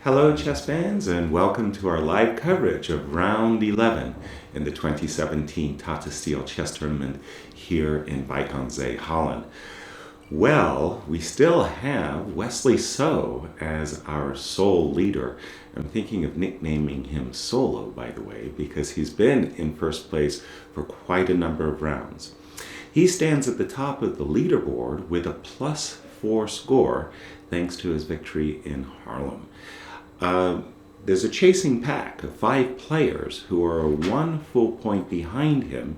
Hello, chess fans, and welcome to our live coverage of Round 11 in the 2017 Tata Steel Chess Tournament here in Wijk aan Zee, Holland. Well, we still have Wesley So as our sole leader. I'm thinking of nicknaming him Solo, by the way, because he's been in first place for quite a number of rounds. He stands at the top of the leaderboard with a +4 score thanks to his victory in Haarlem. There's a chasing pack of 5 players who are 1 full point behind him,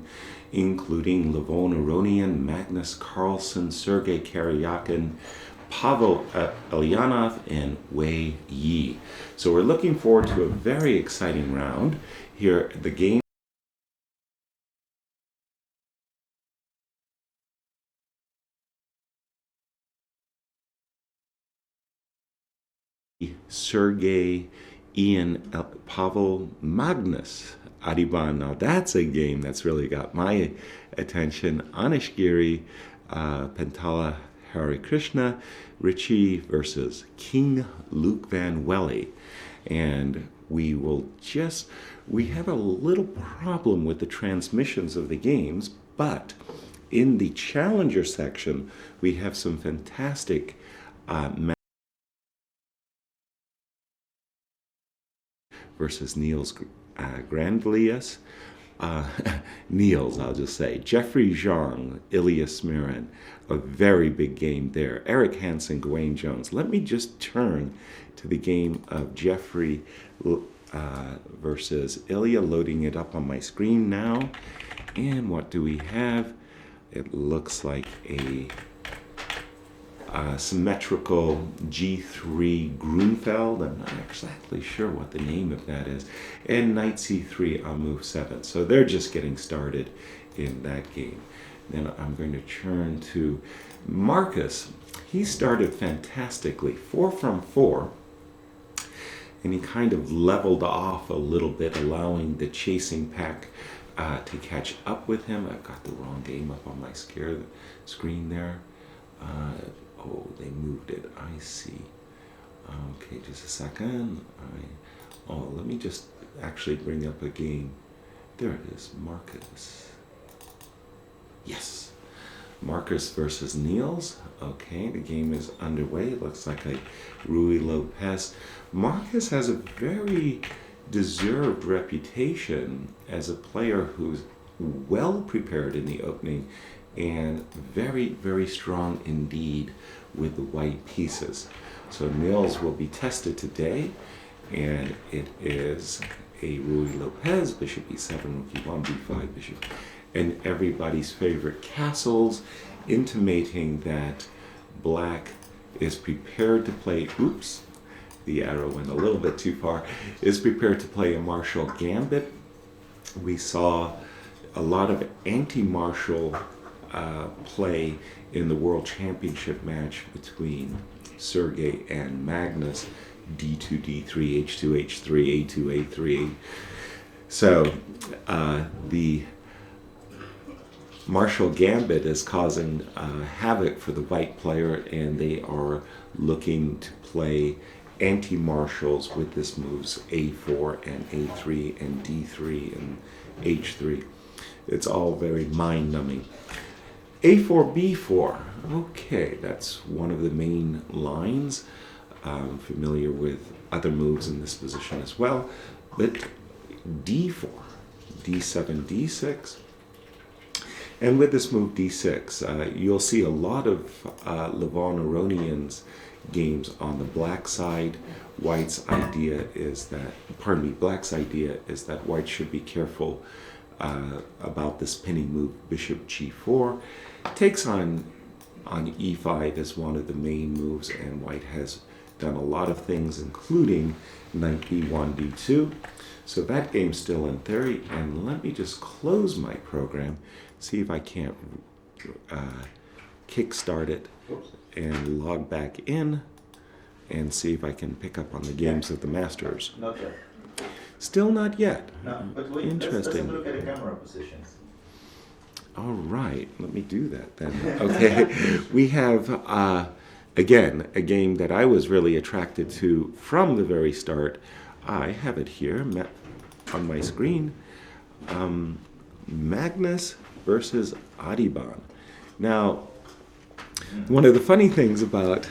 including Levon Aronian, Magnus Carlsen, Sergei Karyakin, Pavel Elyanov, and Wei Yi. So we're looking forward to a very exciting round. Here, the game Sergei, Ian, Pavel, Magnus Adiban. Now that's a game that's really got my attention. Anish Giri, Pentala Hare Krishna, Richie versus King Luke Van Welly. And we have a little problem with the transmissions of the games, but in the challenger section, we have some fantastic versus Niels Grandlius. Niels, I'll just say. Jeffrey Zhang, Ilya Smirin. A very big game there. Eric Hansen, Gawain Jones. Let me just turn to the game of Jeffrey versus Ilya, loading it up on my screen now. And what do we have? It looks like a symmetrical G3 Grunfeld. I'm not exactly sure what the name of that is. And Knight C3 on move 7. So they're just getting started in that game. Then I'm going to turn to Marcus. He started fantastically, 4 from 4. And he kind of leveled off a little bit, allowing the chasing pack to catch up with him. I've got the wrong game up on my screen there. Oh, they moved it. I see. Okay, just a second. Let me just actually bring up a game. There it is, Marcus. Yes, Marcus versus Niels. Okay, the game is underway. It looks like a Rui Lopez. Marcus has a very deserved reputation as a player who's well prepared in the opening and very, very strong indeed with the white pieces. So Niels will be tested today, and it is a Rui Lopez, bishop e7, rook e1, b5, bishop, and everybody's favorite castles, intimating that black is prepared to play, oops, the arrow went a little bit too far, is prepared to play a Marshall Gambit. We saw a lot of anti-Marshall play in the World Championship match between Sergei and Magnus, d2, d3, h2, h3, a2, a3. So the Marshall Gambit is causing havoc for the white player, and they are looking to play anti-Marshalls with this moves a4 and a3 and d3 and h3. It's all very mind-numbing. A4, B4. Okay, that's one of the main lines. I'm familiar with other moves in this position as well. But D4, D7, D6. And with this move D6, you'll see a lot of Levon Aronian's games on the black side. Black's idea is that white should be careful about this pinning move, bishop g4. Takes on e5 as one of the main moves, and white has done a lot of things, including knight b1, d2. So that game's still in theory, and let me just close my program, see if I can't kickstart it and log back in and see if I can pick up on the games of the Masters. Not yet. Still not yet. No, but wait, interesting. Let's look at the camera positions. All right, let me do that then. Okay, we have again, a game that I was really attracted to from the very start. I have it here on my screen. Magnus versus Audubon. Now, one of the funny things about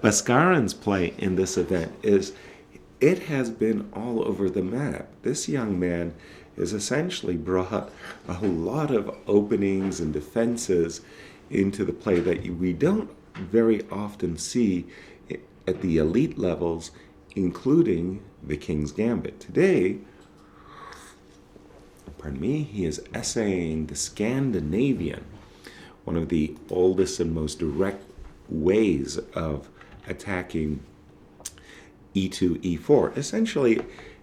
Bhaskaran's play in this event is it has been all over the map. This young man has essentially brought a lot of openings and defenses into the play that we don't very often see at the elite levels, including the King's Gambit. Today, pardon me, he is essaying the Scandinavian, one of the oldest and most direct ways of attacking e2, e4. Essentially,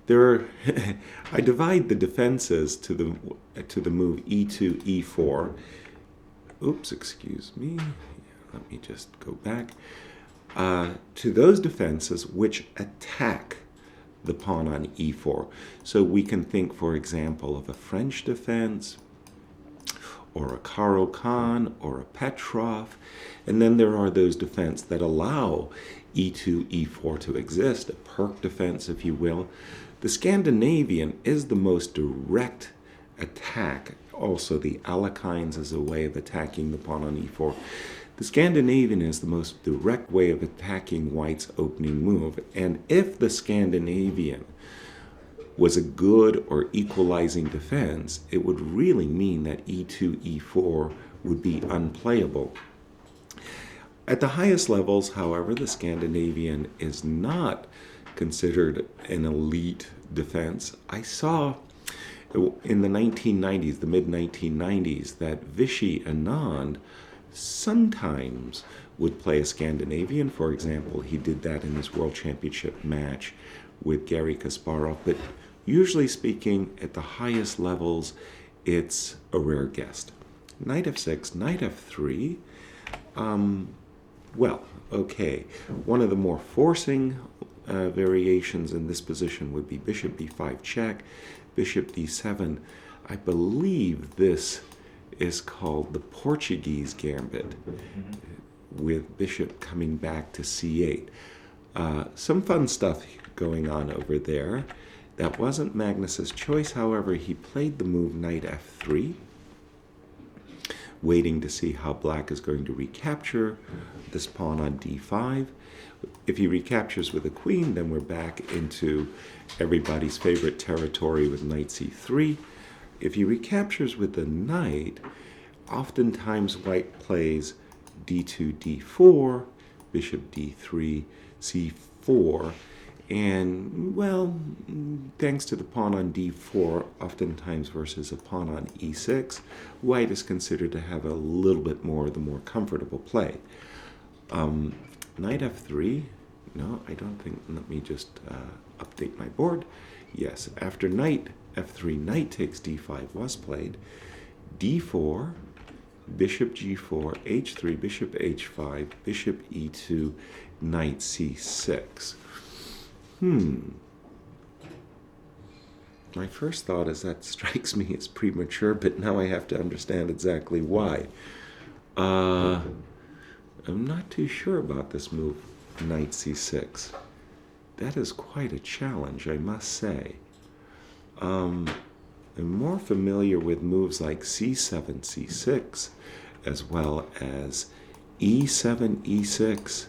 I divide the defenses to the move e2, e4. Oops, excuse me. Let me just go back. To those defenses which attack the pawn on e4. So we can think, for example, of a French defense, or a Caro-Kann, or a Petrov. And then there are those defense that allow e2, e4 to exist, a Perk defense, if you will. The Scandinavian is the most direct attack. Also, the Alekhines is a way of attacking the pawn on e4. The Scandinavian is the most direct way of attacking White's opening move. And if the Scandinavian was a good or equalizing defense, it would really mean that e2, e4 would be unplayable. At the highest levels, however, the Scandinavian is not considered an elite defense. I saw in the 1990s, the mid-1990s, that Vichy Anand sometimes would play a Scandinavian. For example, he did that in his World Championship match with Garry Kasparov. But usually speaking, at the highest levels, it's a rare guest. Knight f6, knight f3. Well, okay. One of the more forcing variations in this position would be bishop b5 check, bishop d7. I believe this is called the Portuguese gambit, with bishop coming back to c8. Some fun stuff going on over there. That wasn't Magnus's choice, however. He played the move knight f3, waiting to see how black is going to recapture this pawn on d5. If he recaptures with a queen, then we're back into everybody's favorite territory with knight c3. If he recaptures with the knight, oftentimes white plays d2, d4, bishop d3, c4, and, well, thanks to the pawn on d4, oftentimes versus a pawn on e6, white is considered to have a little bit more the more comfortable play. Knight f3, no, I don't think, let me just update my board. Yes, after knight f3, knight takes d5 was played. d4, bishop g4, h3, bishop h5, bishop e2, knight c6. My first thought is that strikes me as premature, but now I have to understand exactly why. I'm not too sure about this move, knight c6. That is quite a challenge, I must say. I'm more familiar with moves like c7, c6, as well as e7, e6.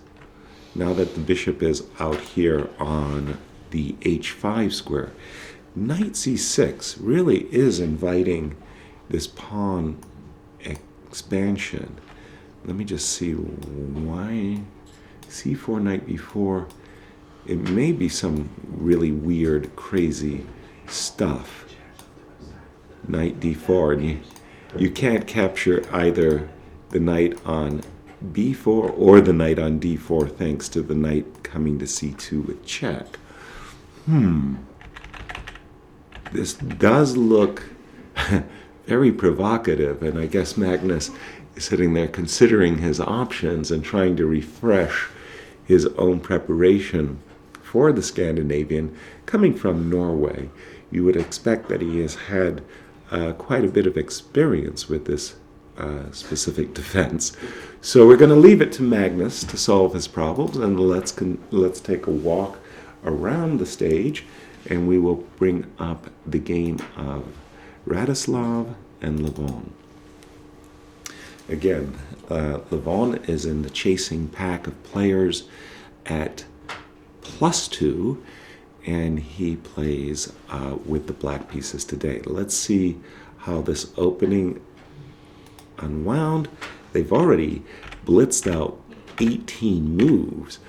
Now that the bishop is out here on the h5 square, knight c6 really is inviting this pawn expansion. Let me just see why c4, knight b4. It may be some really weird, crazy stuff. Knight d4, and you can't capture either the knight on b4 or the knight on d4 thanks to the knight coming to c2 with check. This does look very provocative, and I guess Magnus is sitting there considering his options and trying to refresh his own preparation for the Scandinavian. Coming from Norway, you would expect that he has had quite a bit of experience with this specific defense. So we're going to leave it to Magnus to solve his problems, and let's take a walk around the stage, and we will bring up the game of Radislav and Levon. Again, Levon is in the chasing pack of players at +2, and he plays with the black pieces today. Let's see how this opening unwound. They've already blitzed out 18 moves,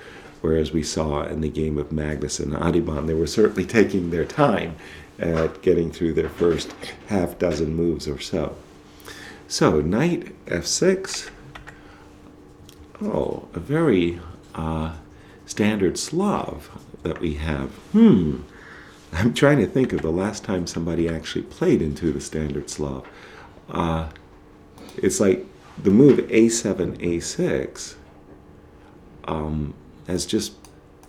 whereas we saw in the game of Magnus and Adiban, they were certainly taking their time at getting through their first half dozen moves or so. So, knight f6. Oh, a very standard Slav that we have. I'm trying to think of the last time somebody actually played into the standard Slav. It's like the move a7, a6 has just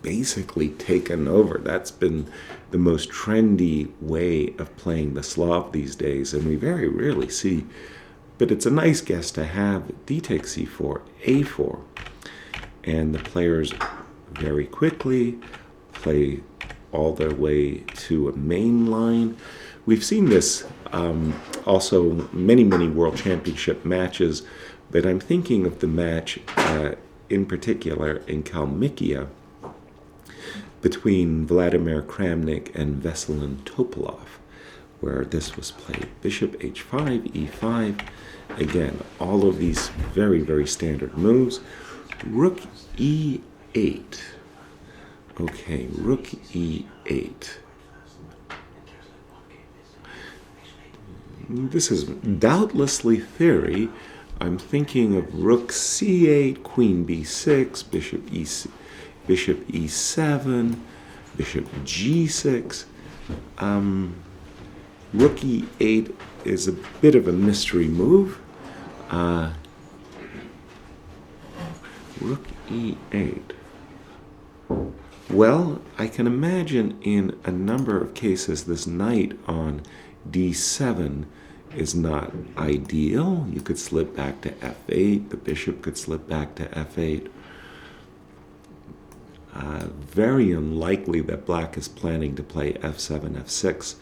basically taken over. That's been the most trendy way of playing the Slav these days, and we very rarely see. But it's a nice guess to have. D takes c4, a4, and the players very quickly play all their way to a main line. We've seen this also many World Championship matches, but I'm thinking of the match in particular in Kalmykia between Vladimir Kramnik and Veselin Topalov, where this was played. Bishop h5, e5. Again, all of these very standard moves. Rook e8. Okay, rook e8. This is doubtlessly theory. I'm thinking of rook c8, queen b6, bishop e7, bishop g6. Rook e8 is a bit of a mystery move. Rook e8. Well, I can imagine in a number of cases this knight on d7 is not ideal. You could slip back to f8. The bishop could slip back to f8. Very unlikely that black is planning to play f7, f6,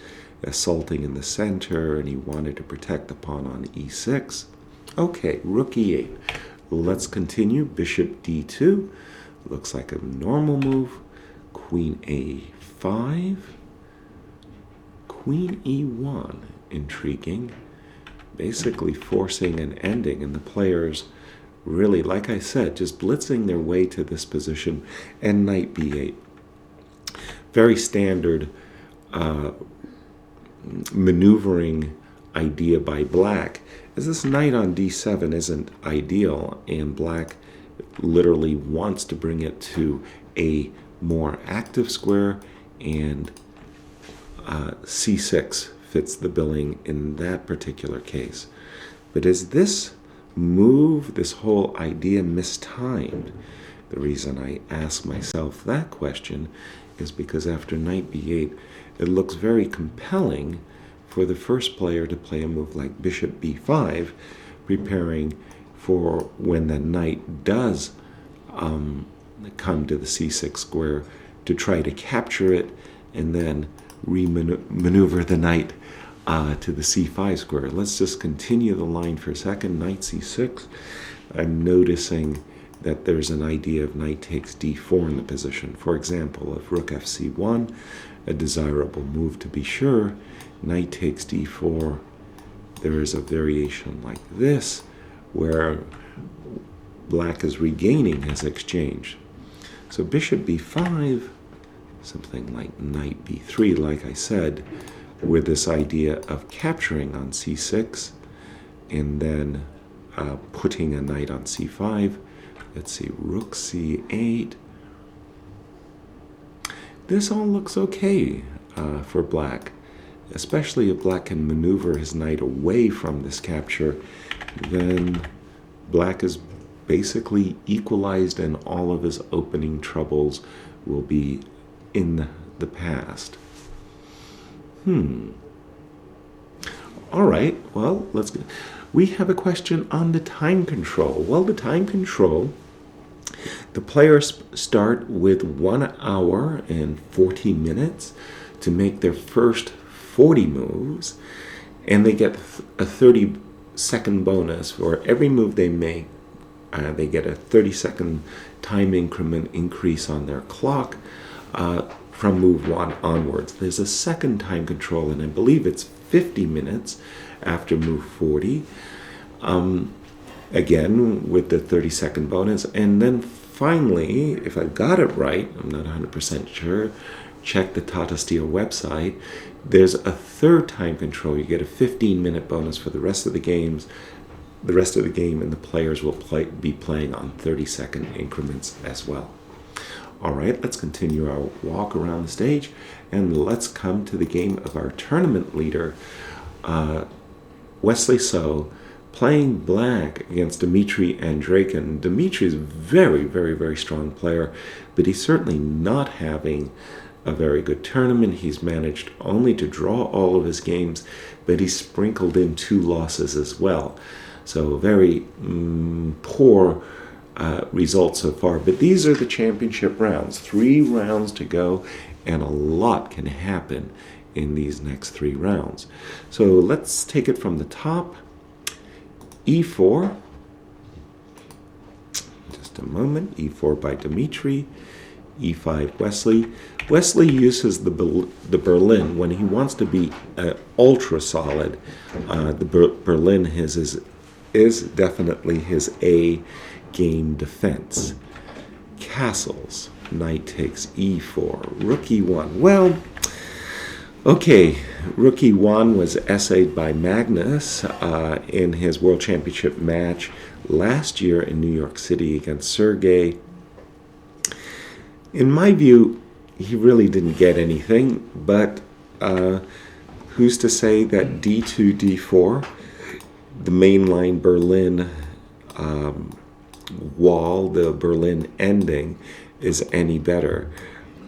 assaulting in the center, and he wanted to protect the pawn on e6. Okay, rook e8. Let's continue. Bishop d2. Looks like a normal move. Queen a5. Queen e1. Intriguing. Basically forcing an ending, and the players really, like I said, just blitzing their way to this position, and knight b8. Very standard maneuvering idea by black, as this knight on d7 isn't ideal, and black literally wants to bring it to a more active square, and c6 fits the billing in that particular case. But is this move, this whole idea, mistimed? The reason I ask myself that question is because after knight b8, it looks very compelling for the first player to play a move like bishop b5, preparing for when the knight does come to the c6 square to try to capture it and then maneuver the knight to the c5 square. Let's just continue the line for a second. Knight c6. I'm noticing that there's an idea of knight takes d4 in the position. For example, of rook fc1, a desirable move to be sure. Knight takes d4. There is a variation like this, where black is regaining his exchange. So bishop b5, something like knight b3, like I said, with this idea of capturing on c6, and then putting a knight on c5. Let's see, rook c8. This all looks okay for black, especially if black can maneuver his knight away from this capture. Then black is basically equalized, and all of his opening troubles will be in the past. All right, well, let's go. We have a question on the time control. Well, the time control, the players start with 1 hour and 40 minutes to make their first 40 moves, and they get a 30-second bonus for every move they make. They get a 30-second time increment increase on their clock from move 1 onwards. There's a second time control, and I believe it's 50 minutes after move 40. Again, with the 30-second bonus. And then finally, if I got it right, I'm not 100% sure, check the Tata Steel website, there's a third time control. You get a 15-minute bonus for the rest of the game, and the players will be playing on 30-second increments as well. All right, let's continue our walk around the stage, and let's come to the game of our tournament leader, Wesley So, playing black against Dmitry Andreikin. Dmitry is a very, very, very strong player, but he's certainly not having a very good tournament. He's managed only to draw all of his games, but he's sprinkled in 2 losses as well. So very poor results so far. But these are the championship rounds. 3 rounds to go, and a lot can happen in these next 3 rounds. So let's take it from the top. E4. Just a moment. E4 by Dmitry. E5 Wesley. Wesley uses the Berlin when he wants to be ultra solid. The Berlin is definitely his A game defense. Castles. Knight takes E4. Rook E1. Well, okay, Rook E1 was essayed by Magnus in his World Championship match last year in New York City against Sergey. In my view, he really didn't get anything, but who's to say that D2, D4, the mainline Berlin wall, the Berlin ending, is any better?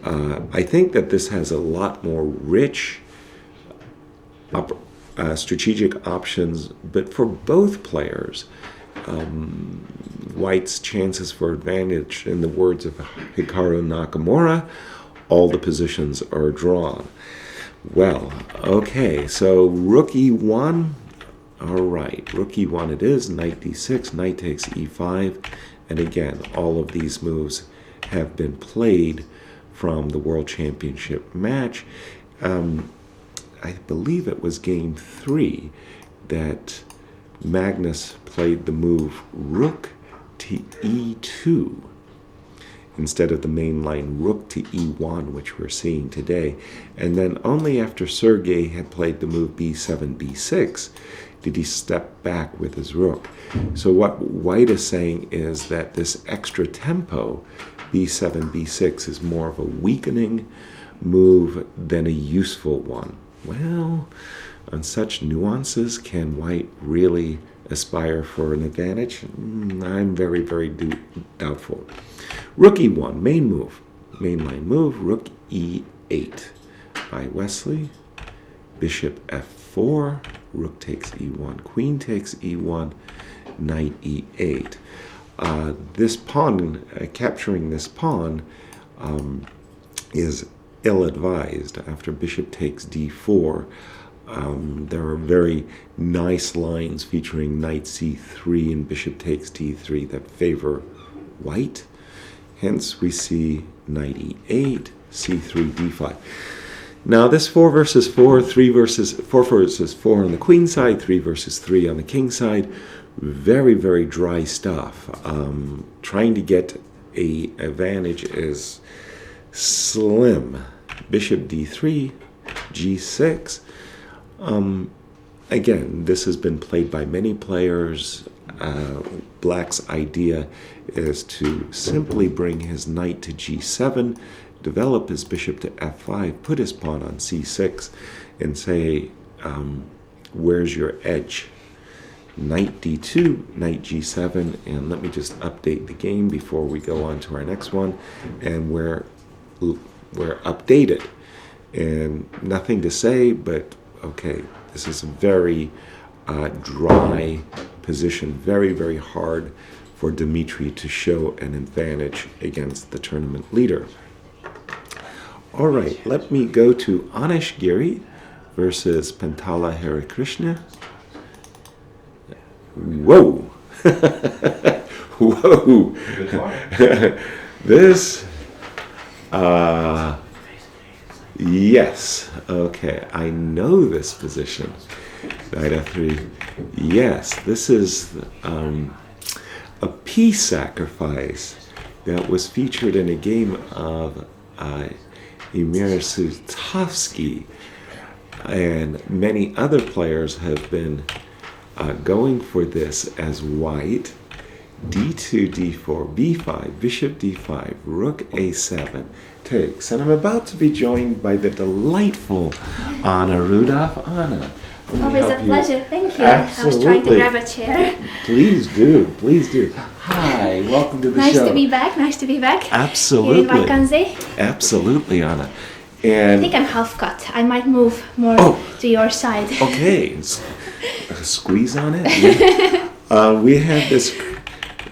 I think that this has a lot more rich strategic options, but for both players, White's chances for advantage, in the words of Hikaru Nakamura, all the positions are drawn. Well, okay, so Rook E1, all right, Rook E1 it is, Knight D6, Knight takes E5, and again, all of these moves have been played from the World Championship match. I believe it was game 3 that Magnus played the move Rook to E2 instead of the mainline Rook to E1, which we're seeing today. And then only after Sergey had played the move B7, B6 did he step back with his rook. So what White is saying is that this extra tempo, B7, B6, is more of a weakening move than a useful one. Well, on such nuances, can White really aspire for an advantage? I'm very, very doubtful. Rook E1, mainline move, Rook E8 by Wesley. Bishop F4, Rook takes E1, Queen takes E1, Knight E8. This pawn, capturing this pawn, is ill-advised. After Bishop takes D4, there are very nice lines featuring Knight C3 and Bishop takes D3 that favor White. Hence, we see Knight E8, C3, D5. Now, this 4 versus 4, 4 versus 4 on the queen side, 3 versus 3 on the king side, very, very dry stuff. Trying to get an advantage is slim. Bishop D3, G6. Again, this has been played by many players. Black's idea is to simply bring his knight to G7, develop his bishop to F5, put his pawn on C6, and say, where's your edge? Knight D2, Knight G7, and let me just update the game before we go on to our next one, and we're updated. And nothing to say, but okay, this is a very dry position, very, very hard for Dmitry to show an advantage against the tournament leader. All right, let me go to Anish Giri versus Pantala Harikrishna. Whoa! Whoa! This, yes, okay, I know this position. Knight f3. Yes, this is a piece sacrifice that was featured in a game of Emir Sutovsky, and many other players have been going for this as white. d2, d4, b5, bishop d5, rook a7 takes. And I'm about to be joined by the delightful Anna Rudolph. Anna, always a pleasure, thank you. Absolutely. I was trying to grab a chair. Please do, please do. Hi, welcome to the Nice show. to be back. Absolutely. Here in Vakanze. Absolutely, Anna. I And think I'm half cut. I might move more to your side. okay, squeeze on it. Yeah.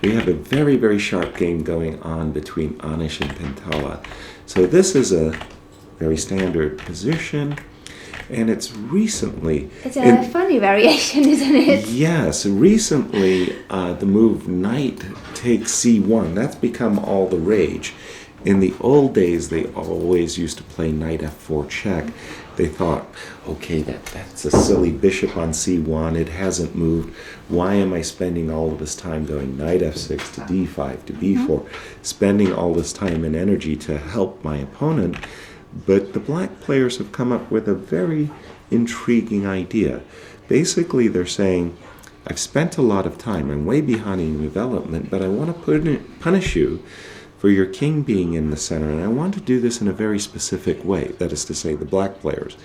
We have a very, very sharp game going on between Anish and Pantala. So this is a very standard position, and it's recently... It's a funny variation, isn't it? Yes, recently the move knight takes c1. That's become all the rage. In the old days, they always used to play knight f4 check. They thought, okay, that's a silly bishop on c1. It hasn't moved. Why am I spending all of this time going knight f6 to d5 to b4, spending all this time and energy to help my opponent? But the black players have come up with a very intriguing idea. Basically, they're saying, I've spent a lot of time. I'm way behind in development, but I want to punish you for your king being in the center, and I want to do this in a very specific way. That is to say, the black players.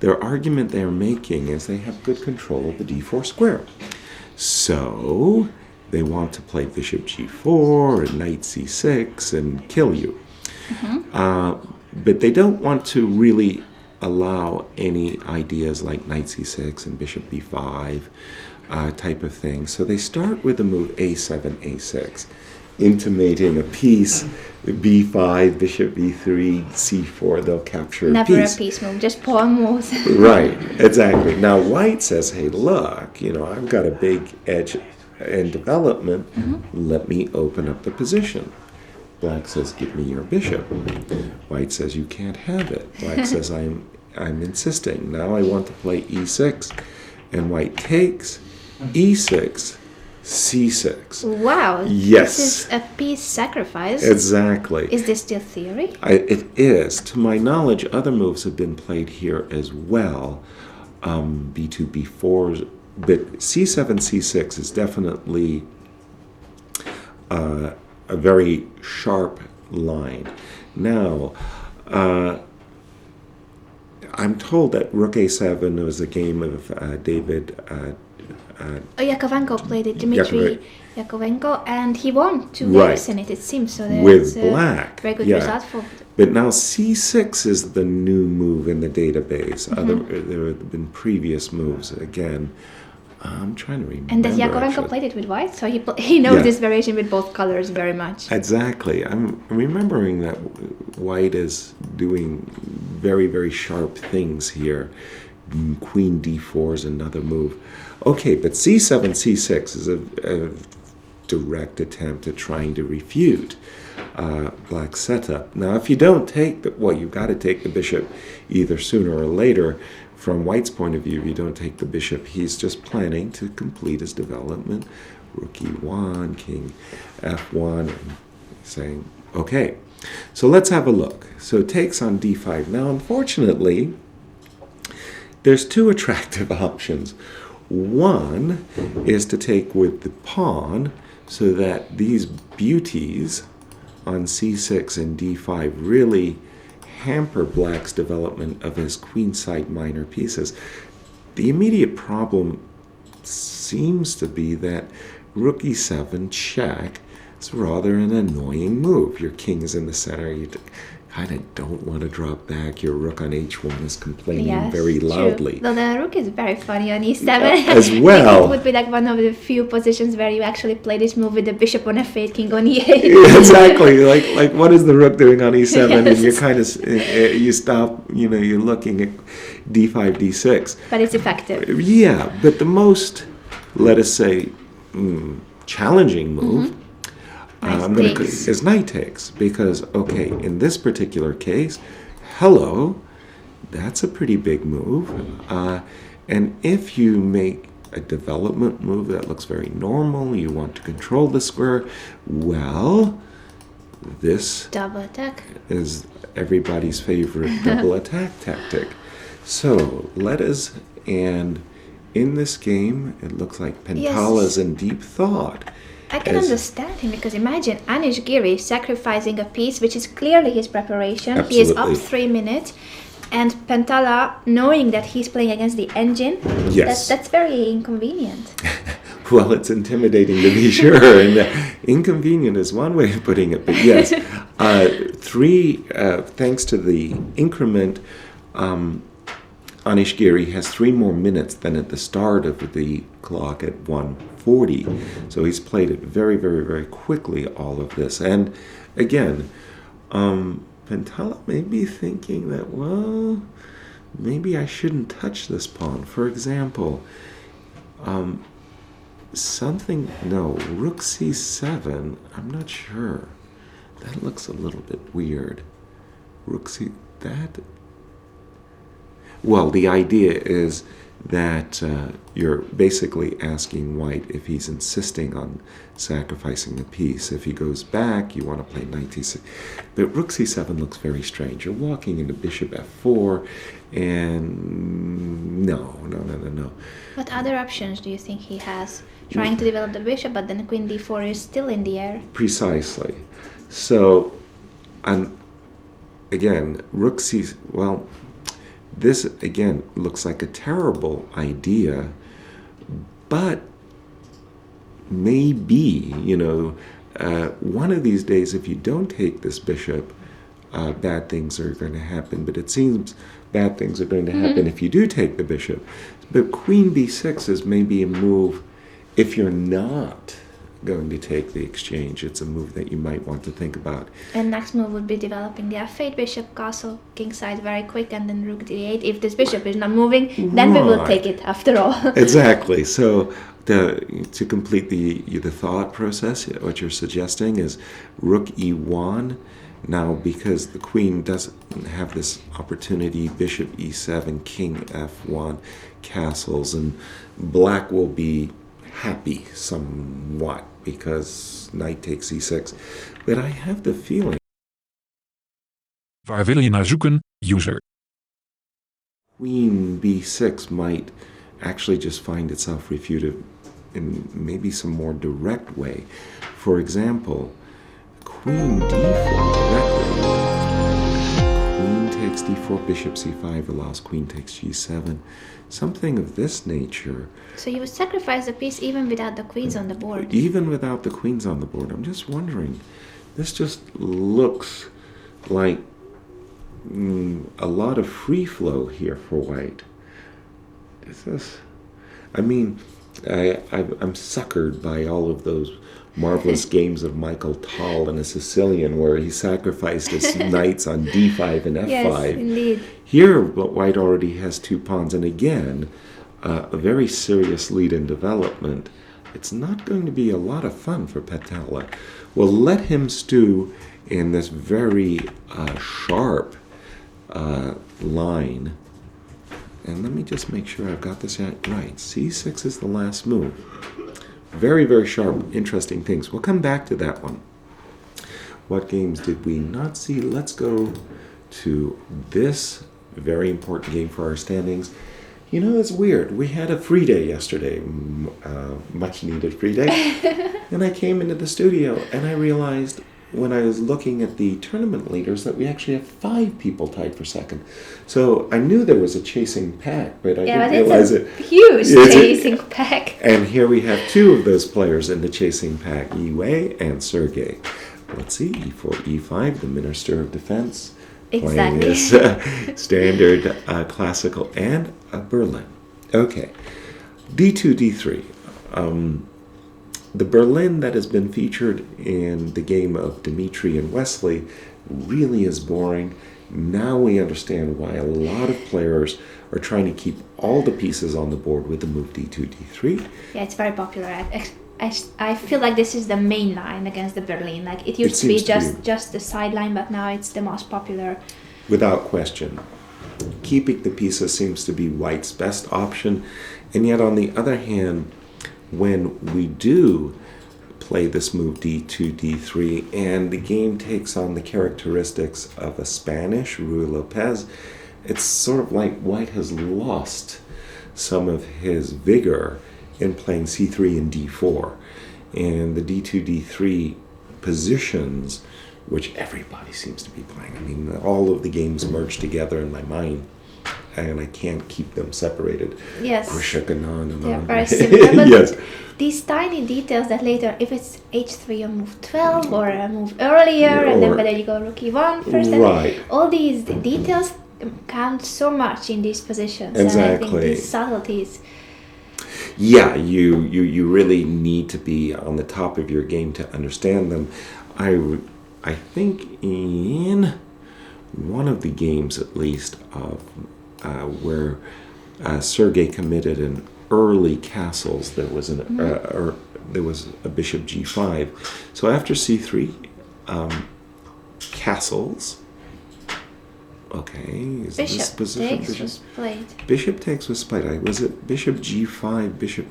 Their argument they're making is they have good control of the d4 square. So they want to play bishop g4 and knight c6 and kill you. But they don't want to really allow any ideas like knight c6 and bishop b5 type of thing. So they start with the move a7, a6, intimating a piece, b5, bishop b3, c4, they'll capture a piece. Never a piece move, just pawn moves. Right, exactly. Now white says, hey, look, I've got a big edge in development. Let me open up the position. Black says, give me your bishop. White says, you can't have it. Black says, I'm insisting. Now I want to play e6. And white takes e6, c6. Wow. Yes. This is a piece sacrifice. Exactly. Is this still theory? It is. To my knowledge, other moves have been played here as well. b2, b4, but c7, c6 is definitely a very sharp line. Now, I'm told that rook a7 was a game of David... Yakovenko played it, Dmitry Yakovenko, and he won 2 Right. games in it, it seems. So With that's black. very good Yeah. result for... But now c6 is the new move in the database. There have been previous moves. Again, I'm trying to remember. And that Yakovenko actually. played it with white, so he knows Yeah. this variation with both colors very much. Exactly. I'm remembering that white is doing very, very sharp things here. Queen d4 is another move. Okay, but c7, c6 is a direct attempt at trying to refute black setup. Now, if you don't take you've got to take the bishop either sooner or later. From white's point of view, if you don't take the bishop, he's just planning to complete his development. Rook e1, king f1, and saying, okay. So let's have a look. So takes on d5. Now, unfortunately, there's 2 attractive options. One is to take with the pawn so that these beauties on c6 and d5 really hamper black's development of his queenside minor pieces. The immediate problem seems to be that rook e7 check is rather an annoying move. Your king is in the center. You kind of don't want to drop back. Your rook on h1 is complaining Yes, very true. loudly. Though the rook is very funny on e7. As well. It would be like one of the few positions where you actually play this move with the bishop on f8, king on e8. Exactly. Like what is the rook doing on e7? And Yes. you're kind of, you stop, you're looking at d5, d6. But it's effective. Yeah, but the most, let us say, challenging move Knight takes. is knight takes. Because, okay, in this particular case, hello, that's a pretty big move. And if you make a development move that looks very normal, you want to control the square, well, this Double attack. is everybody's favorite double attack tactic. So let us, and in this game, it looks like Pentala's in deep thought. I can As- understand him because imagine Anish Giri sacrificing a piece which is clearly his preparation. He is up Absolutely. 3 minutes. And Pentala, knowing that he's playing against the engine, Yes. that's very inconvenient. Well, it's intimidating to be sure, and inconvenient is one way of putting it. But yes, thanks to the increment, Anish Giri has 3 more minutes than at the start of the clock at 1:40. So he's played it very, very, very quickly, all of this. And again, Pentala may be thinking that, well, maybe I shouldn't touch this pawn. For example, rook c7, I'm not sure. That looks a little bit weird. Well, the idea is that you're basically asking white if he's insisting on sacrificing the piece. If he goes back, you want to play knight c6. But rook c7 looks very strange. You're walking into bishop f4, and no. What other options do you think he has? Trying to develop the bishop, but then queen d4 is still in the air. Precisely. So, again, rook c... Well, this, again, looks like a terrible idea, but maybe, one of these days, if you don't take this bishop, bad things are going to happen. But it seems bad things are going to happen if you do take the bishop. But queen b6 is maybe a move, if you're not going to take the exchange, it's a move that you might want to think about. And next move would be developing the f8 bishop, castle, king side very quick, and then rook d8. If this bishop is not moving, then we will Right. take it after all. Exactly. So to complete the thought process, what you're suggesting is rook e1. Now, because the queen doesn't have this opportunity, bishop e7, king f1, castles, and black will be happy somewhat because knight takes e6. But I have the feeling... Waar wil je naar zoeken, user? Queen b6 might actually just find itself refuted in maybe some more direct way. For example, queen d4 directly. Queen takes d4, bishop c5 allows queen takes g7. Something of this nature. So you would sacrifice the piece even without the queens on the board. Even without the queens on the board. I'm just wondering, this just looks like a lot of free flow here for white. I'm suckered by all of those marvelous games of Michael Tal and a Sicilian where he sacrificed his knights on d5 and f5. Yes, indeed. Here, white already has 2 pawns, and again, a very serious lead in development. It's not going to be a lot of fun for Pentala. Well, let him stew in this very sharp line. And let me just make sure I've got this right. c6 is the last move. Very, very sharp, interesting things. We'll come back to that one. What games did we not see? Let's go to this very important game for our standings. It's weird. We had a free day yesterday, much needed free day. And I came into the studio and I realized when I was looking at the tournament leaders that we actually have 5 people tied for second. So I knew there was a chasing pack, but I didn't realize it's a huge chasing pack. And here we have 2 of those players in the chasing pack, Yi Wei and Sergey. Let's see, e4, e5, the Minister of Defense Exactly. his standard classical and Berlin. Okay, D2, D3. The Berlin that has been featured in the game of Dimitri and Wesley really is boring. Now we understand why a lot of players are trying to keep all the pieces on the board with the move D2, D3. Yeah, it's very popular. I feel like this is the main line against the Berlin. Like it used to be just the sideline, but now it's the most popular. Without question. Keeping the pieces seems to be White's best option. And yet on the other hand, when we do play this move D2, D3, and the game takes on the characteristics of a Spanish Ruy Lopez, it's sort of like White has lost some of his vigor in playing C3 and D4. And the D2, D3 positions, which everybody seems to be playing. I mean, all of the games merge together in my mind, and I can't keep them separated. Yes. They're very similar. But yes. These tiny details that later, if it's H3 or move 12 or a move earlier, and then whether you go rook E1 first, right. All these details count so much in these positions. Exactly. And I think these subtleties. Yeah, you really need to be on the top of your game to understand them. I think in one of the games, at least, of where Sergei committed an early castles, there was there was a bishop G5. So after C3, castles. Okay, is Bishop this position? takes was played. Bishop takes was played. Was it bishop G5? Bishop.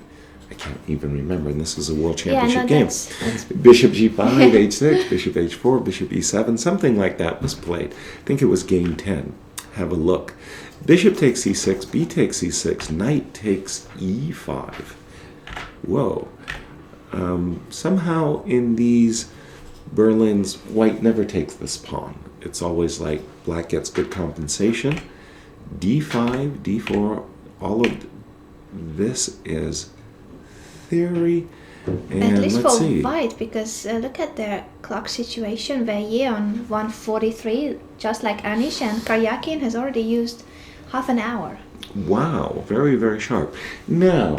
I can't even remember, and this is a world championship game. That's Bishop G5, H6, Bishop H4, Bishop E7, something like that was played. I think it was game 10. Have a look. Bishop takes E6, B takes E6, Knight takes E5. Whoa. Somehow in these Berlins, White never takes this pawn. It's always like Black gets good compensation. D5, D4, all of this is theory. And at least let's for see. White, because look at their clock situation. Verrier on 1:43, just like Anish, and Karyakin has already used half an hour. Wow, very, very sharp. Now,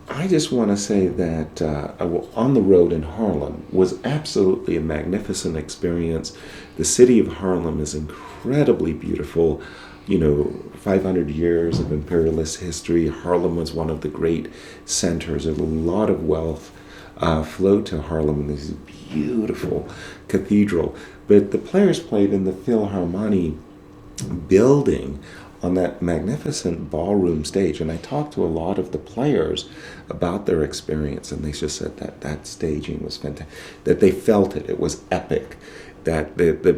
I just want to say that On the Road in Haarlem was absolutely a magnificent experience. The city of Haarlem is incredibly beautiful. 500 years of imperialist history. Haarlem was one of the great centers. A lot of wealth flowed to Haarlem in this beautiful cathedral. But the players played in the Philharmonie building on that magnificent ballroom stage. And I talked to a lot of the players about their experience, and they just said that staging was fantastic, that they felt it. It was epic, that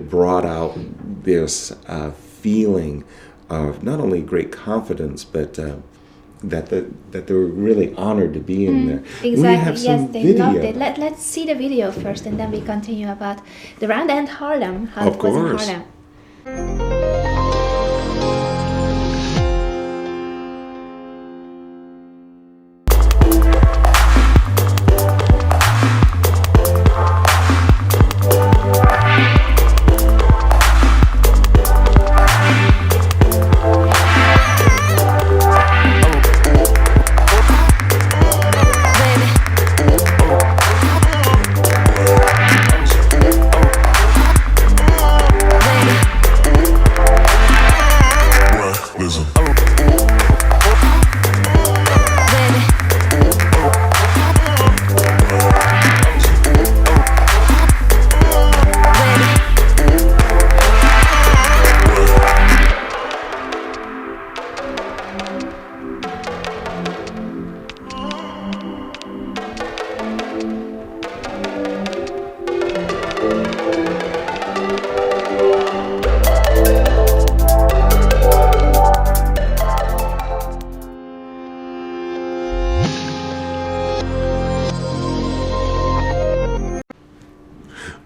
brought out this feeling of not only great confidence, but that they were really honored to be in there. Exactly. We have some Yes, they video. loved it. Let's see the video first, and then we continue about the round and Haarlem. How Of it was in course. Haarlem.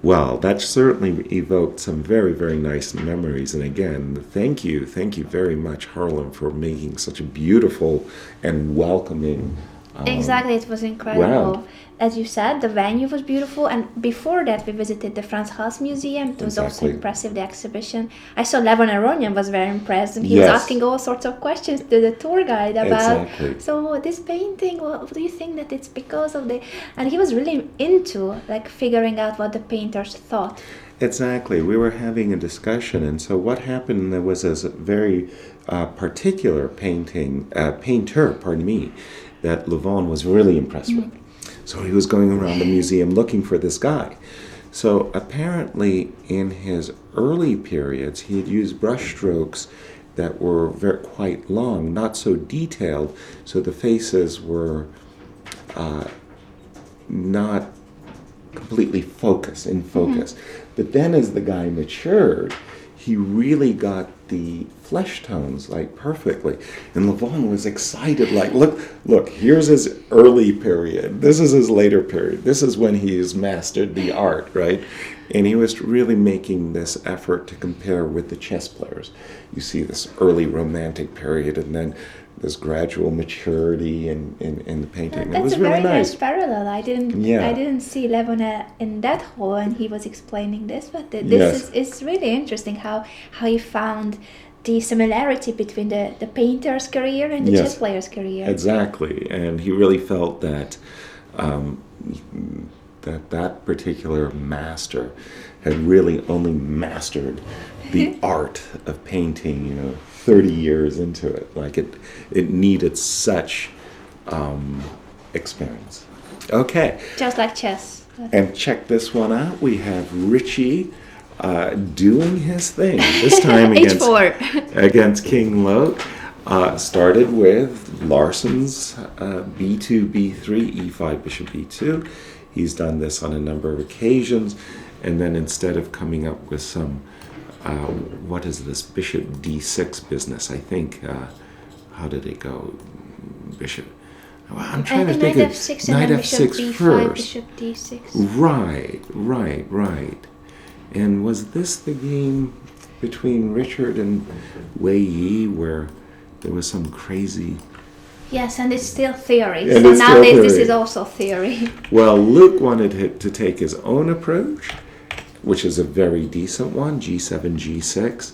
Well, that certainly evoked some very, very nice memories. And again, thank you very much, Harlem, for making such a beautiful and welcoming Exactly, it was incredible. round. As you said, the venue was beautiful, and before that, we visited the Franz Hals Museum. It was also Exactly. impressive, the exhibition. I saw Levon Aronian was very impressed, and he was Yes. asking all sorts of questions to the tour guide about. Exactly. So this painting, what do you think that it's because of the? And he was really into like figuring out what the painters thought. Exactly. We were having a discussion, and so what happened? There was a very particular painter, pardon me, that Levon was really impressed with. So he was going around the museum looking for this guy. So apparently, in his early periods, he had used brushstrokes that were quite long, not so detailed, so the faces were not completely in focus. But then as the guy matured, he really got the flesh tones like perfectly. And Levon was excited, like, look, here's his early period. This is his later period. This is when he's mastered the art, right? And he was really making this effort to compare with the chess players. You see this early romantic period and then this gradual maturity in the painting. It That's was a really very nice nice. parallel. I Yeah. didn't see Levon in that hall, and he was explaining this. But this Yes. is really interesting how he found the similarity between the painter's career and the Yes. chess player's career. Exactly, and he really felt that that particular master had really only mastered the art of painting, 30 years into it. Like it needed such experience. Okay, Just like chess. and check this one out. We have Richie doing his thing. This time H4. against King Lo. Started with Larsson's B2, B3, E5, Bishop B2. He's done this on a number of occasions. And then instead of coming up with some, what is this, Bishop D6 business, I think, how did it go? Bishop. Well, I'm trying to think Knight of F6 and Knight then F6 Bishop B5, first. Bishop D6. Right. And was this the game between Richard and Wei Yi where there was some crazy... Yes, and it's still theory. And So it's still nowadays this theory. is also theory. Well, Luke wanted to take his own approach, which is a very decent one, G7, G6,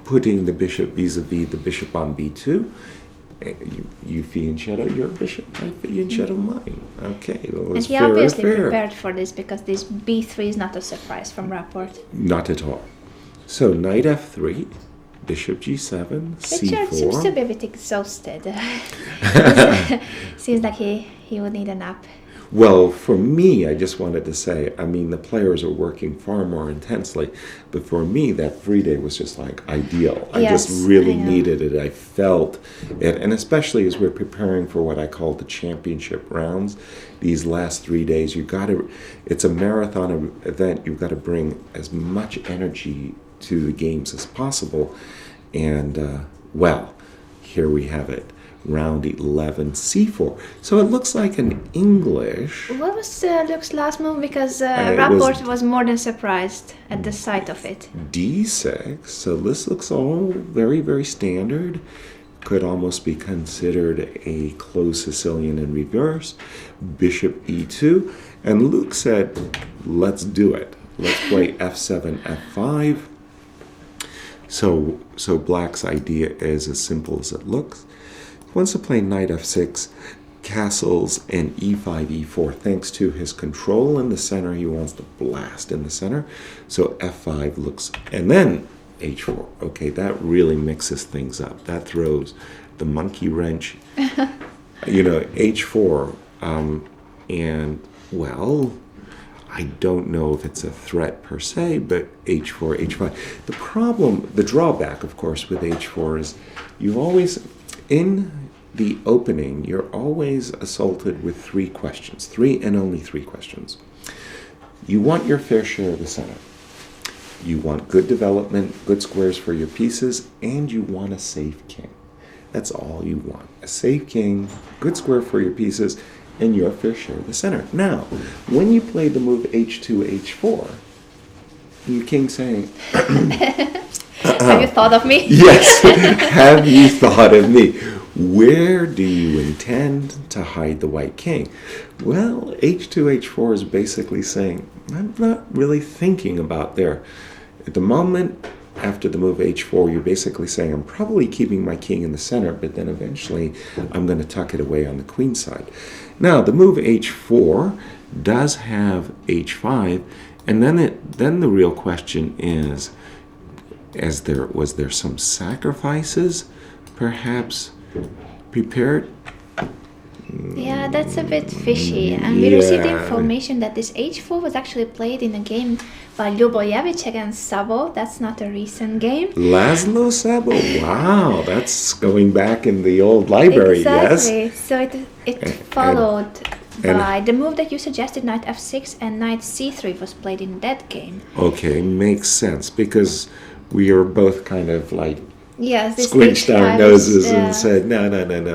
putting the bishop vis-a-vis the bishop on B2. You fianchetto your bishop, I fianchetto mine. Okay, well, And it's he fair obviously fair. prepared for this because this B3 is not a surprise from Rapport. Not at all. So knight F3, bishop G7, Richard seems to C4. be a bit exhausted. Seems like he would need a nap. Well, for me, I just wanted to say, I mean, the players are working far more intensely, but for me, that free day was just like ideal. I Yes, just really I know. needed it. I felt it, and especially as we're preparing for what I call the championship rounds, these last 3 days, it's a marathon event. You've got to bring as much energy to the games as possible, and well, here we have it. Round 11, C4. So it looks like an English. What was Luke's last move? Because it Rapport was more than surprised at the sight of it. D6. So this looks all very, very standard. Could almost be considered a closed Sicilian in reverse. Bishop E2. And Luke said, let's do it. Let's play F7, F5. So Black's idea is as simple as it looks. He wants to play knight F6, castles, and E5, E4. Thanks to his control in the center, he wants to blast in the center. So F5 looks, and then H4. Okay, that really mixes things up. That throws the monkey wrench. H4, and well, I don't know if it's a threat per se, but H4, H5. The drawback, of course, with H4 is you've always, in the opening, you're always assaulted with 3 questions. 3 and only 3 questions. You want your fair share of the center. You want good development, good squares for your pieces, and you want a safe king. That's all you want. A safe king, good square for your pieces, and your fair share of the center. Now, when you play the move H2, H4, your king's saying, Have you thought of me? yes, have you thought of me? Where do you intend to hide the white king? Well, h2, h4 is basically saying, I'm not really thinking about there. At the moment, after the move h4, you're basically saying, I'm probably keeping my king in the center, but then eventually I'm going to tuck it away on the queen side. Now, the move h4 does have h5, and then the real question is, was there some sacrifices perhaps prepared? Yeah, that's a bit fishy. And we received information that this h4 was actually played in a game by Ljubojevic against Sabo. That's not a recent game. Laszlo Sabo. Wow, that's going back in the old library, Exactly. yes? So it followed by the move that you suggested, knight f6 and knight c3 was played in that game. Okay, makes sense, because we are both kind of like Yes, this squinched our h5 noses is, and said, no,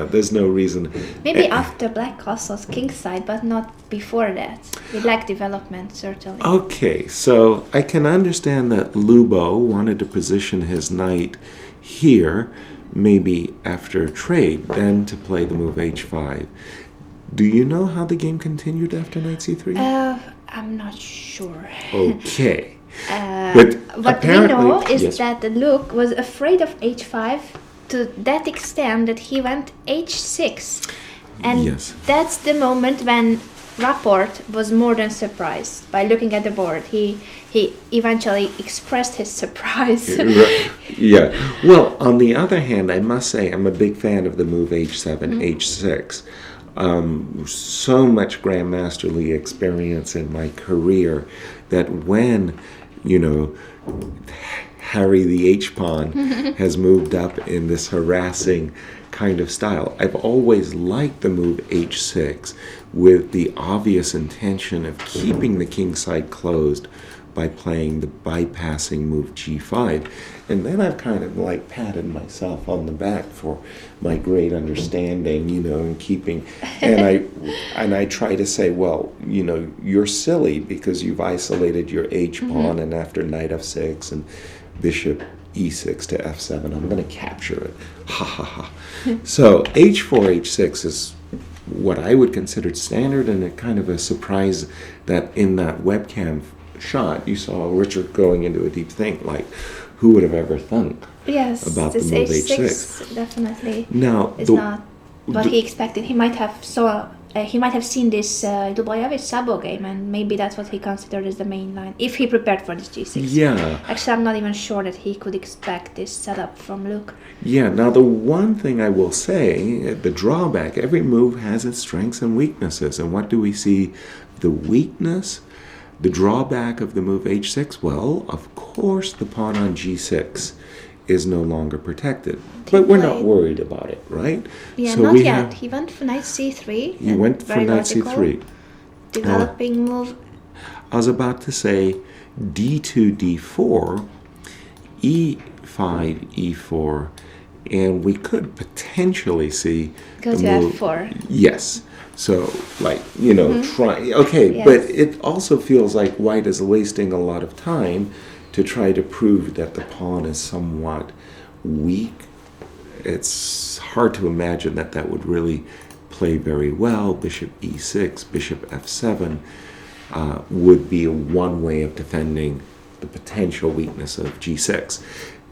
there's no reason. maybe after Black Castle's kingside, but not before that. We lack development, certainly. Okay, so I can understand that Lubo wanted to position his knight here, maybe after a trade, then to play the move h5. Do you know how the game continued after knight c3? I'm not sure. Okay. But what we know is yes. that Luke was afraid of h5 to that extent that he went h6. And Yes. that's the moment when Rapport was more than surprised by looking at the board. He eventually expressed his surprise. Yeah. Well, on the other hand, I must say I'm a big fan of the move h7, h6. So much grandmasterly experience in my career that when, Harry the H-pawn has moved up in this harassing kind of style, I've always liked the move h6 with the obvious intention of keeping the king side closed by playing the bypassing move g5. And then I've kind of like patted myself on the back for my great understanding, and keeping, and I try to say, well, you're silly because you've isolated your h-pawn, and after knight f6 and bishop e6 to f7, I'm going to capture it. Ha ha ha. So h4, h6 is what I would consider standard, and a kind of a surprise that in that webcam shot you saw Richard going into a deep think, like, who would have ever thunk about the this move h6 h6? definitely Now, is not what he expected. He might have seen this Ljubojevic Sabo game, and maybe that's what he considered as the main line if he prepared for this g6. Yeah. Actually, I'm not even sure that he could expect this setup from Luke. Yeah, now the one thing I will say, the drawback, every move has its strengths and weaknesses. And what do we see? The weakness, the drawback of the move h6? Well, of course, the pawn on g6 is no longer protected. But we're not worried about it, right? Yeah, so not yet. He went for knight c3. He went for knight c3. Developing move. I was about to say d2, d4, e5, e4, and we could potentially see Go the to move. f4. Yes. So, like, try. Okay, Yes. but it also feels like white is wasting a lot of time to try to prove that the pawn is somewhat weak. It's hard to imagine that would really play very well. Bishop e6, bishop f7 would be one way of defending the potential weakness of g6.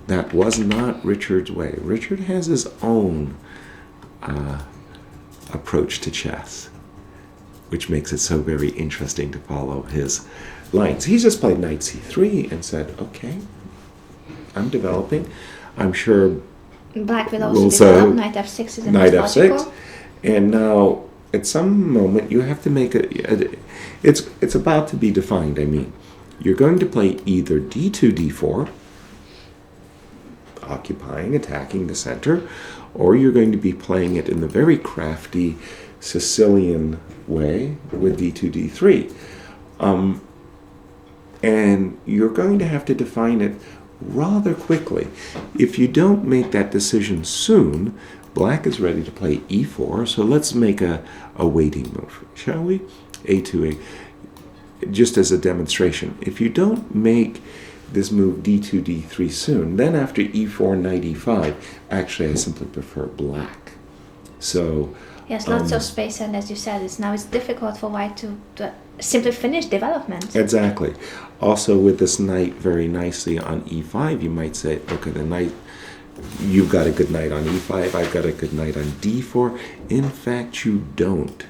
That was not Richard's way. Richard has his own approach to chess, which makes it so very interesting to follow his lines. He just played knight c3 and said, okay, I'm developing. I'm sure Black will also develop. Knight f6 is the most logical. And now at some moment you have to make it's about to be defined. I mean, you're going to play either d2, d4, occupying, attacking the center, or you're going to be playing it in the very crafty Sicilian way with d2, d3. And you're going to have to define it rather quickly. If you don't make that decision soon, Black is ready to play e4, so let's make a waiting move, shall we? a2, just as a demonstration. If you don't make this move d2, d3 soon, then after e4, knight e5, actually I simply prefer Black So Yes, lots of space, and as you said, it's difficult for white to simply finish development. exactly. Also, with this knight very nicely on e5, you might say, okay, the knight, you've got a good knight on e5, I've got a good knight on d4. In fact, you don't.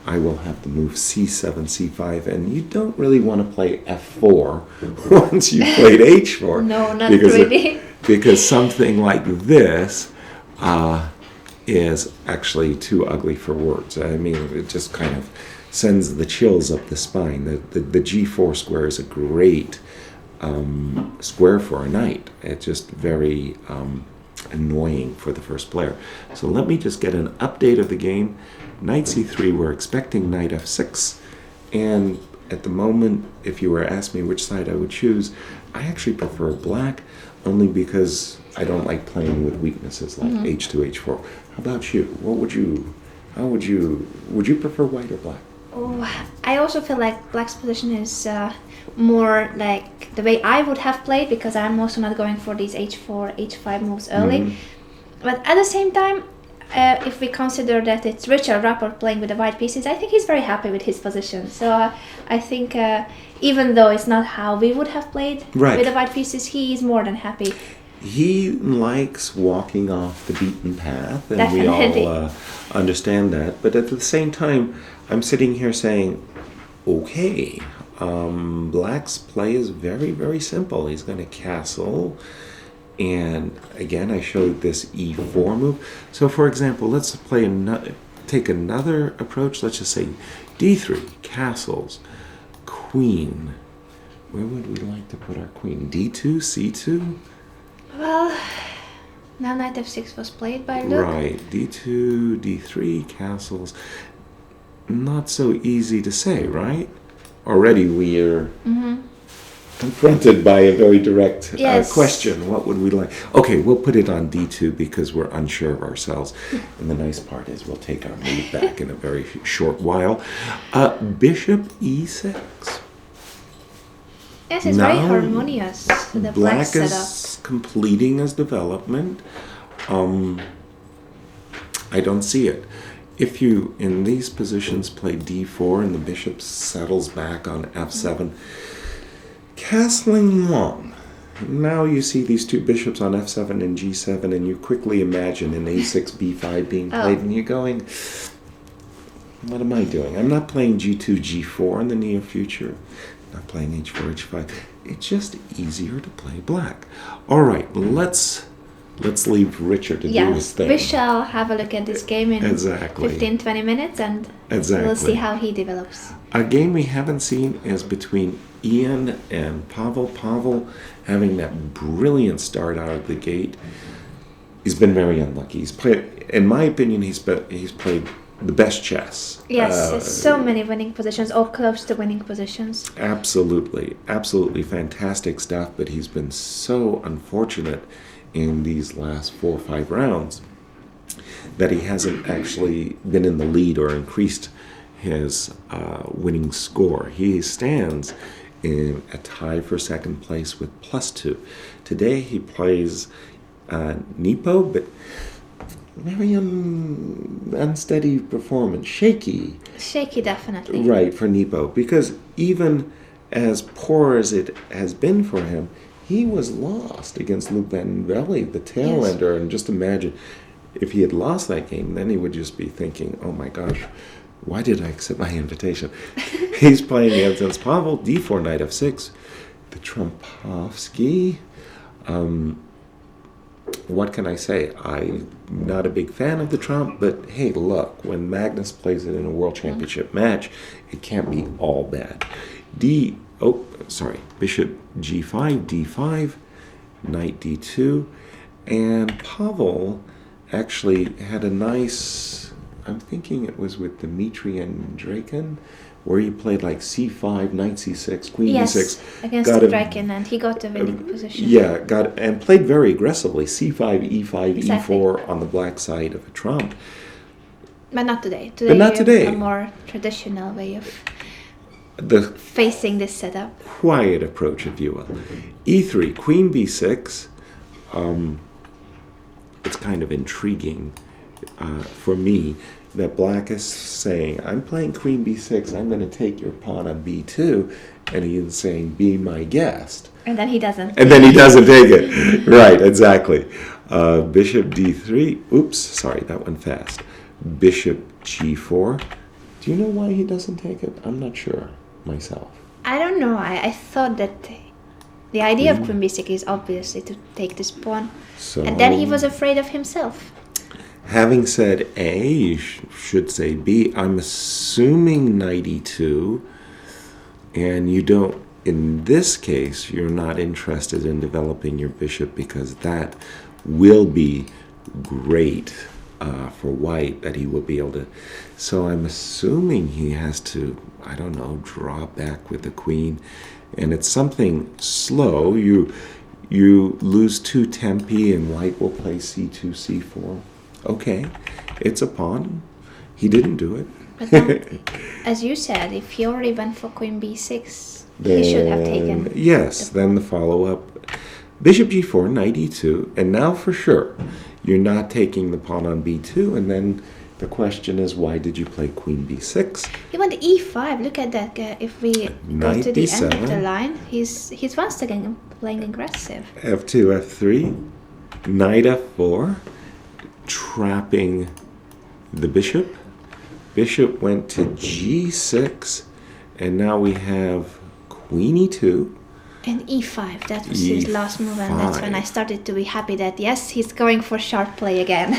I will have to move c7, c5, and you don't really want to play f4 once you've played h4. No, not really. Because something like this is actually too ugly for words. I mean, it just kind of sends the chills up the spine. The g4 square is a great square for a knight. It's just very annoying for the first player. So let me just get an update of the game. Knight c3, we're expecting knight f6, and at the moment, if you were to ask me which side I would choose, I actually prefer black, only because I don't like playing with weaknesses like h2, h4. How about you? Would you prefer white or black? Oh, I also feel like black's position is more like the way I would have played, because I'm also not going for these h4, h5 moves early. But at the same time, if we consider that it's Richard Rapport playing with the white pieces, I think he's very happy with his position. So I think even though it's not how we would have played with the white pieces, he is more than happy. He likes walking off the beaten path, and Definitely. we all understand that. But at the same time, I'm sitting here saying, okay, black's play is very, very simple. He's going to castle. And again, I showed this e4 move. So for example, let's take another approach. Let's just say d3, castles, queen. Where would we like to put our queen? d2, c2? Well, now knight f6 was played by Luke. Right, d2, d3, castles. Not so easy to say, right? Already we are confronted by a very direct question. What would we like? Okay, we'll put it on d2 because we're unsure of ourselves. And the nice part is we'll take our move back in a very short while. Bishop e6. Yes, it's very harmonious. The black setup. Is completing his development. I don't see it. If you, in these positions, play d4 and the bishop settles back on f7, castling long. Now you see these two bishops on f7 and g7, and you quickly imagine an a6, b5 being played, and you're going, what am I doing? I'm not playing g2, g4 in the near future. Not playing h4, h5. It's just easier to play black. All right, let's leave Richard to do his thing. We shall have a look at this game in 15-20 minutes, and we'll see how he develops. A game we haven't seen is between Ian and Pavel. Pavel, having that brilliant start out of the gate, he's been very unlucky. He's played, in my opinion, he's played the best chess. Yes, so many winning positions, or close to winning positions. Absolutely, absolutely fantastic stuff, but he's been so unfortunate in these last 4 or 5 rounds that he hasn't actually been in the lead or increased his winning score. He stands in a tie for second place with +2. Today he plays Nepo, but very unsteady performance, shaky. Shaky, definitely. Right, for Nepo, because even as poor as it has been for him, he was lost against Luke Van Velde, the tail ender, and just imagine if he had lost that game, then he would just be thinking, oh my gosh, why did I accept my invitation? He's playing against Pavel, d4, knight f6, the Trumpovsky. What can I say? I'm not a big fan of the Trump, but hey, look, when Magnus plays it in a world championship match, it can't be all bad. Bishop g5, d5, knight d2, and Pavel actually had a nice, I'm thinking it was with Dmitry and Draken, where he played like c5, knight c6, queen d6. Against Draken, and he got the winning position. Yeah, and played very aggressively, c5, e5, e4 on the black side of a trump. But not today. Not today. A more traditional way of facing this setup. Quiet approach, if you will. e3, queen b6. It's kind of intriguing. for me, that black is saying, I'm playing queen b6, I'm going to take your pawn on b2, and he is saying, be my guest. And then he doesn't. And then he doesn't take it. Right, exactly. Bishop d3. Oops, sorry, that went fast. Bishop g4. Do you know why he doesn't take it? I'm not sure myself. I don't know. I thought that the idea of queen b6 is obviously to take this pawn. So, And then he was afraid of himself. having said A, you should say B. I'm assuming knight e2, and you don't, in this case, you're not interested in developing your bishop because that will be great for white, that he will be able to. So I'm assuming he has to, I don't know, draw back with the queen, and it's something slow. You lose 2 tempi, and white will play c2, c4. Okay, it's a pawn. He didn't do it. But then, as you said, if he already went for queen b6, he should have taken. Yes, then the follow-up. Bishop g4, knight e2, and now for sure, you're not taking the pawn on b2, and then the question is, why did you play queen b6? He went e5. Look at that. If we go Knight to the d7. end of the line, he's once again playing aggressive. f2, f3, knight f4, trapping the bishop. Bishop went to g6, and now we have queen e2. And e5, that was his last move, and that's when I started to be happy that, yes, he's going for sharp play again.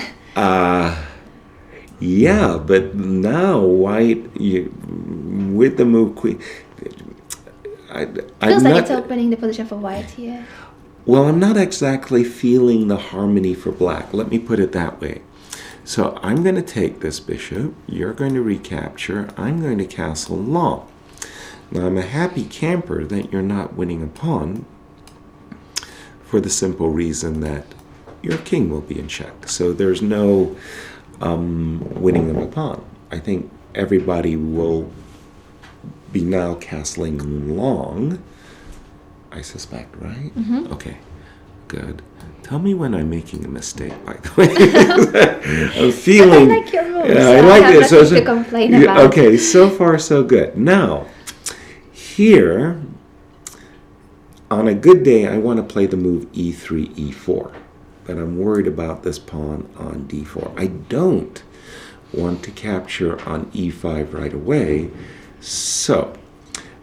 Yeah, but now white, with the move queen, Feels like it's opening the position for white here. Well, I'm not exactly feeling the harmony for black. Let me put it that way. So I'm going to take this bishop. You're going to recapture. I'm going to castle long. Now, I'm a happy camper that you're not winning a pawn for the simple reason that your king will be in check. So there's no winning of a pawn. I think everybody will be now castling long, I suspect, right? Mm-hmm. Okay, good. Tell me when I'm making a mistake, by the way. I'm feeling... I like your moves. Yeah, I like have it. nothing to complain about. Okay, so far so good. Now, here, on a good day, I want to play the move e3, e4. But I'm worried about this pawn on d4. I don't want to capture on e5 right away. So,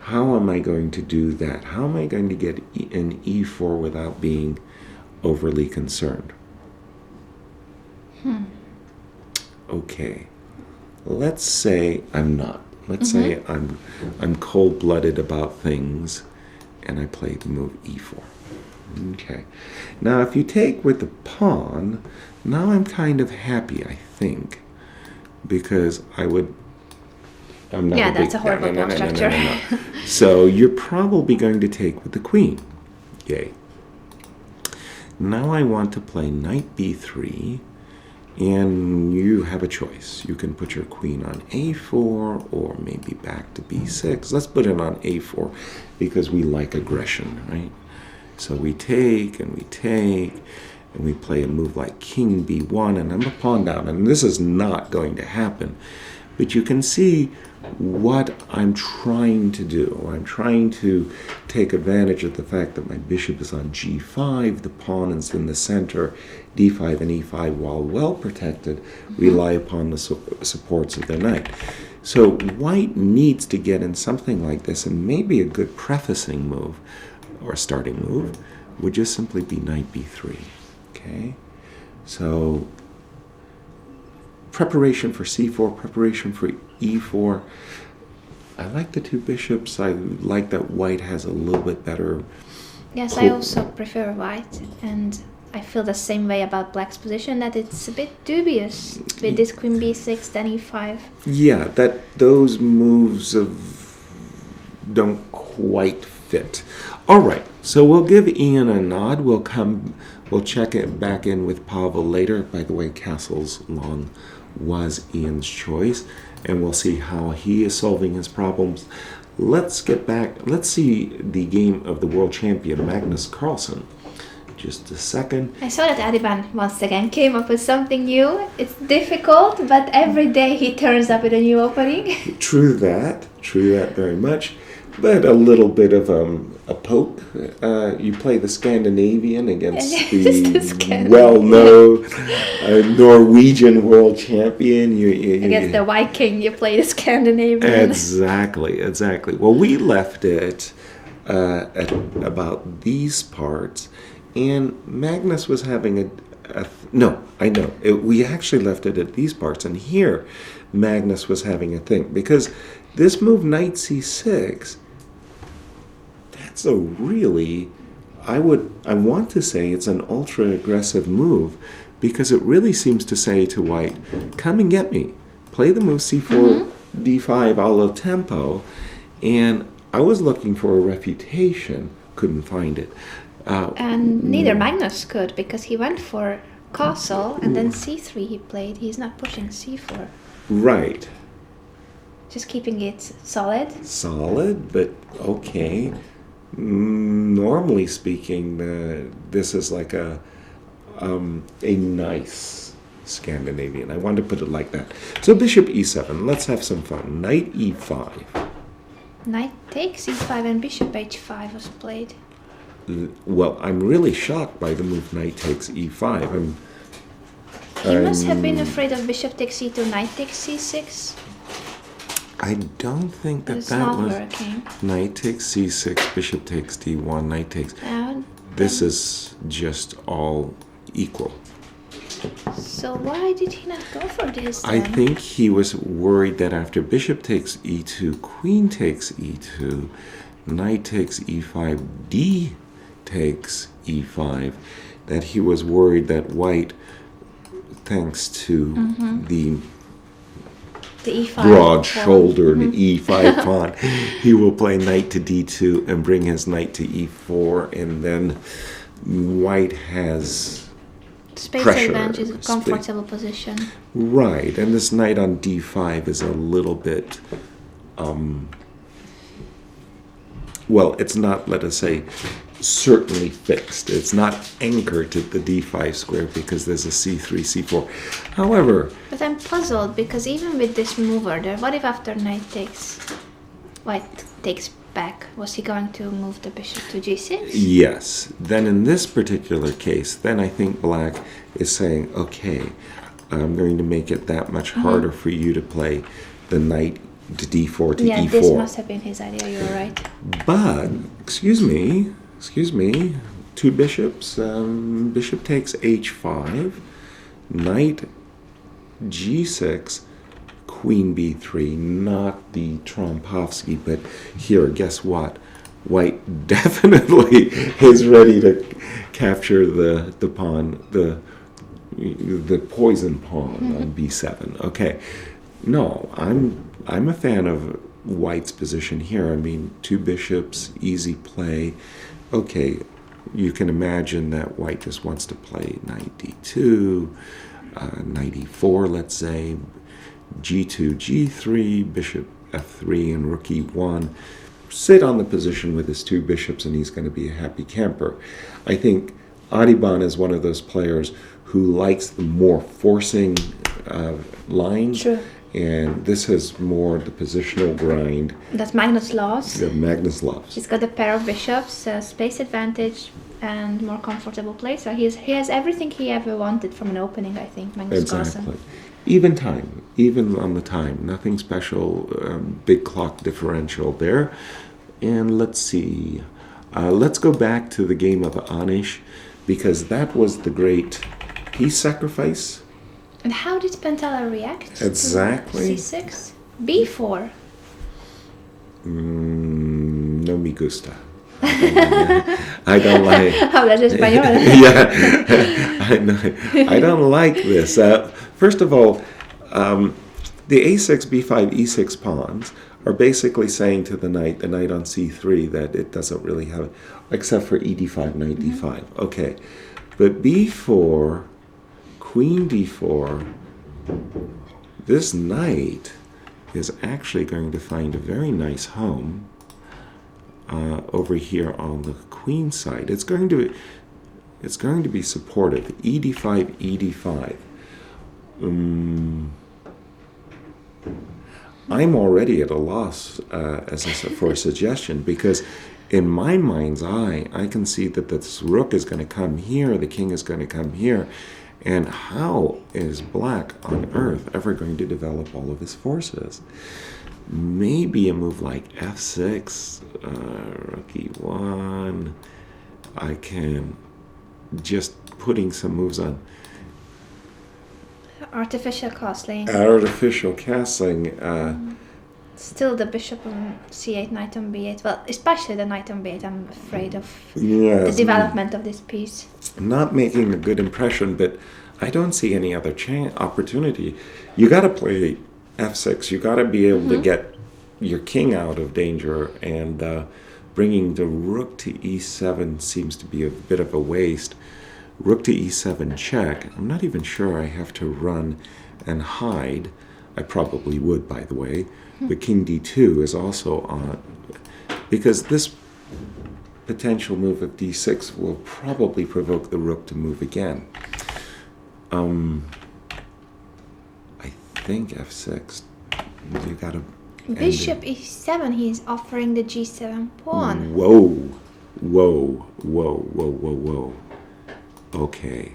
how am I going to do that? How am I going to get an e4 without being overly concerned? Okay. Let's say I'm not. Let's say I'm cold-blooded about things, and I play the move e4. Okay. Now, if you take with the pawn, now I'm kind of happy, I think, because I'm not. Yeah, that's a horrible pawn structure. So you're probably going to take with the queen. Yay. Now I want to play knight b3, and you have a choice. You can put your queen on a4 or maybe back to b6. Let's put it on a4 because we like aggression, right? So we take and we take, and we play a move like king b1, and I'm a pawn down, and this is not going to happen. But you can see what I'm trying to do. I'm trying to take advantage of the fact that my bishop is on g5, the pawn is in the center, d5 and e5, while well protected, rely upon the supports of the knight. So white needs to get in something like this, and maybe a good prefacing move or starting move would just simply be knight b3. Okay, so preparation for c4, preparation for e4. I like the two bishops. I like that white has a little bit better. Yes, I also prefer white, and I feel the same way about black's position, that it's a bit dubious with this queen b6, then e5. Yeah, that those moves don't quite fit. All right, so we'll give Ian a nod. We'll check it back in with Pavel later. By the way, castles long was Ian's choice, and we'll see how he is solving his problems. Let's get back. Let's see the game of the world champion Magnus Carlsen. just a second. I saw that Adiban once again came up with something new. It's difficult, but every day he turns up with a new opening. True that very much. But a little bit of a poke. You play the Scandinavian against the well-known Norwegian world champion. Against the Viking, you play the Scandinavian. Exactly. Well, we left it at about these parts, and Magnus was having we actually left it at these parts, and here Magnus was having a thing, because this move knight c6, that's a really, I want to say it's an ultra aggressive move, because it really seems to say to white, come and get me, play the move c4 d5 a la tempo. And I was looking for a refutation, couldn't find it. And neither Magnus could, because he went for castle and then c3 he played. He's not pushing c4. Right. Just keeping it solid. Solid, but okay. Normally speaking, this is like a nice Scandinavian. I want to put it like that. So bishop e7. Let's have some fun. Knight e5. Knight takes e5 and bishop h5 was played. Well, I'm really shocked by the move knight takes e5. He must have been afraid of bishop takes e2, knight takes c6. I don't think that It's that not was working. knight takes c6, bishop takes d1, knight takes. This is just all equal. So why did he not go for this then? I think he was worried that after bishop takes e2, queen takes e2, knight takes e5, d takes e5, that he was worried that white, thanks to the E5 broad-shouldered e5 pawn, he will play knight to d2 and bring his knight to e4, and then white has space pressure, advantage is a comfortable position. Right, and this knight on d5 is a little bit, well, it's not, let us say, certainly fixed. It's not anchored to the d5 square because there's a c3, c4. However... But I'm puzzled because even with this mover there, what if after knight takes, white takes back? Was he going to move the bishop to g6? Yes. Then in this particular case, then I think black is saying, okay, I'm going to make it that much harder for you to play the knight to d4 to e4. Yeah, this must have been his idea, you're right. But, excuse me, two bishops, bishop takes h5, knight g6, queen b3, not the Trompovsky, but here, guess what? White definitely is ready to capture the pawn, the poison pawn on b7. Okay, no, I'm a fan of white's position here. I mean, two bishops, easy play. Okay, you can imagine that white just wants to play knight d2, knight e4, let's say, g2, g3, bishop f3, and rook e1. Sit on the position with his two bishops, and he's going to be a happy camper. I think Adiban is one of those players who likes the more forcing lines. True. And this has more the positional grind That Magnus loves. that Magnus loves. He's got a pair of bishops, space advantage, and more comfortable play. So he has everything he ever wanted from an opening, I think, Magnus Carlsen. Exactly. Even time, even on the time. Nothing special, big clock differential there. And let's see. Let's go back to the game of Anish, because that was the great piece sacrifice. And how did Pentala react Exactly. to c6? b4. No me gusta. I don't like. Hablas español. Yeah, I don't like this. First of all, the a6, b5, e6 pawns are basically saying to the knight on c3 that it doesn't really have, except for e d5, knight d5. Okay, but b4, queen d4, this knight is actually going to find a very nice home over here on the queen side. It's going to it's going to be supportive. ED5, ED5. I'm already at a loss for a suggestion, because in my mind's eye, I can see that this rook is going to come here, the king is going to come here, and how is black on earth ever going to develop all of his forces? Maybe a move like f6, rook e1. I can just putting some moves on Artificial castling. artificial castling. Still the bishop on c8, knight on b8. Well, especially the knight on b8. I'm afraid of Yes, the development of this piece. not making a good impression, but I don't see any other opportunity. You got to play f6. You got to be able to get your king out of danger, and bringing the rook to e7 seems to be a bit of a waste. Rook to e7 check. I'm not even sure I have to run and hide. I probably would, by the way. But king d2 is also on, because this potential move of d6 will probably provoke the rook to move again. I think f6. You got to. Bishop e7. He's offering the g7 pawn. Whoa, whoa, whoa, whoa, whoa, whoa. Okay,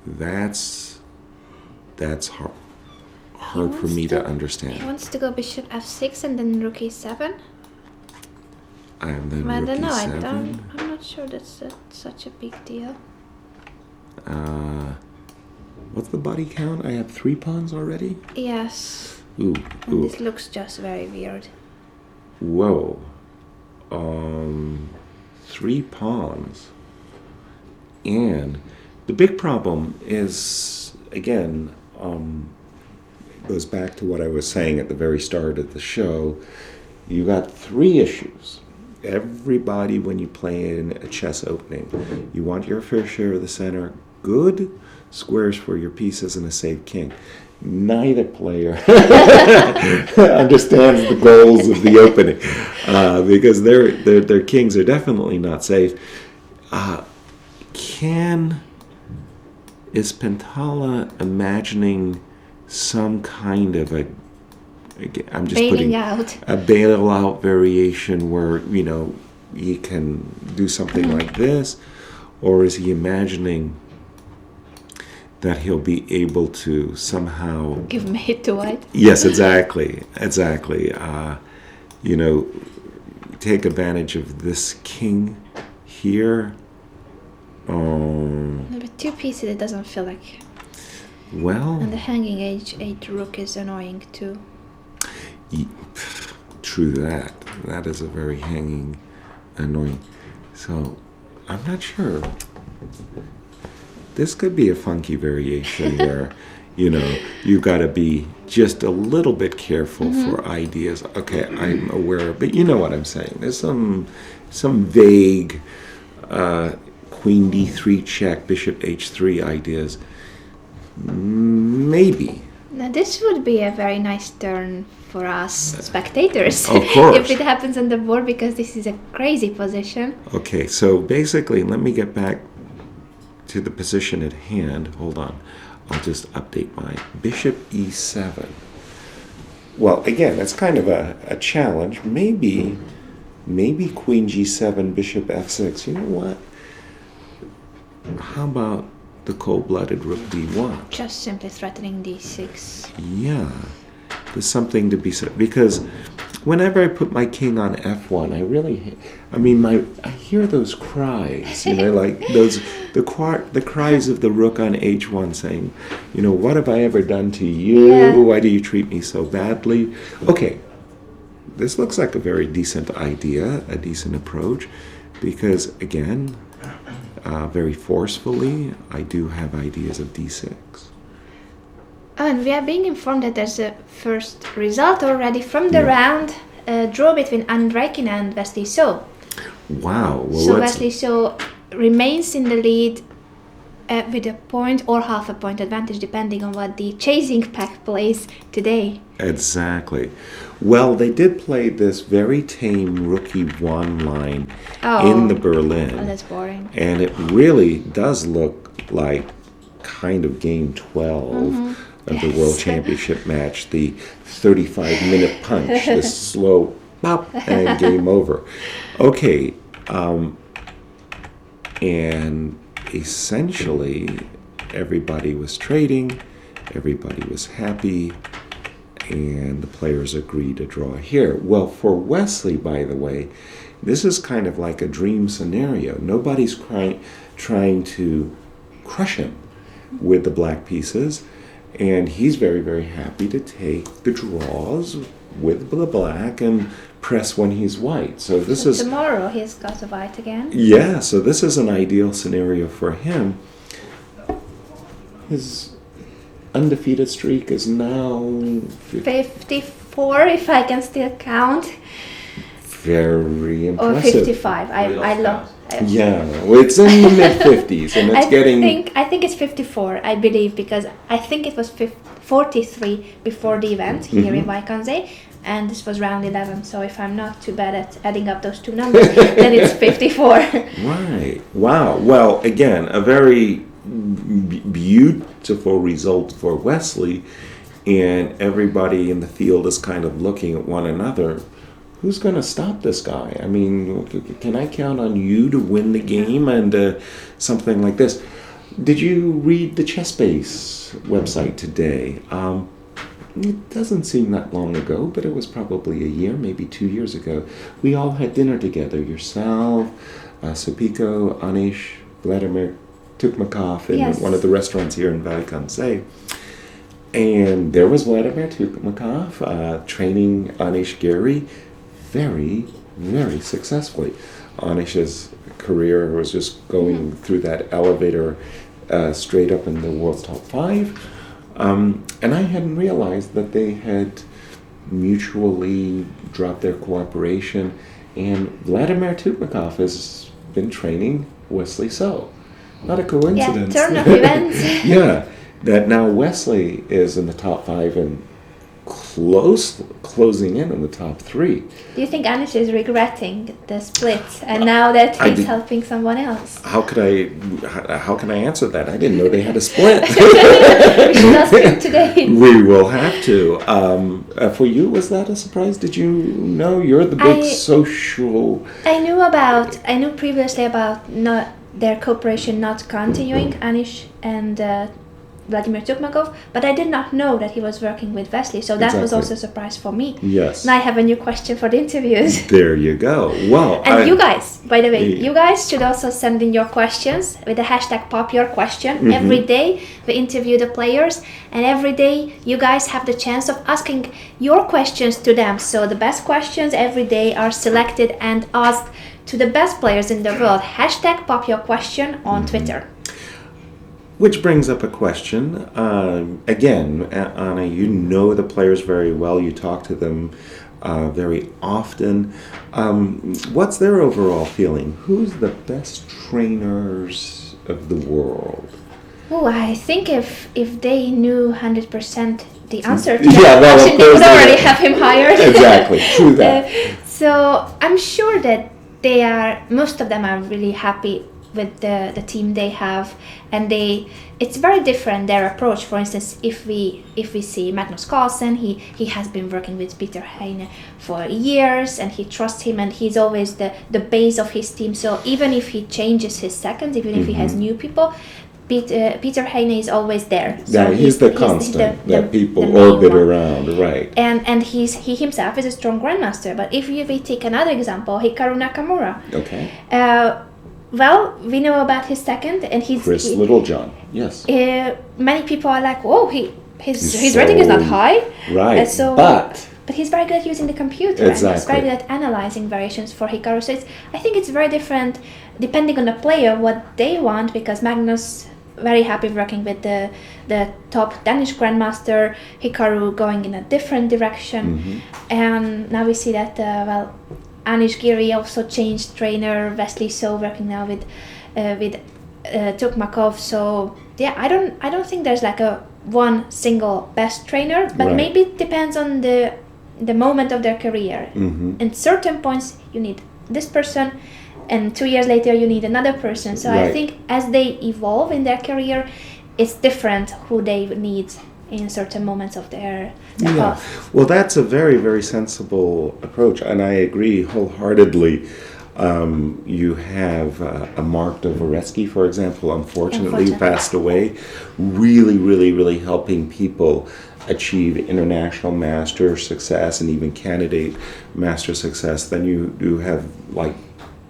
that's hard for me to He understand. wants to go bishop f6 and then rook e7. And then I rook don't know. e7. I'm not sure that's such a big deal. What's the body count? I have 3 pawns already? Yes. Ooh, And ooh. this looks just very weird. Whoa. 3 pawns. And the big problem is, again, goes back to what I was saying at the very start of the show. You got 3 issues. Everybody, when you play in a chess opening, you want your fair share of the center, good squares for your pieces, and a safe king. Neither player understands the goals of the opening, because their kings are definitely not safe. Is Pentala imagining some kind of I'm just Bailing putting out. a bailout variation where, he can do something like this, or is he imagining that he'll be able to somehow Give mate to white. Yes, exactly. Take advantage of this king here. With 2 pieces, it doesn't feel like. Well, And the hanging h8 rook is annoying too. true that. That is a very hanging, annoying. So, I'm not sure. This could be a funky variation where, you've got to be just a little bit careful for ideas. Okay, I'm aware, but you know what I'm saying. There's some vague queen d3 check, bishop h3 ideas. Maybe. Now this would be a very nice turn for us spectators. Of course. If it happens on the board, because this is a crazy position. Okay, so basically, let me get back to the position at hand. Hold on. I'll just update my bishop e7. Well, again, it's kind of a challenge. Maybe queen g7, bishop f6. You know what? How about the cold-blooded rook d1? Just simply threatening d6. Yeah, there's something to be said, because whenever I put my king on f1, I hear those cries, like the cries of the rook on h1 saying, what have I ever done to you? Yeah. Why do you treat me so badly? Okay, this looks like a very decent idea, a decent approach, because again, very forcefully, I do have ideas of d6. And we are being informed that there's a first result already from the round, draw between Andreikin and Wesley So. Wow. Well, So Wesley So remains in the lead with a point or half a point advantage, depending on what the chasing pack plays today. Exactly. Well, they did play this very tame rookie one line in the Berlin. Oh, that's boring. And it really does look like kind of game 12 of the World Championship match, the 35-minute punch, the slow pop, and game over. Okay, and essentially everybody was trading, everybody was happy, and the players agreed to draw here. Well, for Wesley, by the way, this is kind of like a dream scenario. Nobody's trying to crush him with the black pieces, and he's very, very happy to take the draws with the black and press when he's white. So this is tomorrow he's got a white again. Yeah, so this is an ideal scenario for him. His undefeated streak is now 54, if I can still count. Very Or impressive. 55. I love. Yeah, well, it's in the mid 50s, and it's I think it's 54. I believe, because I think it was 43 before the event here in Vaikanze, and this was round 11. So if I'm not too bad at adding up those two numbers, then it's 54. Right. Wow. Well, again, a very beautiful result for Wesley, and everybody in the field is kind of looking at one another. Who's going to stop this guy? I mean, can I count on you to win the game and something like this? Did you read the ChessBase website today? It doesn't seem that long ago, but it was probably a year, maybe 2 years ago. We all had dinner together. Yourself, Sopiko, Anish, Vladimir Tukmakov in one of the restaurants here in Vaikanze. And there was Vladimir Tukmakov training Anish Giri very, very successfully. Anish's career was just going through that elevator straight up in the world's top 5. And I hadn't realized that they had mutually dropped their cooperation. And Vladimir Tukmakov has been training Wesley So. Not a coincidence. Yeah, turn of events. Yeah, that now Wesley is in the top 5 and closing in on the top 3. Do you think Anish is regretting the split, and now that he's helping someone else? How can I answer that? I didn't know they had a split. We should ask him today. We will have to. For you, was that a surprise? Did you know? You're the big social... I knew previously about not their cooperation not continuing, Anish and Vladimir Tukmakov, but I did not know that he was working with Wesley, so that was also a surprise for me. Yes. Now I have a new question for the interviews. There you go. Well, and you guys, by the way, you guys should also send in your questions with the hashtag #PopYourQuestion. Every day we interview the players, and every day you guys have the chance of asking your questions to them. So the best questions every day are selected and asked to the best players in the world. Hashtag #PopYourQuestion on Twitter. Which brings up a question. Again, Anna, you know the players very well. You talk to them very often. What's their overall feeling? Who's the best trainers of the world? Oh, I think if they knew 100% the answer to that question, they would already have him hired. Exactly, true that. So I'm sure that most of them are really happy with the team they have, and it's very different, their approach. For instance, if we see Magnus Carlsen, he has been working with Peter Heine for years, and he trusts him, and he's always the base of his team. So even if he changes his seconds, even if he has new people, Peter Heine is always there. So yeah, he's the constant that people orbit around, right? And he himself is a strong grandmaster. But if we take another example, Hikaru Nakamura. Okay. Well, we know about his second, and Chris Littlejohn. Yes. Many people are like, "Oh, his rating is not high." Right. But he's very good at using the computer. Exactly. And he's very good at analyzing variations for Hikaru. So I think it's very different depending on the player what they want, because Magnus very happy working with the top Danish grandmaster, Hikaru going in a different direction, and now we see that Anish Giri also changed trainer, Wesley So working now with Tukmakov. So yeah, I don't think there's like a one single best trainer, but Right. maybe it depends on the moment of their career. Mm-hmm. At certain points you need this person, and 2 years later you need another person. So I Right. think as they evolve in their career, it's different who they need in certain moments of their Yeah. path. Well, that's a very, very sensible approach, and I agree wholeheartedly. You have a Mark Dvoretzky, for example, unfortunately passed away, really, really, really helping people achieve international master success and even candidate master success. Then you have like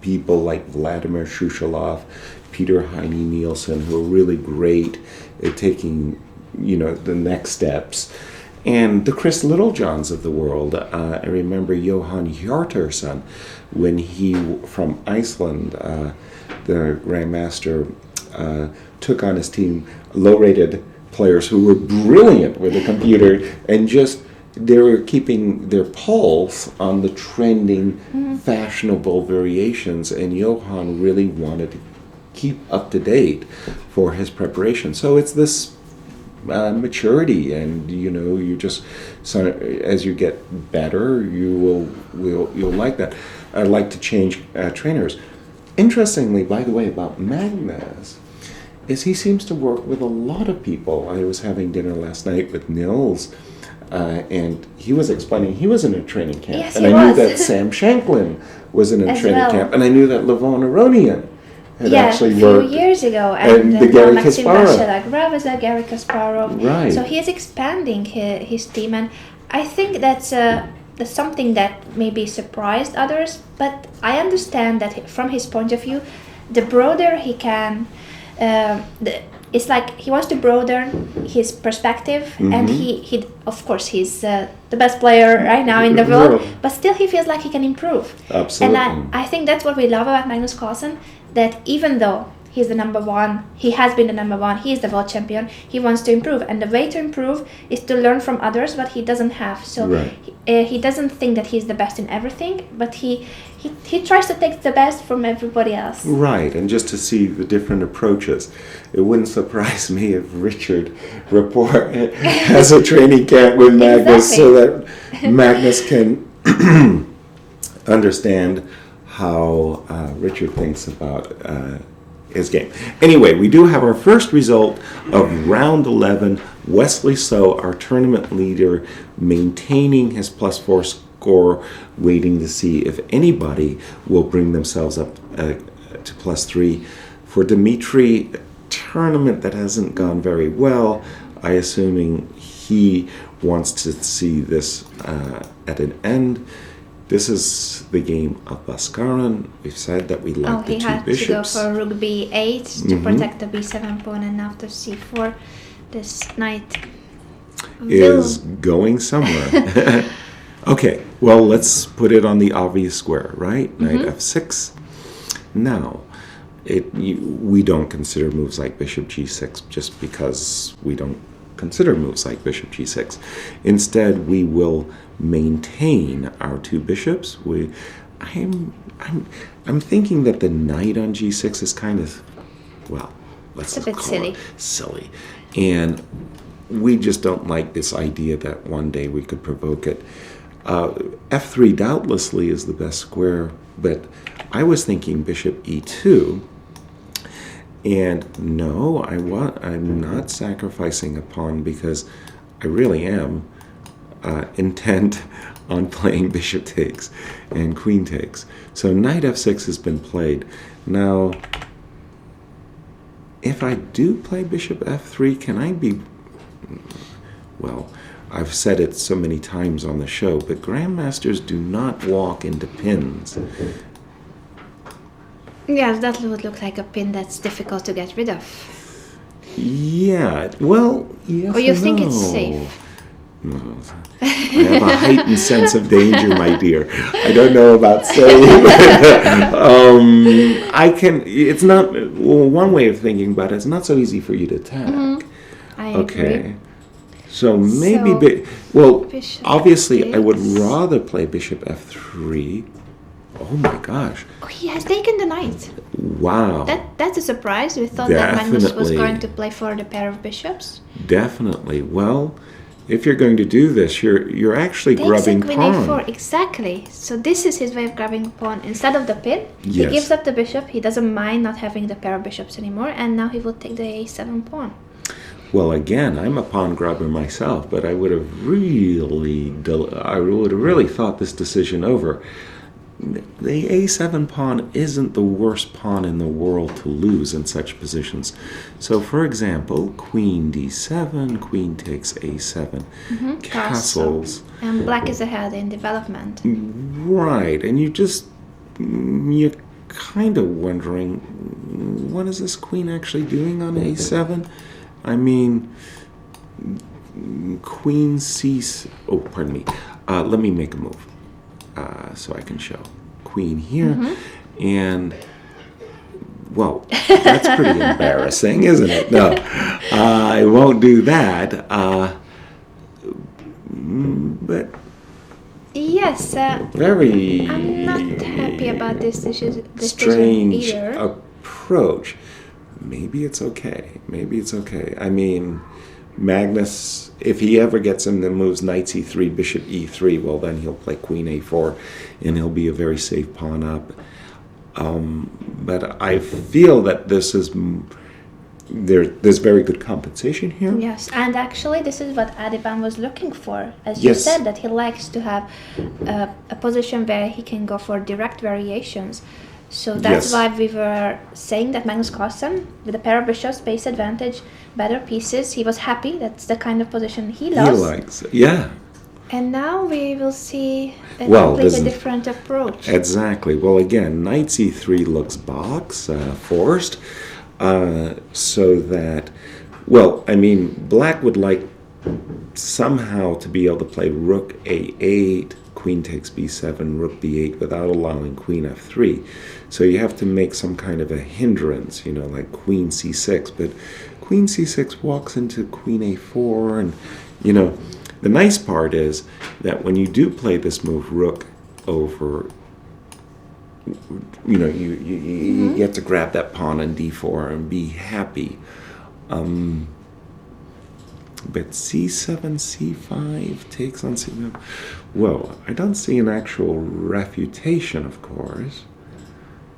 people like Vladimir Shushalov, Peter Heine Nielsen, who are really great at taking, the next steps. And the Chris Littlejohns of the world. I remember Johan Hjartarson, when he, from Iceland, the Grandmaster, took on his team low-rated players who were brilliant with the computer and just they were keeping their pulse on the trending, fashionable variations. And Johan really wanted to keep up to date for his preparation. So it's this maturity, and you just as you get better, you'll like that. I like to change trainers. Interestingly, by the way, about Magnus, is he seems to work with a lot of people. I was having dinner last night with Nils, and he was explaining he was in a training camp, Yes, and he I knew was. that Sam Shanklin was in a As training well. camp, and I knew that Levon Aronian had Yeah, actually a few worked. years ago, and and the Gary Maxim Kasparov. Vasilyev, Gary Kasparov. Right. So he is expanding his team, and I think that's something that maybe surprised others. But I understand that from his point of view, the broader he can, it's like he wants to broaden his perspective, and he of course he's the best player right now in the world, but still he feels like he can improve. Absolutely. And I think that's what we love about Magnus Carlsen, that even though he's the number one, he has been the number one, he is the world champion, he wants to improve, and the way to improve is to learn from others what he doesn't have. So Right. he doesn't think that he's the best in everything, but he tries to take the best from everybody else. Right, and just to see the different approaches. It wouldn't surprise me if Richard Rapport has a training camp with Magnus so that Magnus can understand how Richard thinks about his game. Anyway, we do have our first result of round 11. Wesley So, our tournament leader, maintaining his +4 score, waiting to see if anybody will bring themselves up to +3. For Dmitry, a tournament that hasn't gone very well. I assuming he wants to see this at an end. This is the game of Bhaskaran. We've said that we like the he two had bishops. to go for rook b8 to protect the b7 pawn, and after c4, this knight Is going somewhere. Okay, well, let's put it on the obvious square, right? Knight f6. Now, we don't consider moves like bishop g6 just because we don't consider moves like bishop g6. Instead, we will maintain our two bishops. I'm thinking that the knight on g6 is kind of, well, let's It's a just bit call silly. it silly. And we just don't like this idea that one day we could provoke it. F3 doubtlessly is the best square, but I was thinking bishop e2. And no, I'm not sacrificing a pawn because I really am intent on playing bishop takes and queen takes. So knight f6 has been played. Now, if I do play bishop f3, can I be... Well, I've said it so many times on the show, but grandmasters do not walk into pins. Yeah, that would look like a pin that's difficult to get rid of. Yeah, well, yes Or you and think it's no. safe? No. I have a heightened sense of danger, my dear. I don't know about safe. I can, it's not, well, one way of thinking about it, it's not so easy for you to attack. I agree. So maybe, So, well, bishop obviously I would takes. rather play bishop f3. Oh my gosh. Oh, he has taken the knight. Wow. That's a surprise. We thought that Magnus was Definitely. going to play for the pair of bishops. Definitely. Well, if you're going to do this, you're actually Takes grubbing a queen pawn. a4, exactly. So this is his way of grabbing pawn. Instead of the pin, he Yes. gives up the bishop. He doesn't mind not having the pair of bishops anymore, and now he will take the a7 pawn. Well, again, I'm a pawn grubber myself, but I would have really thought this decision over. The a7 pawn isn't the worst pawn in the world to lose in such positions. So, for example, queen d7, queen takes a7, castles. And black is ahead in development. Right, and you're kind of wondering, what is this queen actually doing on a7? I mean, queen c. Oh, pardon me. Let me make a move so I can show. Queen here, and well, that's pretty embarrassing, isn't it? No, I won't do that. But Yes, very I'm not happy about this decision strange either. approach. Maybe it's okay. Maybe it's okay. I mean, Magnus, if he ever gets him, then moves knight c3, bishop e3. Well, then he'll play queen a4, and he'll be a very safe pawn up. But I feel that this is there's very good compensation here. Yes, and actually this is what Adiban was looking for. As Yes. you said, that he likes to have a position where he can go for direct variations. So that's Yes. why we were saying that Magnus Carlsen, with a pair of bishops, space advantage, better pieces, he was happy. That's the kind of position he He loves. likes it. Yeah, And now we will see a Well, completely doesn't- different approach. exactly. Well, again, knight c3 looks forced, so that, well, I mean, black would like somehow to be able to play rook a8, queen takes b7, rook b8 without allowing queen f3. So you have to make some kind of a hindrance, like queen c6. But queen c6 walks into queen a4, and the nice part is that when you do play this move, rook over, you get to grab that pawn on d4 and be happy. But c7, c5 takes on c5. Well, I don't see an actual refutation, of course.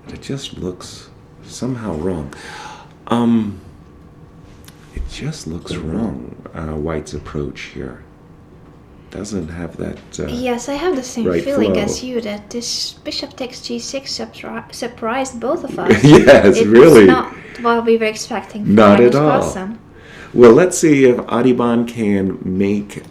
But it just looks somehow wrong. It just looks wrong, White's approach here. Doesn't have that... Yes, I have the same right feeling flow. as you, that this bishop takes g6 surprised both of us. Yes, It really. was not what we were expecting from Not Magnus at all. Carlsen. Well, let's see if Adiban can make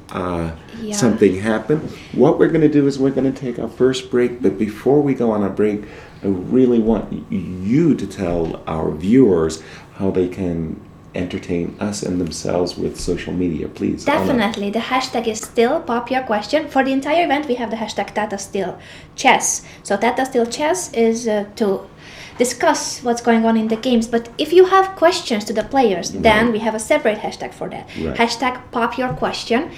something happen. What we're going to do is we're going to take our first break, but before we go on a break, I really want you to tell our viewers how they can entertain us and themselves with social media, please. Anna. Definitely, the hashtag is still pop your question. For the entire event, we have the hashtag Tata Still Chess. So Tata Still Chess is to discuss what's going on in the games. But if you have questions to the players, then we have a separate hashtag for that. Right. Hashtag pop your question.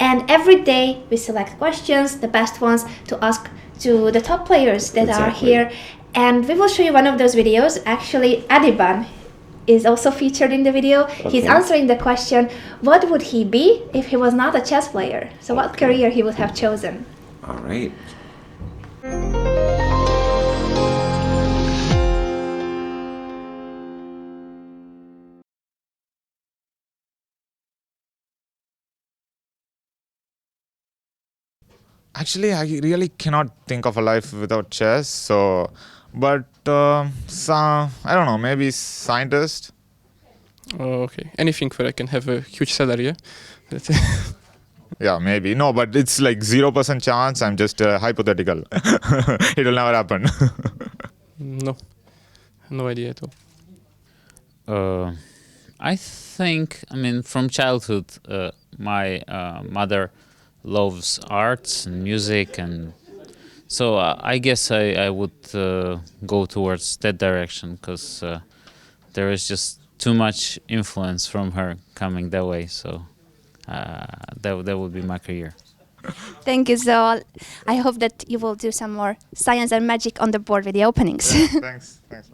And every day we select questions, the best ones, to ask to the top players that are Exactly. here. And we will show you one of those videos. Actually, Adiban is also featured in the video. He's Okay. answering the question, what would he be if he was not a chess player? So what career he would have chosen? All right. Actually, I really cannot think of a life without chess. But I don't know, maybe scientist. Oh, okay. Anything where I can have a huge salary, yeah? Yeah, maybe. No, but it's like 0% chance. I'm just hypothetical. It will never happen. No. No idea at all. I think, from childhood, my mother loves arts and music, and so I guess I would go towards that direction, because there is just too much influence from her coming that way. So that would be my career. Thank you. So I hope that you will do some more science and magic on the board with the openings. Thanks. Thanks.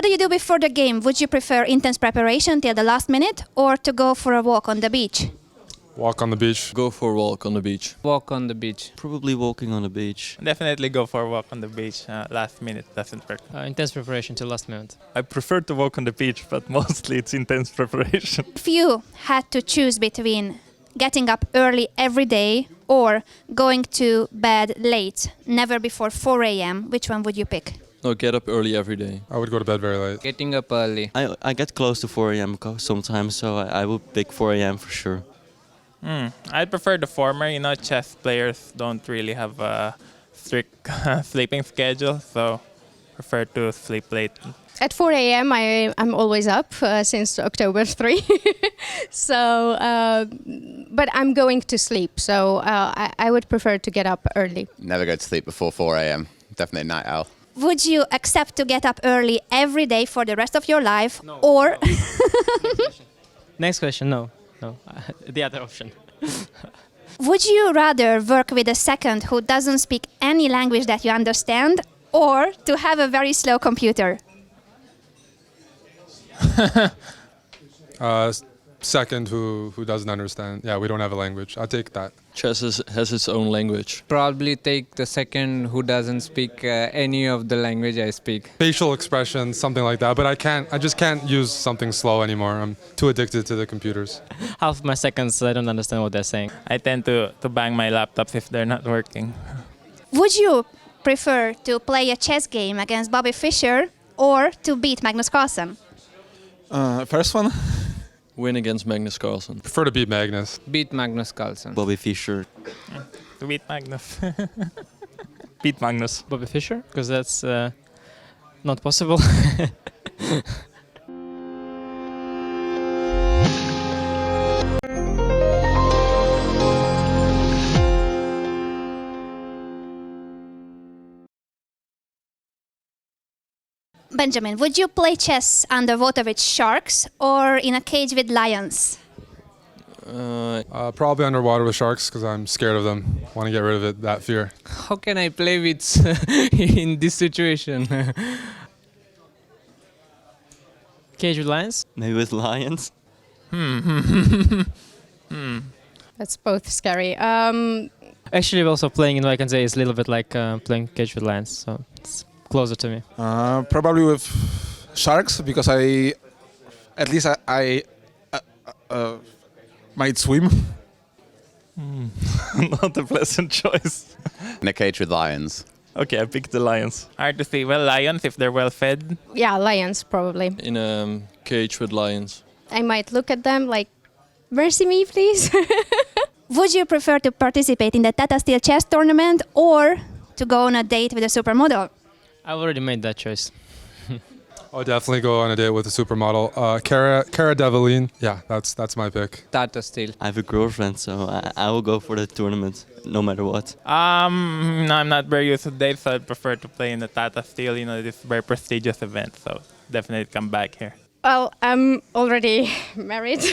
do you do before the game? Would you prefer intense preparation till the last minute or to go for a walk on the beach? Walk on the beach. Go for a walk on the beach. Walk on the beach. Probably walking on the beach. Definitely go for a walk on the beach. Last minute doesn't work. Intense preparation till last minute. I prefer to walk on the beach, but mostly it's intense preparation. If you had to choose between getting up early every day or going to bed late, never before 4 a.m., which one would you pick? No, get up early every day. I would go to bed very late. Getting up early. I get close to 4 a.m. sometimes, so I would pick 4 a.m. for sure. I prefer the former. You know, chess players don't really have a strict sleeping schedule, so prefer to sleep late. At 4 a.m. I'm always up since October 3. So, but I'm going to sleep, so I would prefer to get up early. Never go to sleep before 4 a.m. Definitely a night owl. Would you accept to get up early every day for the rest of your life or... Next question, no. The other option. Would you rather work with a second who doesn't speak any language that you understand or to have a very slow computer? Second, who doesn't understand. Yeah, we don't have a language. I'll take that. Chess has its own language. Probably take the second who doesn't speak any of the language I speak. Facial expressions, something like that. But I just can't use something slow anymore. I'm too addicted to the computers. Half my seconds, I don't understand what they're saying. I tend to bang my laptops if they're not working. Would you prefer to play a chess game against Bobby Fischer or to beat Magnus Carlsen? First one? Win against Magnus Carlsen. Prefer to beat Magnus. Beat Magnus Carlsen. Bobby Fischer. To beat Magnus. Beat Magnus. Bobby Fischer? Because that's not possible. Benjamin, would you play chess underwater with sharks or in a cage with lions? Probably underwater with sharks because I'm scared of them. Want to get rid of it, that fear. How can I play with in this situation? Cage with lions? Maybe with lions. That's both scary. Actually, also playing, I can say, is a little bit like playing cage with lions, so it's closer to me. Probably with sharks because I might swim. Not a pleasant choice. In a cage with lions. Okay, I picked the lions. Hard to say. Well, lions, if they're well fed. Yeah, lions probably. In a cage with lions. I might look at them like, mercy me, please. Would you prefer to participate in the Tata Steel chess tournament or to go on a date with a supermodel? I've already made that choice. I'll definitely go on a date with a supermodel. Cara Delevingne. Yeah, that's my pick. Tata Steel. I have a girlfriend, so I will go for the tournament, no matter what. No, I'm not very used to dates, so I prefer to play in the Tata Steel. You know, this very prestigious event, so definitely come back here. Well, I'm already married,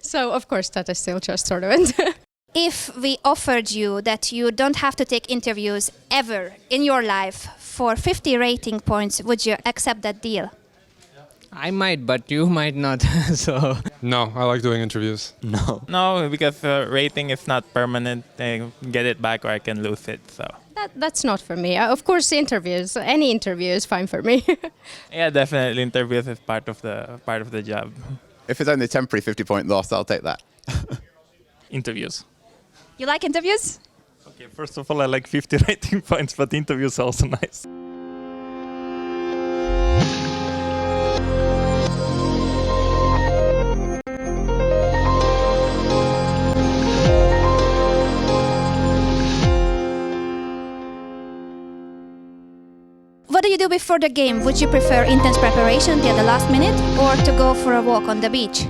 so of course Tata Steel chess tournament. If we offered you that you don't have to take interviews ever in your life for 50 rating points, would you accept that deal? I might, but you might not. So No, I like doing interviews. No, because rating is not permanent. I get it back or I can lose it. So That's not for me. Of course, interviews. Any interview is fine for me. yeah, definitely interviews is part of the job. If it's only a temporary 50-point loss, I'll take that. Interviews. You like interviews? Okay, first of all, I like 50 rating points, but interviews are also nice. What do you do before the game? Would you prefer intense preparation till the last minute or to go for a walk on the beach?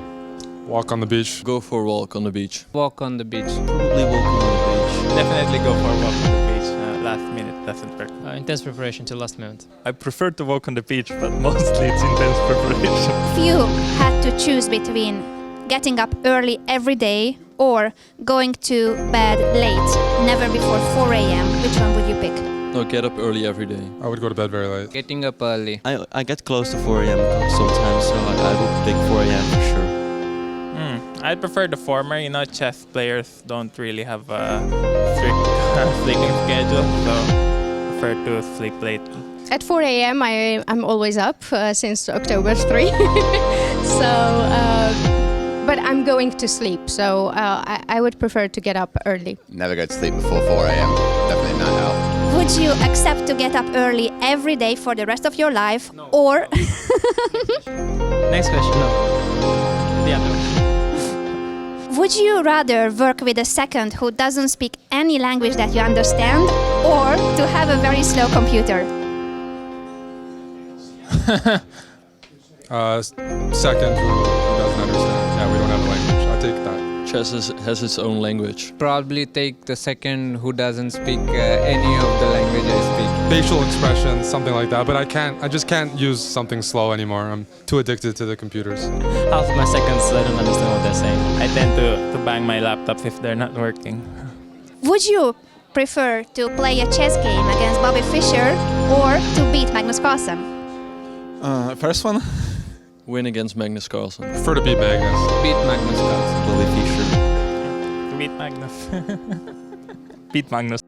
Walk on the beach. Go for a walk on the beach. walk on the beach. Probably walking on the beach. Definitely go for a walk on the beach. Last minute doesn't work. Intense preparation till last minute. I prefer to walk on the beach, but mostly it's intense preparation. If you had to choose between getting up early every day or going to bed late, never before 4 a.m., which one would you pick? No, get up early every day. I would go to bed very late. Getting up early. I get close to 4 a.m. sometimes, so I would pick 4 a.m. for sure. I prefer the former. Chess players don't really have a strict sleeping schedule, so prefer to sleep late. At 4 a.m. I'm always up since October 3. So, but I'm going to sleep, so I would prefer to get up early. Never go to sleep before 4 a.m. Definitely a night owl. Would you accept to get up early every day for the rest of your life, or Next question. No. The other one. would you rather work with a second who doesn't speak any language that you understand, or to have a very slow computer? Second, who doesn't understand. Yeah, we don't have a language. I'll take that. Chess has its own language. Probably take the second who doesn't speak any of the language I speak. Facial expressions, something like that. But I just can't use something slow anymore. I'm too addicted to the computers. Half of my seconds, I don't understand what they're saying. I tend to bang my laptops if they're not working. Would you prefer to play a chess game against Bobby Fischer or to beat Magnus Carlsen? First one. Win against Magnus Carlsen. Prefer to beat Magnus. Beat Magnus Carlsen. Bobby Fischer. Beat Magnus. Beat Magnus.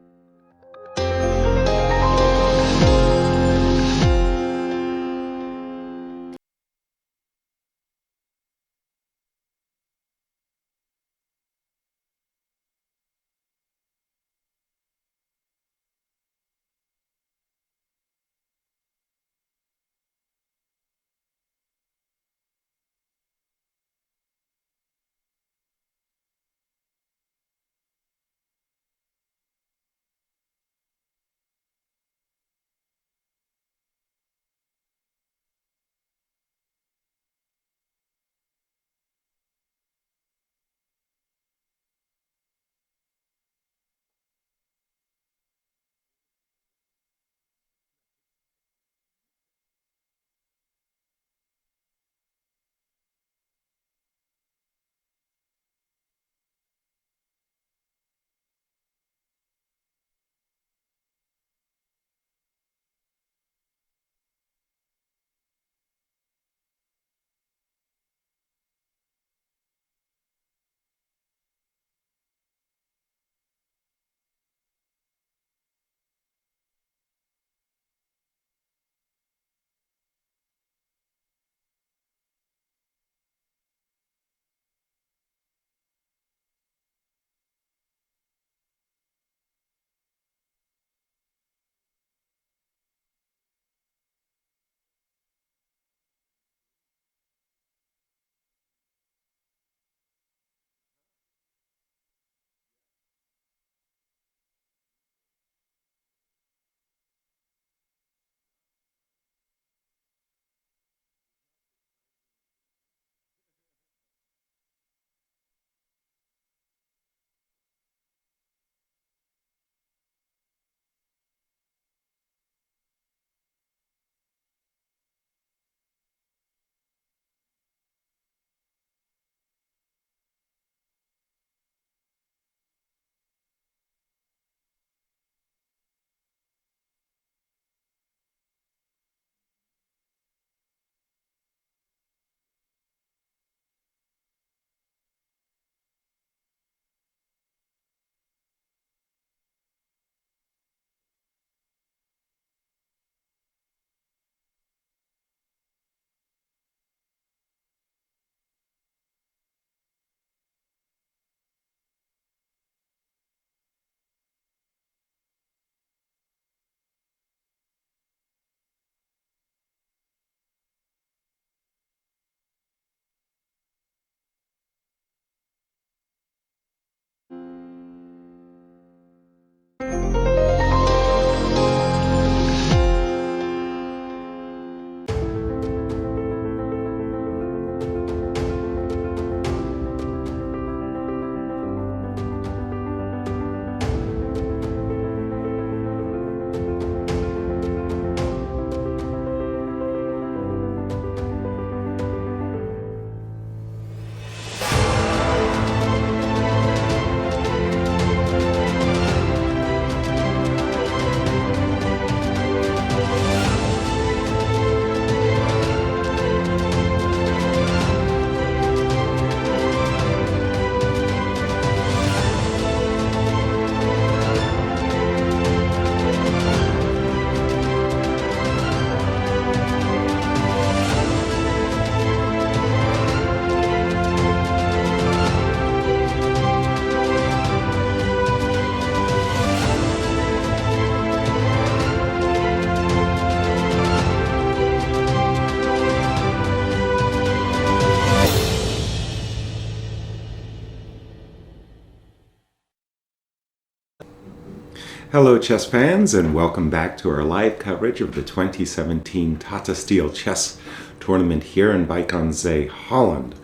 Hello, chess fans, and welcome back to our live coverage of the 2017 Tata Steel Chess Tournament here in Wijk aan Zee, Holland.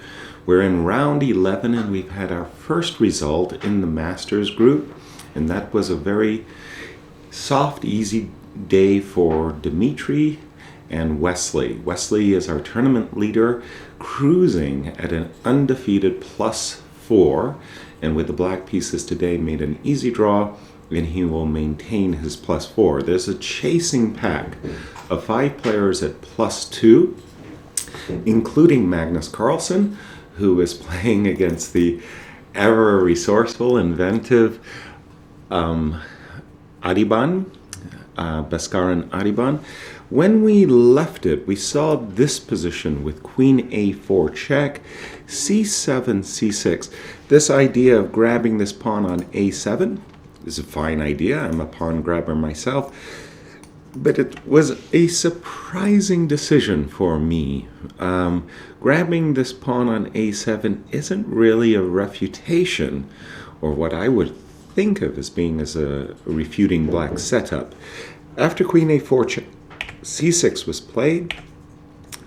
We're in round 11, and we've had our first result in the Masters group, and that was a very soft, easy day for Dimitri and Wesley. Wesley is our tournament leader, cruising at an undefeated +4, and with the black pieces today made an easy draw, and he will maintain his +4. There's a chasing pack of 5 players at +2, including Magnus Carlsen, who is playing against the ever resourceful, inventive Adiban, Bhaskaran Adiban. When we left it, we saw this position with Queen A4 check, C7, C6. This idea of grabbing this pawn on A7 is a fine idea. I'm a pawn grabber myself. But it was a surprising decision for me. Grabbing this pawn on A7 isn't really a refutation, or what I would think of as being as a refuting black setup. After Queen A4 check, C6 was played.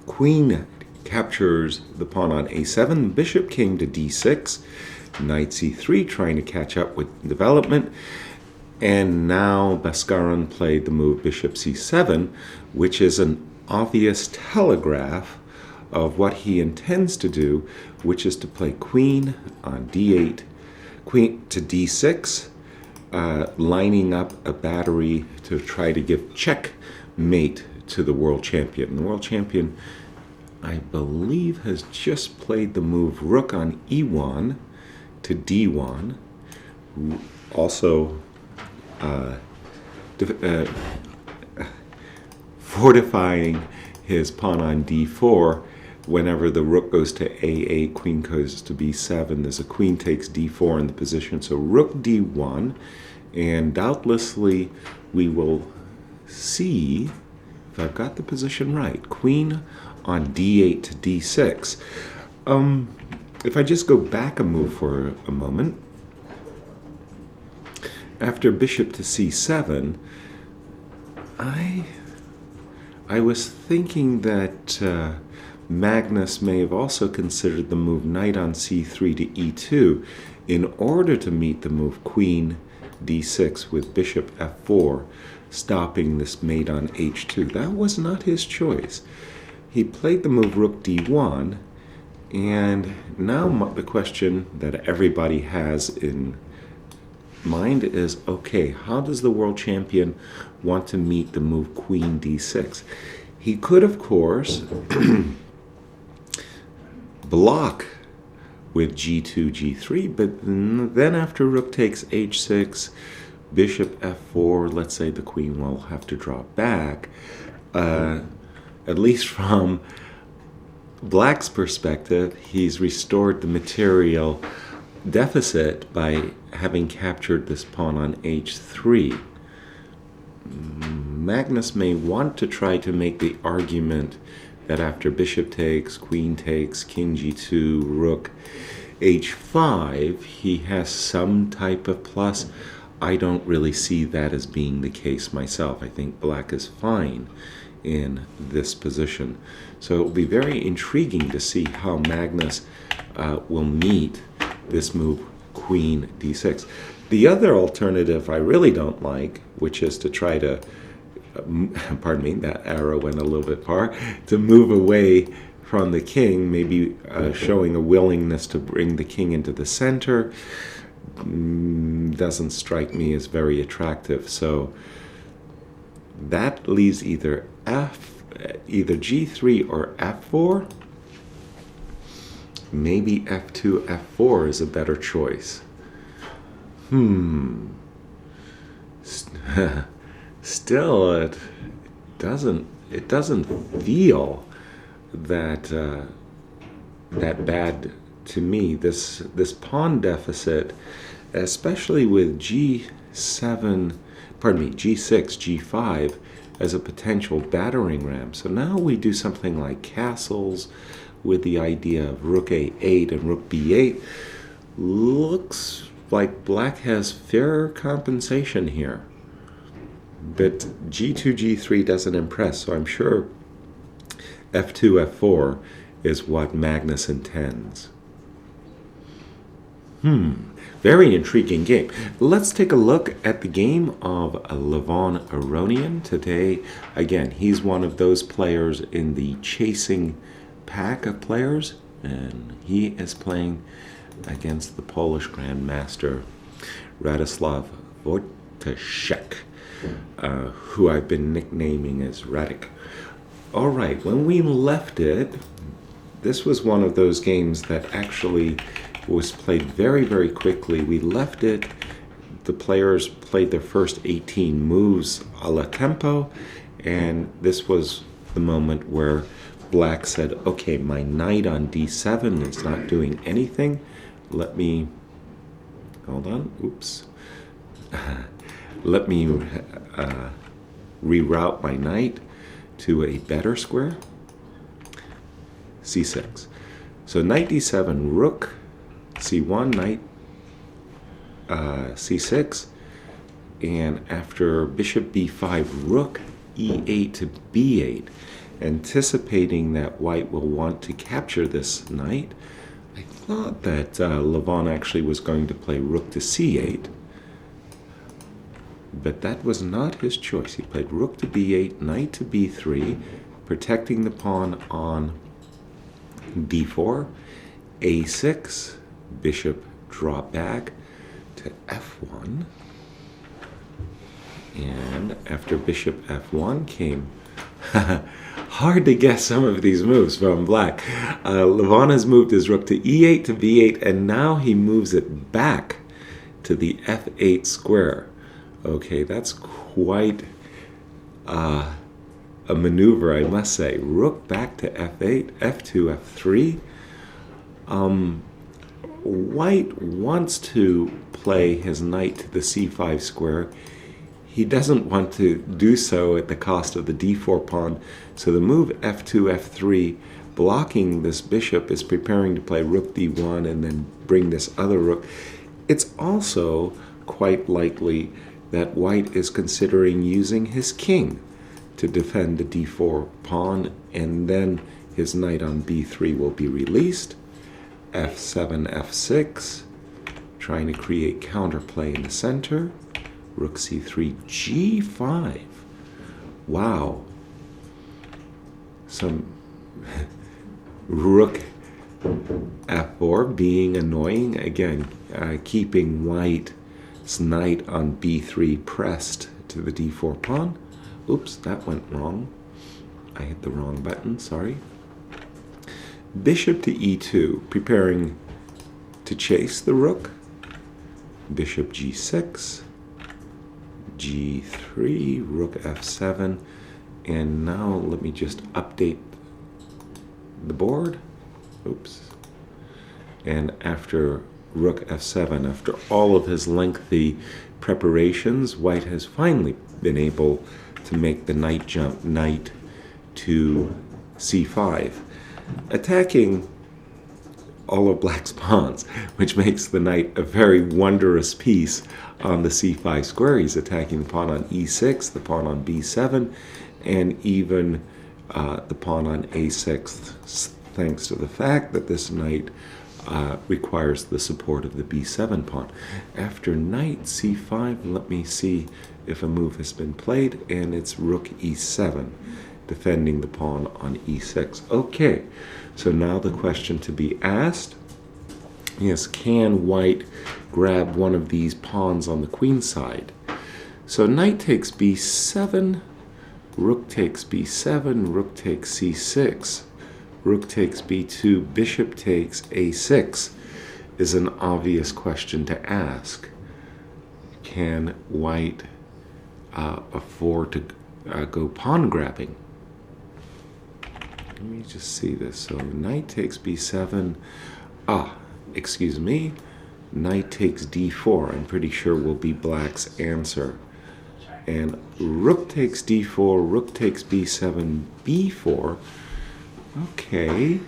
Queen captures the pawn on A7. Bishop came to D6. Knight C3, trying to catch up with development. And now Bhaskaran played the move Bishop C7, which is an obvious telegraph of what he intends to do, which is to play Queen on D8, Queen to D6, lining up a battery to try to give checkmate to the world champion. The world champion, I believe, has just played the move Rook on E1 to D1, also fortifying his pawn on D4. Whenever the rook goes to A8, queen goes to B7. There's a queen takes D4 in the position. So rook D1, and doubtlessly we will see if I've got the position right. Queen on D8 to D6. If I just go back a move for a moment, after bishop to C7, I was thinking that Magnus may have also considered the move knight on C3 to E2 in order to meet the move queen D6 with bishop F4, stopping this mate on H2. That was not his choice. He played the move rook D1, and now the question that everybody has in mind is, okay, how does the world champion want to meet the move queen D6? He could, of course, block with G2, G3, but then after rook takes H6, bishop F4, let's say the queen will have to draw back. At least from Black's perspective, he's restored the material deficit by having captured this pawn on H3. Magnus may want to try to make the argument that after bishop takes, queen takes, king G2, rook H5, he has some type of plus. I don't really see that as being the case myself. I think Black is fine in this position. So it will be very intriguing to see how Magnus will meet this move queen D6. The other alternative I really don't like, which is to try to, pardon me, that arrow went a little bit far, to move away from the king, maybe showing a willingness to bring the king into the center, doesn't strike me as very attractive. So that leaves either G3 or F4. Maybe F2, F4 is a better choice. Still, it doesn't feel that bad to me. This pawn deficit, especially with G6, G5 as a potential battering ram. So now we do something like castles with the idea of rook A8 and rook B8. Looks like Black has fair compensation here. But g2, g3 doesn't impress, so I'm sure f2, f4 is what Magnus intends. Very intriguing game. Let's take a look at the game of Levon Aronian today. Again, he's one of those players in the chasing pack of players, and he is playing against the Polish Grandmaster Radoslav Wojtaszek, who I've been nicknaming as Radek. All right, when we left it, this was one of those games that actually was played very, very quickly. We left it, the players played their first 18 moves a la tempo, and this was the moment where Black said, okay, my knight on d7 is not doing anything. Let me, hold on, oops. Let me reroute my knight to a better square. c6. So knight d7, rook, c1, knight c6, and after bishop b5, rook e8 to b8, anticipating that white will want to capture this knight. I thought that Levon actually was going to play rook to c8, but that was not his choice. He played rook to b8, knight to b3, protecting the pawn on d4, a6, bishop drop back to f1, and after bishop f1 came hard to guess some of these moves from Black. Levon has moved his rook to e8 to b8, and now he moves it back to the f8 square. Okay, that's quite a maneuver, I must say. Rook back to f8, f2, f3. White wants to play his knight to the c5 square. He doesn't want to do so at the cost of the d4 pawn. So the move f2, f3, blocking this bishop, is preparing to play rook d1 and then bring this other rook. It's also quite likely that White is considering using his king to defend the d4 pawn, and then his knight on b3 will be released. f7, f6, trying to create counterplay in the center. Rook c3, g5. Wow. Some rook f4 being annoying. Again, keeping White's knight on b3 pressed to the d4 pawn. Oops, that went wrong. I hit the wrong button, sorry. Bishop to e2, preparing to chase the rook. Bishop g6, g3, rook f7, and now let me just update the board. Oops. And after rook f7, after all of his lengthy preparations, White has finally been able to make the knight jump, knight to c5, attacking all of Black's pawns, which makes the knight a very wondrous piece on the c5 square. He's attacking the pawn on e6, the pawn on b7, and even the pawn on a6, thanks to the fact that this knight requires the support of the b7 pawn. After knight c5, let me see if a move has been played, and it's rook e7, defending the pawn on e6. Okay, so now the question to be asked is, can White grab one of these pawns on the queen side? So knight takes b7, rook takes b7, rook takes c6, rook takes b2, bishop takes a6 is an obvious question to ask. Can White afford to go pawn grabbing? Let me just see this. So knight takes b7. Excuse me. Knight takes d4. I'm pretty sure will be Black's answer. And rook takes d4, rook takes b7, b4. Okay.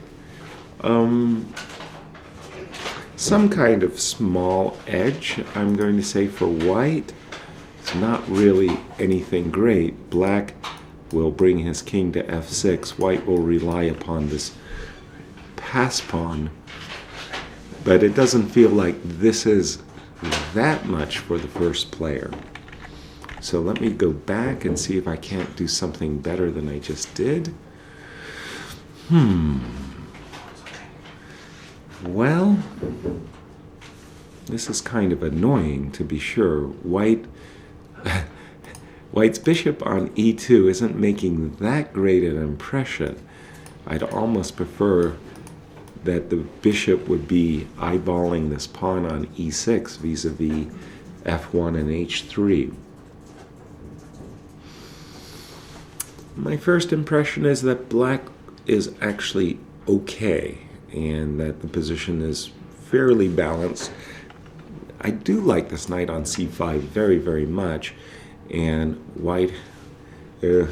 Some kind of small edge, I'm going to say, for White. not really anything great. Black will bring his king to f6. White will rely upon this pass pawn. But it doesn't feel like this is that much for the first player. So let me go back and see if I can't do something better than I just did. Well, this is kind of annoying, to be sure. White's bishop on e2 isn't making that great an impression. I'd almost prefer that the bishop would be eyeballing this pawn on e6 vis-a-vis f1 and h3. My first impression is that black is actually okay and that the position is fairly balanced. I do like this knight on c5 very, very much, and white, there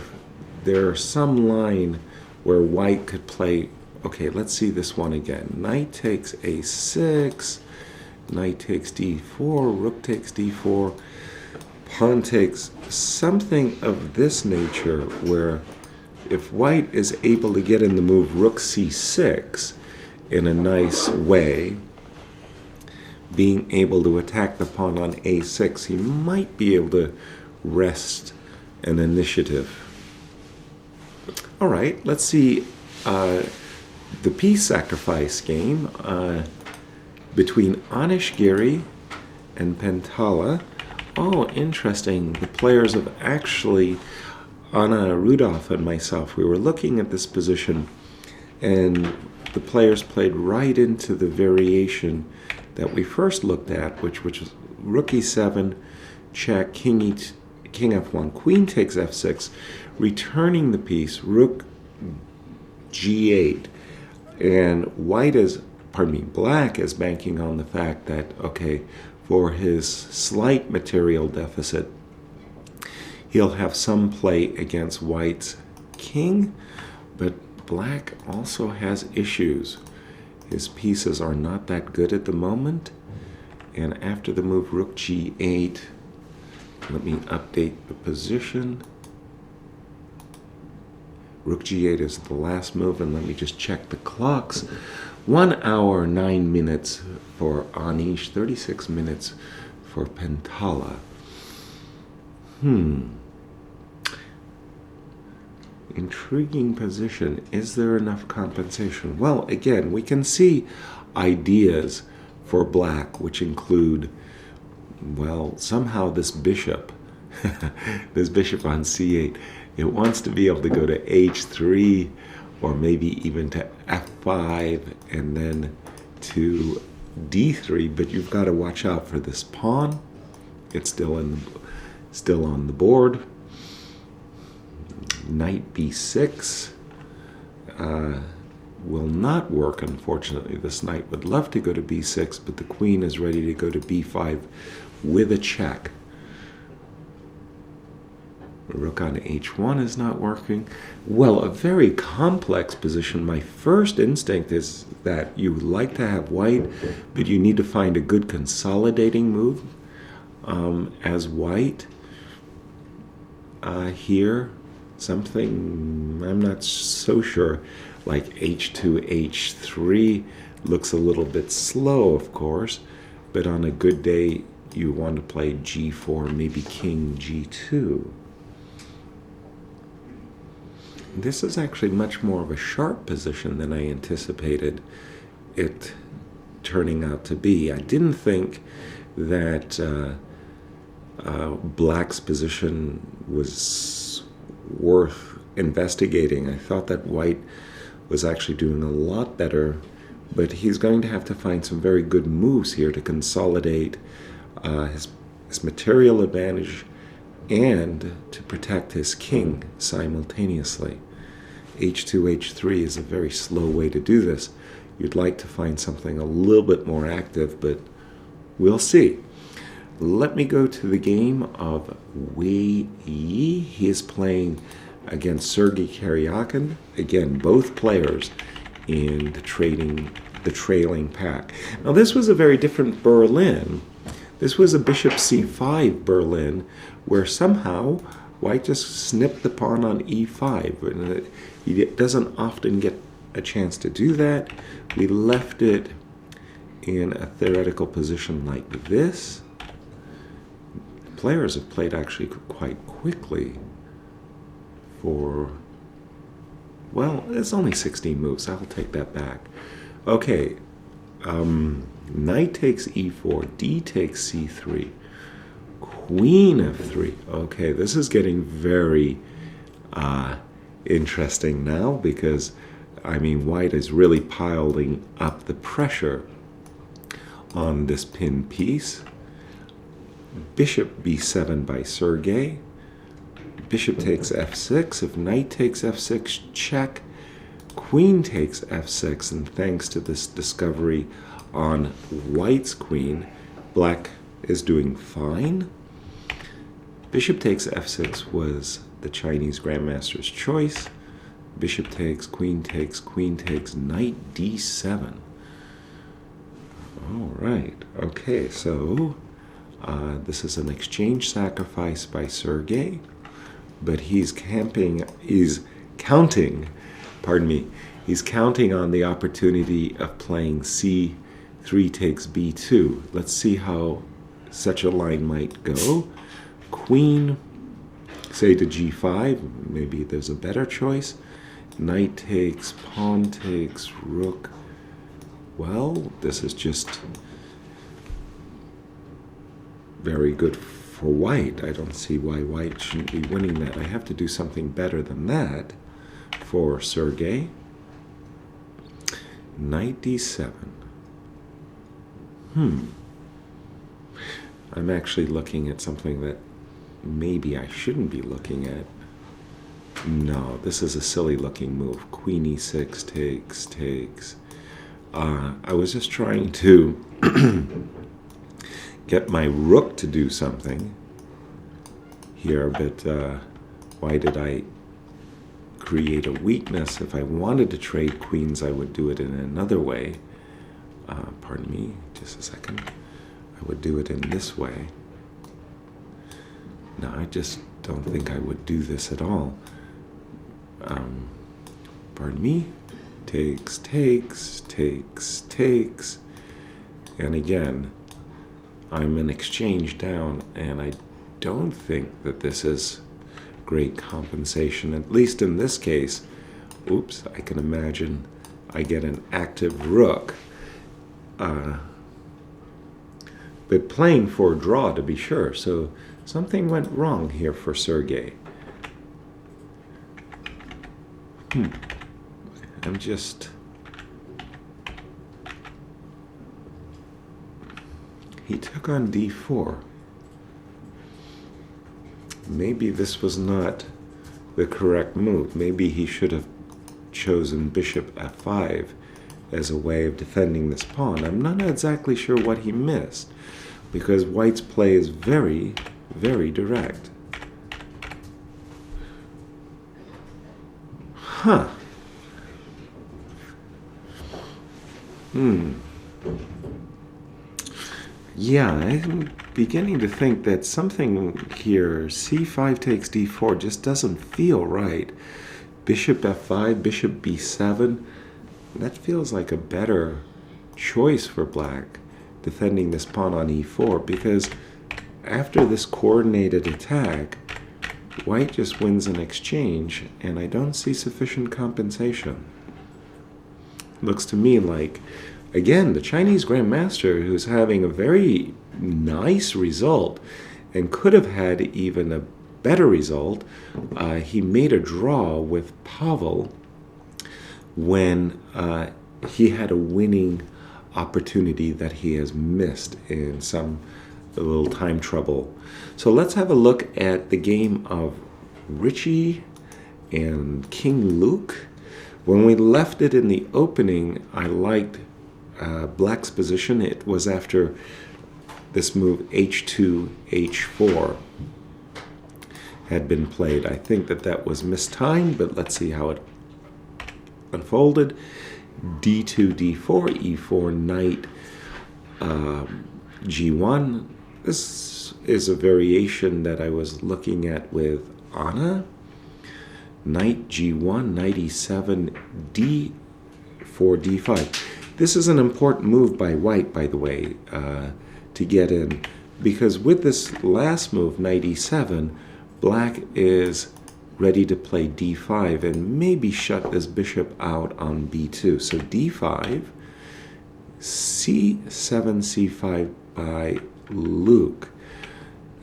are some line where white could play. Okay, let's see this one again. Knight takes a6, knight takes d4, rook takes d4, pawn takes something of this nature where if white is able to get in the move rook c6 in a nice way, being able to attack the pawn on a6, he might be able to wrest an initiative. All right, let's see the piece sacrifice game between Anish Giri and Pentala. Oh, interesting. The players have actually, Anna Rudolph and myself, we were looking at this position, and the players played right into the variation that we first looked at, which was rook e7, check, king f1, queen takes f6, returning the piece, rook g8. And black is banking on the fact that, okay, for his slight material deficit, he'll have some play against white's king, but black also has issues. His pieces are not that good at the moment, and after the move rook g8, let me update the position. Rook g8 is the last move, and let me just check the clocks. 1 hour, 9 minutes for Anish, 36 minutes for Pentala. Intriguing position. Is there enough compensation? Well, again, we can see ideas for black, which include, well, somehow this bishop, this bishop on c8, it wants to be able to go to h3 or maybe even to f5 and then to d3, but you've got to watch out for this pawn. It's still on the board. Knight b6 will not work, unfortunately. This knight would love to go to b6, but the queen is ready to go to b5 with a check. Rook on h1 is not working. Well, a very complex position. My first instinct is that you would like to have white, but you need to find a good consolidating move as white. Here, something, I'm not so sure, like h2, h3 looks a little bit slow, of course, but on a good day, you want to play g4, maybe king g2. This is actually much more of a sharp position than I anticipated it turning out to be. I didn't think that black's position was worth investigating. I thought that white was actually doing a lot better, but he's going to have to find some very good moves here to consolidate his material advantage and to protect his king simultaneously. h2, h3 is a very slow way to do this. You'd like to find something a little bit more active, but we'll see. Let me go to the game of Wei Yi. He is playing against Sergei Karyakin. Again, both players in the trailing pack. Now, this was a very different Berlin This was a bishop c5 Berlin, where somehow white just snipped the pawn on e5. And he doesn't often get a chance to do that. We left it in a theoretical position like this. Players have played actually quite quickly for, well, it's only 16 moves. I'll take that back. Okay, knight takes e4, d takes c3, queen f3. Okay, this is getting very interesting now because, I mean, white is really piling up the pressure on this pin piece. Bishop b7 by Sergey. Bishop takes f6. If knight takes f6, check. Queen takes f6, and thanks to this discovery on white's queen, black is doing fine. Bishop takes f6 was the Chinese grandmaster's choice. Bishop takes, queen takes, knight d7. All right. Okay, so this is an exchange sacrifice by Sergey, but he's counting on the opportunity of playing c3 takes b2. Let's see how such a line might go. Queen, say to g5, maybe there's a better choice. Knight takes, pawn takes, rook. Well, this is just very good for white. I don't see why white shouldn't be winning that. I have to do something better than that for Sergey. Knight d7. I'm actually looking at something that maybe I shouldn't be looking at. No, this is a silly looking move. Queen e6 takes. I was just trying to get my rook to do something here, but why did I create a weakness? If I wanted to trade queens, I would do it in another way. Pardon me, just a second. I would do it in this way. No, I just don't think I would do this at all. Pardon me. Takes. And again, I'm in exchange down, and I don't think that this is great compensation, at least in this case. Oops, I can imagine I get an active rook. But playing for a draw, to be sure, so something went wrong here for Sergey. I'm just... He took on d4. Maybe this was not the correct move. Maybe he should have chosen bishop f5 as a way of defending this pawn. I'm not exactly sure what he missed, because white's play is very, very direct. Yeah, I'm beginning to think that something here, c5 takes d4, just doesn't feel right. Bishop f5, bishop b7, that feels like a better choice for black, defending this pawn on e4, because after this coordinated attack, white just wins an exchange, and I don't see sufficient compensation. Looks to me like, again, the Chinese grandmaster, who's having a very nice result and could have had even a better result, he made a draw with Pavel when he had a winning opportunity that he has missed in a little time trouble. So let's have a look at the game of Richie and King Luke. When we left it in the opening, I liked black's position. It was after this move h2, h4 had been played. I think that was mistimed, but let's see how it unfolded. d2, d4, e4, knight, g1, This is a variation that I was looking at with Anna. Knight G1, Knight E7, D4, D5. This is an important move by white, by the way, to get in, because with this last move, Knight E7, black is ready to play D5 and maybe shut this bishop out on B2. So D5, C7, C5 by Luke.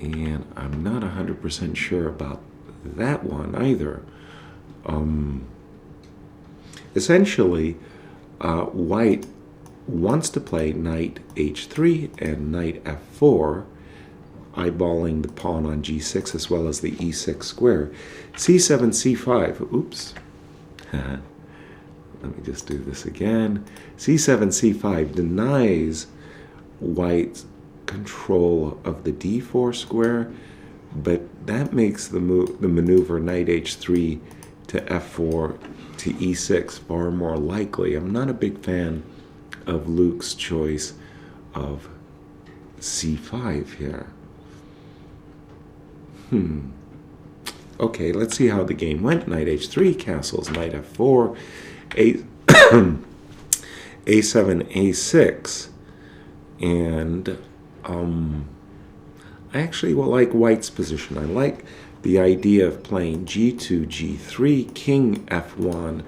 And I'm not 100% sure about that one either. Essentially, white wants to play knight h3 and knight f4, eyeballing the pawn on g6 as well as the e6 square. c7, c5, oops. Let me just do this again. c7, c5 denies white's control of the d4 square, but that makes the maneuver knight h3 to f4 to e6 far more likely. I'm not a big fan of Luke's choice of c5 here. Okay, let's see how the game went. Knight h3, castles, knight f4, a7, a6, and I actually like white's position. I like the idea of playing g2, g3, king f1,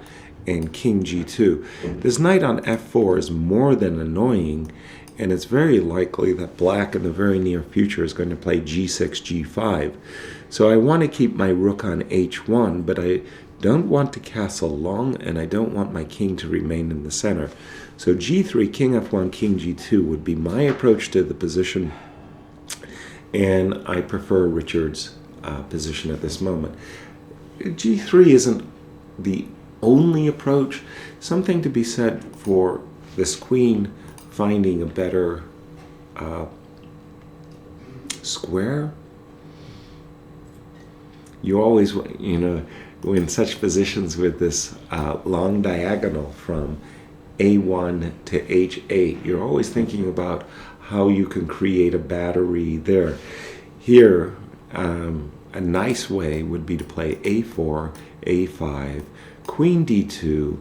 and king g2. This knight on f4 is more than annoying, and it's very likely that black in the very near future is going to play g6, g5. So I want to keep my rook on h1, but I don't want to castle long, and I don't want my king to remain in the center. So g3, king f1, king g2 would be my approach to the position, and I prefer Richard's position at this moment. g3 isn't the only approach. Something to be said for this queen finding a better square. You always, in such positions with this long diagonal from A1 to H8, you're always thinking about how you can create a battery there. Here, a nice way would be to play A4, A5, Queen D2,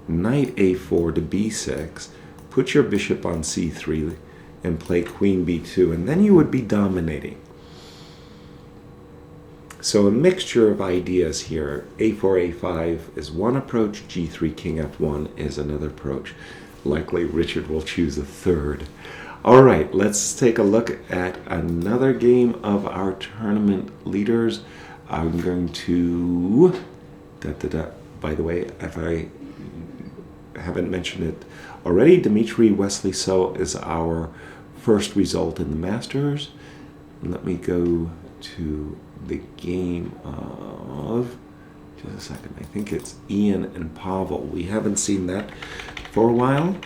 Knight A4 to B6, put your bishop on C3, and play Queen B2, and then you would be dominating. So a mixture of ideas here. A4, A5 is one approach, G3, King F1 is another approach. Likely Richard will choose a third. All right, let's take a look at another game of our tournament leaders. I'm going to, by the way, if I haven't mentioned it already, Dmitry Wesley So is our first result in the Masters. Let me go to the game of, just a second, I think it's Ian and Pavel. We haven't seen that for a while.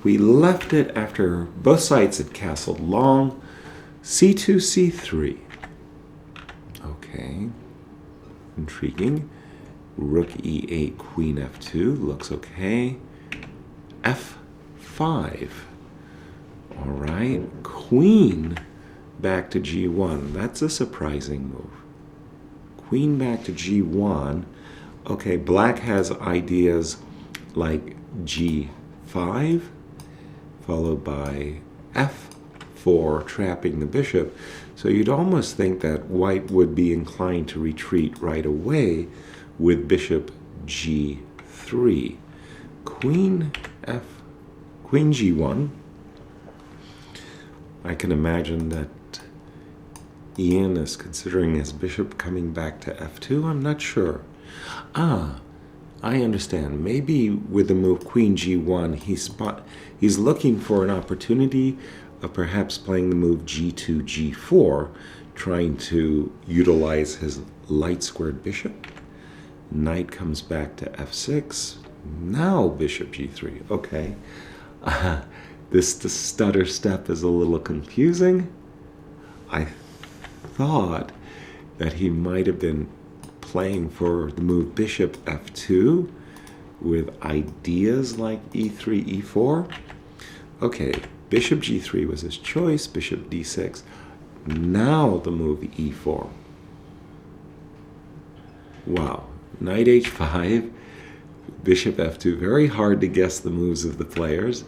We left it after both sides had castled long. C2, C3. Okay. Intriguing. Rook E8, Queen F2. Looks okay. F5. All right. Queen back to G1. That's a surprising move. Queen back to G1. Okay, black has ideas like G5, followed by F4, trapping the bishop. So you'd almost think that white would be inclined to retreat right away with bishop G3. Queen G1. I can imagine that Ian is considering his bishop coming back to F2. I'm not sure. I understand. Maybe with the move Queen G1, he's looking for an opportunity of perhaps playing the move G2, G4, trying to utilize his light squared bishop. Knight comes back to F6. Now bishop G3. Okay. This stutter step is a little confusing. I thought that he might have been playing for the move bishop F2 with ideas like E3, E4. Okay, bishop g3 was his choice, bishop d6. Now the move e4. Wow, knight h5, bishop f2. Very hard to guess the moves of the players.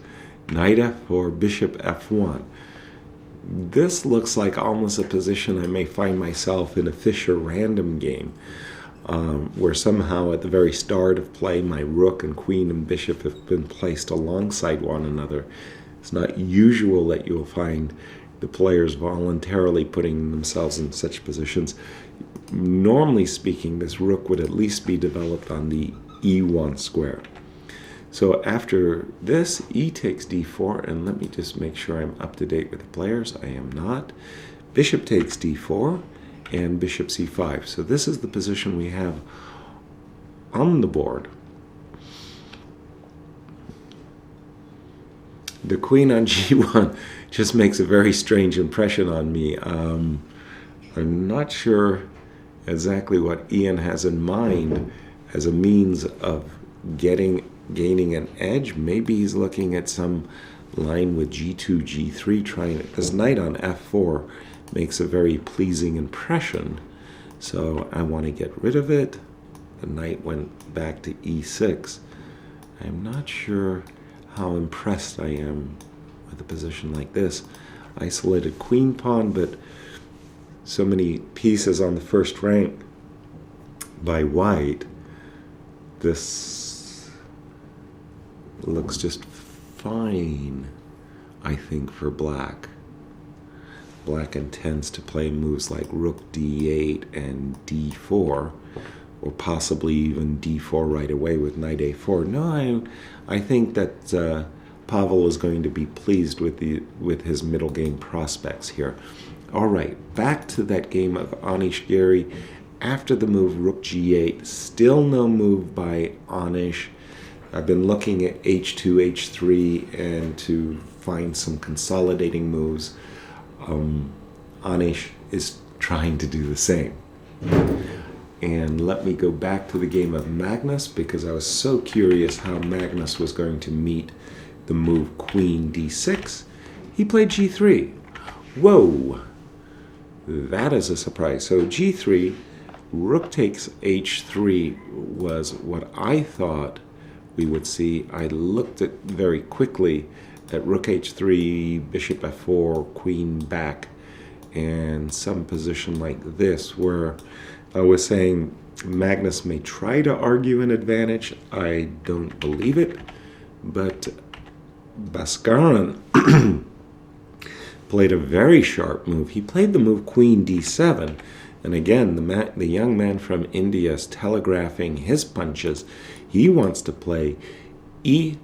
Knight f4, bishop f1. This looks like almost a position I may find myself in a Fischer random game, where somehow at the very start of play my rook and queen and bishop have been placed alongside one another. It's not usual that you'll find the players voluntarily putting themselves in such positions. Normally speaking, this rook would at least be developed on the e1 square. So after this, e takes d4, and let me just make sure I'm up to date with the players. I am not. Bishop takes d4, and bishop c5. So this is the position we have on the board. The queen on g1 just makes a very strange impression on me. I'm not sure exactly what Ian has in mind as a means of gaining an edge. Maybe he's looking at some line with g2, g3, trying it. This knight on f4 makes a very pleasing impression, so I want to get rid of it. The knight went back to e6. I'm not sure how impressed I am with a position like this. Isolated queen pawn, but so many pieces on the first rank by white. This looks just fine, I think, for black. Black intends to play moves like rook d8 and d4, or possibly even d4 right away with knight a4. No, I think that Pavel is going to be pleased with his middle game prospects here. All right, back to that game of Anish Giri. After the move rook g8, still no move by Anish. I've been looking at h2, h3, and to find some consolidating moves. Anish is trying to do the same. And let me go back to the game of Magnus, because I was so curious how Magnus was going to meet the move queen d6. He played g3. Whoa! That is a surprise. So g3, rook takes h3 was what I thought we would see. I looked at very quickly at rook h3, bishop f4, queen back, and some position like this where I was saying Magnus may try to argue an advantage. I don't believe it, but Bhaskaran played a very sharp move. He played the move queen d7, and again, the young man from India is telegraphing his punches. He wants to play e6,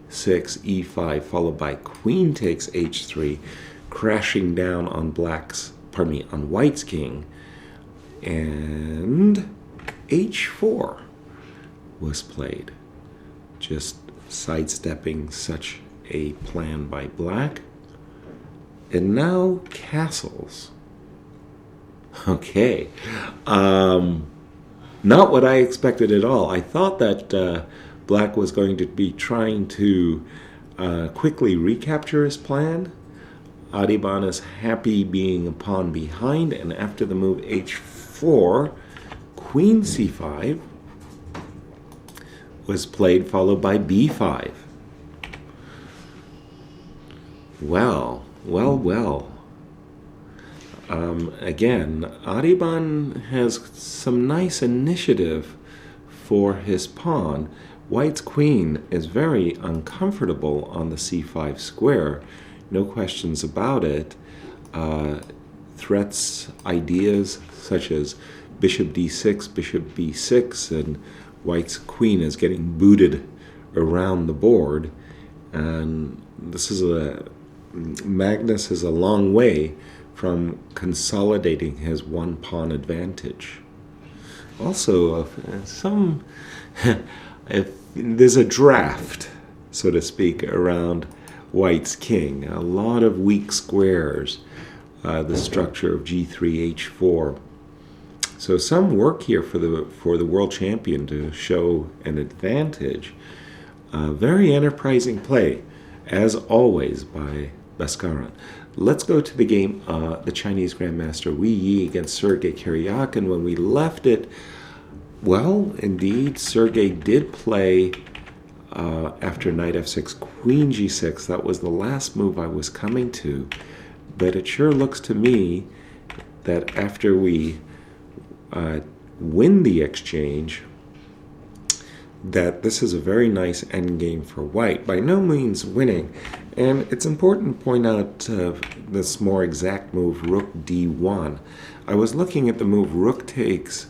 e5, followed by queen takes h3, crashing down on on white's king, and h4 was played, just sidestepping such a plan by black. And now castles. Okay. Not what I expected at all. I thought that black was going to be trying to quickly recapture his plan. Adiban is happy being a pawn behind, and after the move h4, queen c5 was played, followed by b5. Well. Again, Adiban has some nice initiative for his pawn. White's queen is very uncomfortable on the c5 square. No questions about it. Threats, ideas such as bishop d6, bishop b6, and White's queen is getting booted around the board. And this is Magnus is a long way from consolidating his one pawn advantage. Also, if there's a draft, so to speak, around White's king, a lot of weak squares, the structure of g3, h4. So some work here for the world champion to show an advantage. Very enterprising play. as always, by Bhaskaran. Let's go to the game, the Chinese Grandmaster Wei Yi against Sergei Karyakin. When we left it, well, indeed, Sergei did play after knight f6, queen g6. That was the last move I was coming to. But it sure looks to me that after we win the exchange, that this is a very nice endgame for white. By no means winning. And it's important to point out this more exact move, rook d1. I was looking at the move rook takes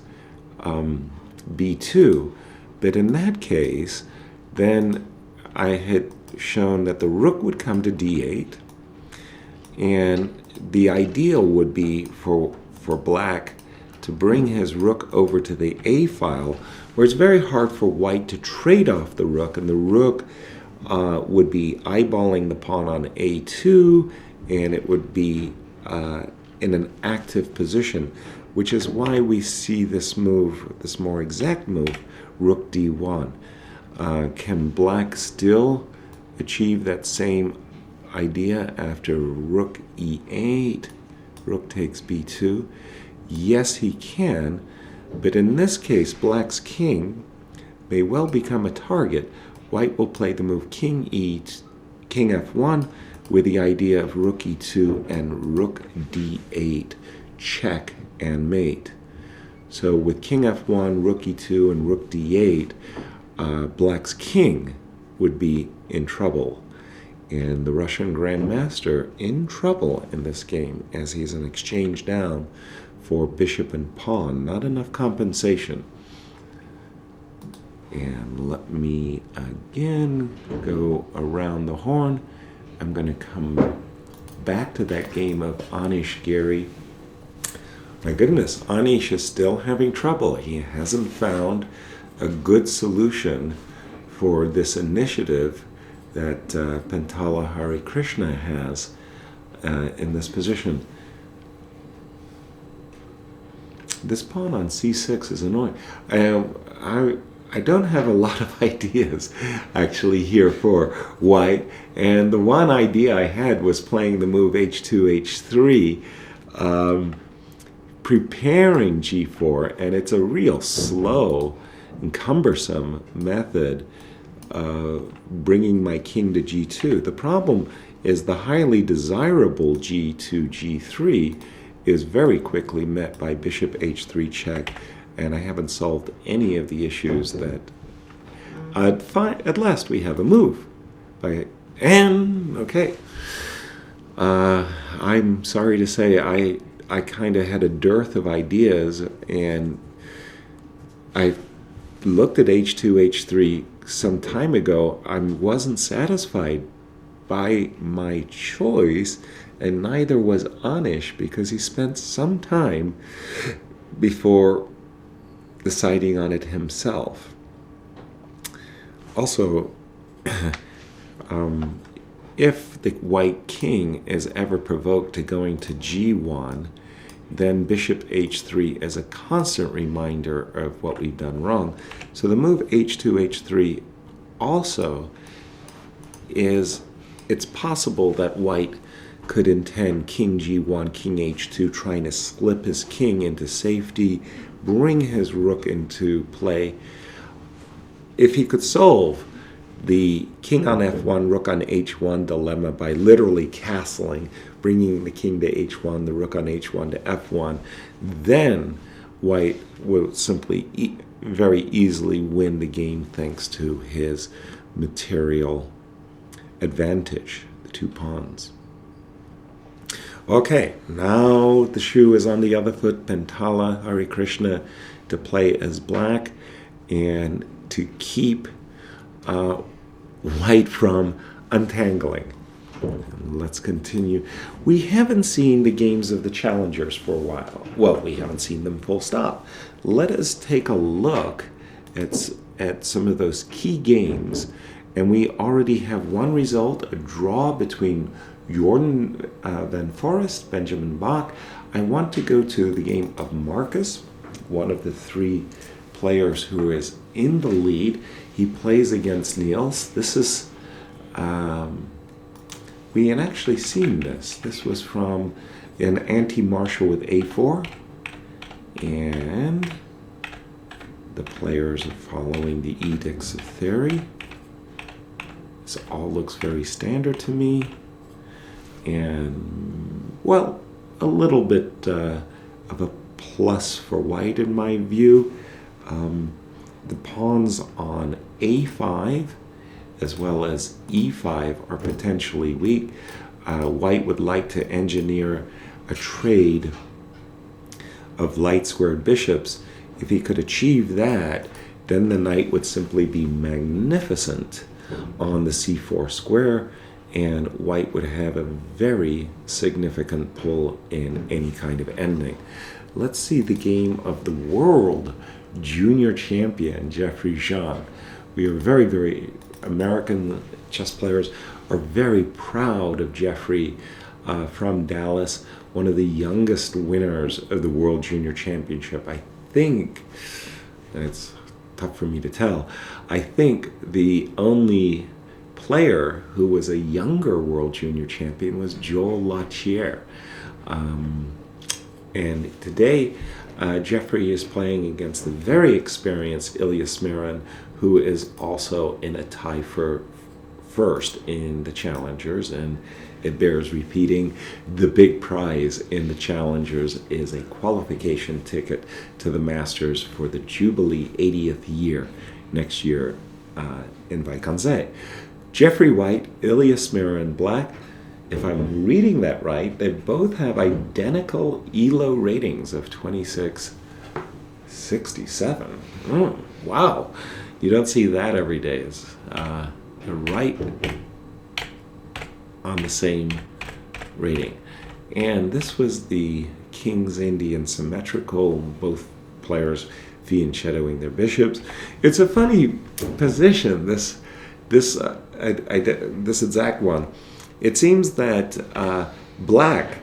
b2, but in that case, then I had shown that the rook would come to d8, and the ideal would be for black to bring his rook over to the a file, where it's very hard for white to trade off the rook, and the rook would be eyeballing the pawn on a2, and it would be in an active position, which is why we see this move, this more exact move, rook d1. Can black still achieve that same idea after rook e8, rook takes b2? Yes, he can, but in this case, black's king may well become a target. White will play the move king f1 with the idea of rook e2 and rook d8, check and mate. So with king f1, rook e2, and rook d8, black's king would be in trouble. And the Russian Grandmaster in trouble in this game, as he's an exchange down for bishop and pawn. Not enough compensation. And let me again go around the horn. I'm going to come back to that game of Anish Giri. My goodness, Anish is still having trouble. He hasn't found a good solution for this initiative that Pentala Hare Krishna has in this position. This pawn on c6 is annoying. I don't have a lot of ideas actually here for white, and the one idea I had was playing the move h2, h3, preparing g4, and it's a real slow and cumbersome method bringing my king to g2. The problem is the highly desirable g2, g3 is very quickly met by bishop h3 check, and I haven't solved any of the issues that at last we have a move. Okay. I'm sorry to say I kind of had a dearth of ideas, and I looked at h2, h3 some time ago. I wasn't satisfied by my choice, and neither was Anish, because he spent some time before deciding on it himself. Also, if the white king is ever provoked to going to g1, then bishop h3 is a constant reminder of what we've done wrong. So the move h2, h3 also is, it's possible that white could intend king g1, king h2, trying to slip his king into safety, bring his rook into play. If he could solve the king on f1, rook on h1 dilemma by literally castling, bringing the king to h1, the rook on h1 to f1, then white will simply very easily win the game thanks to his material advantage, the two pawns. Okay, now the shoe is on the other foot. Pentala Hare Krishna to play as black and to keep white from untangling. Let's continue. We haven't seen the games of the challengers for a while. Well, we haven't seen them full stop. Let us take a look at some of those key games. And we already have one result, a draw between Jordan Van Forest, Benjamin Bach. I want to go to the game of Marcus, one of the three players who is in the lead. He plays against Niels. This is we had actually seen this. This was from an anti-martial with a4, and the players are following the edicts of theory. This all looks very standard to me, and, well, a little bit of a plus for white in my view. The pawns on a5 as well as e5 are potentially weak. White would like to engineer a trade of light squared bishops. If he could achieve that, then the knight would simply be magnificent on the c4 square, and white would have a very significant pull in any kind of ending. Let's see the game of the world junior champion, Jeffrey Zhang. We are very, very, American chess players are very proud of Jeffrey from Dallas, one of the youngest winners of the World Junior Championship. I think, and it's tough for me to tell, I think the only player who was a younger World Junior Champion was Joel Lautier. And today, Jeffrey is playing against the very experienced Ilya Smirin, who is also in a tie for first in the Challengers, and it bears repeating, the big prize in the Challengers is a qualification ticket to the Masters for the Jubilee 80th year next year in Vaikanze. Jeffrey White, Ilya Smirin Black. If I'm reading that right, they both have identical ELO ratings of 2667. Wow. You don't see that every day. They're right on the same rating. And this was the King's Indian symmetrical, both players fianchettoing their bishops. It's a funny position, this exact one. It seems that Black,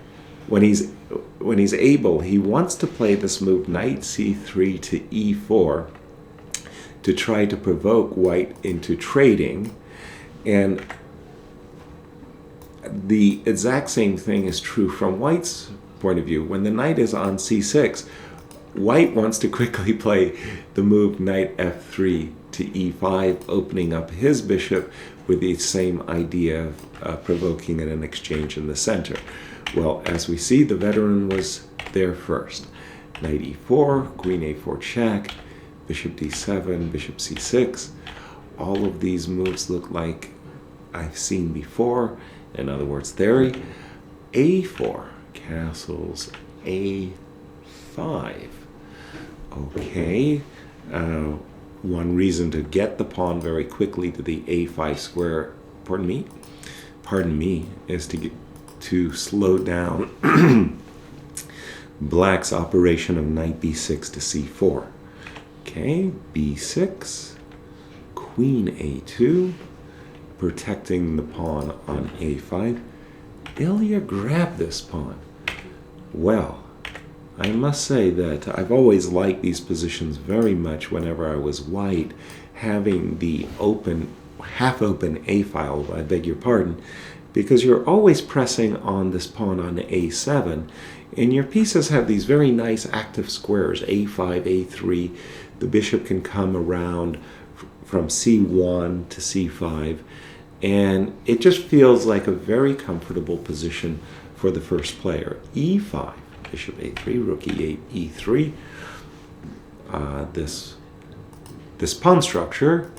when he's able, he wants to play this move knight c3 to e4 to try to provoke white into trading, and the exact same thing is true from white's point of view. When the knight is on c6, white wants to quickly play the move knight f3 to e5, opening up his bishop with the same idea of provoking an exchange in the center. Well, as we see, the veteran was there first. Knight e4, queen a4 check, bishop d7, bishop c6. All of these moves look like I've seen before. In other words, theory. a4, castles a5. Okay. One reason to get the pawn very quickly to the a5 square, pardon me, is to slow down Black's operation of knight b6 to c4. Okay, b6, queen a2, protecting the pawn on a5. Ilya grabbed this pawn. Well, I must say that I've always liked these positions very much whenever I was white, having the half-open a-file, I beg your pardon, because you're always pressing on this pawn on a7, and your pieces have these very nice active squares, a5, a3. The bishop can come around from c1 to c5, and it just feels like a very comfortable position for the first player. e5. Bishop a3, rook e8, e3. This pawn structure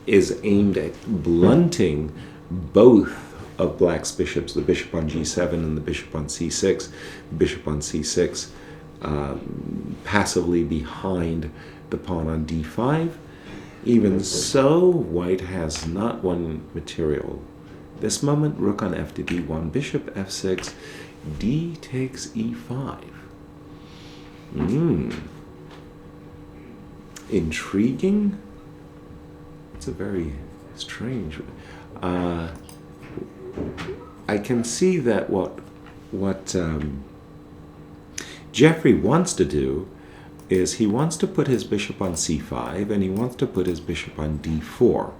is aimed at blunting both of Black's bishops, the bishop on g7 and the bishop on c6. Bishop on c6 passively behind the pawn on d5. Even so, white has not won material. This moment, rook on f to d1, bishop f6, d takes e5. Intriguing. It's a very strange. I can see that what Jeffrey wants to do is he wants to put his bishop on c5 and he wants to put his bishop on d4.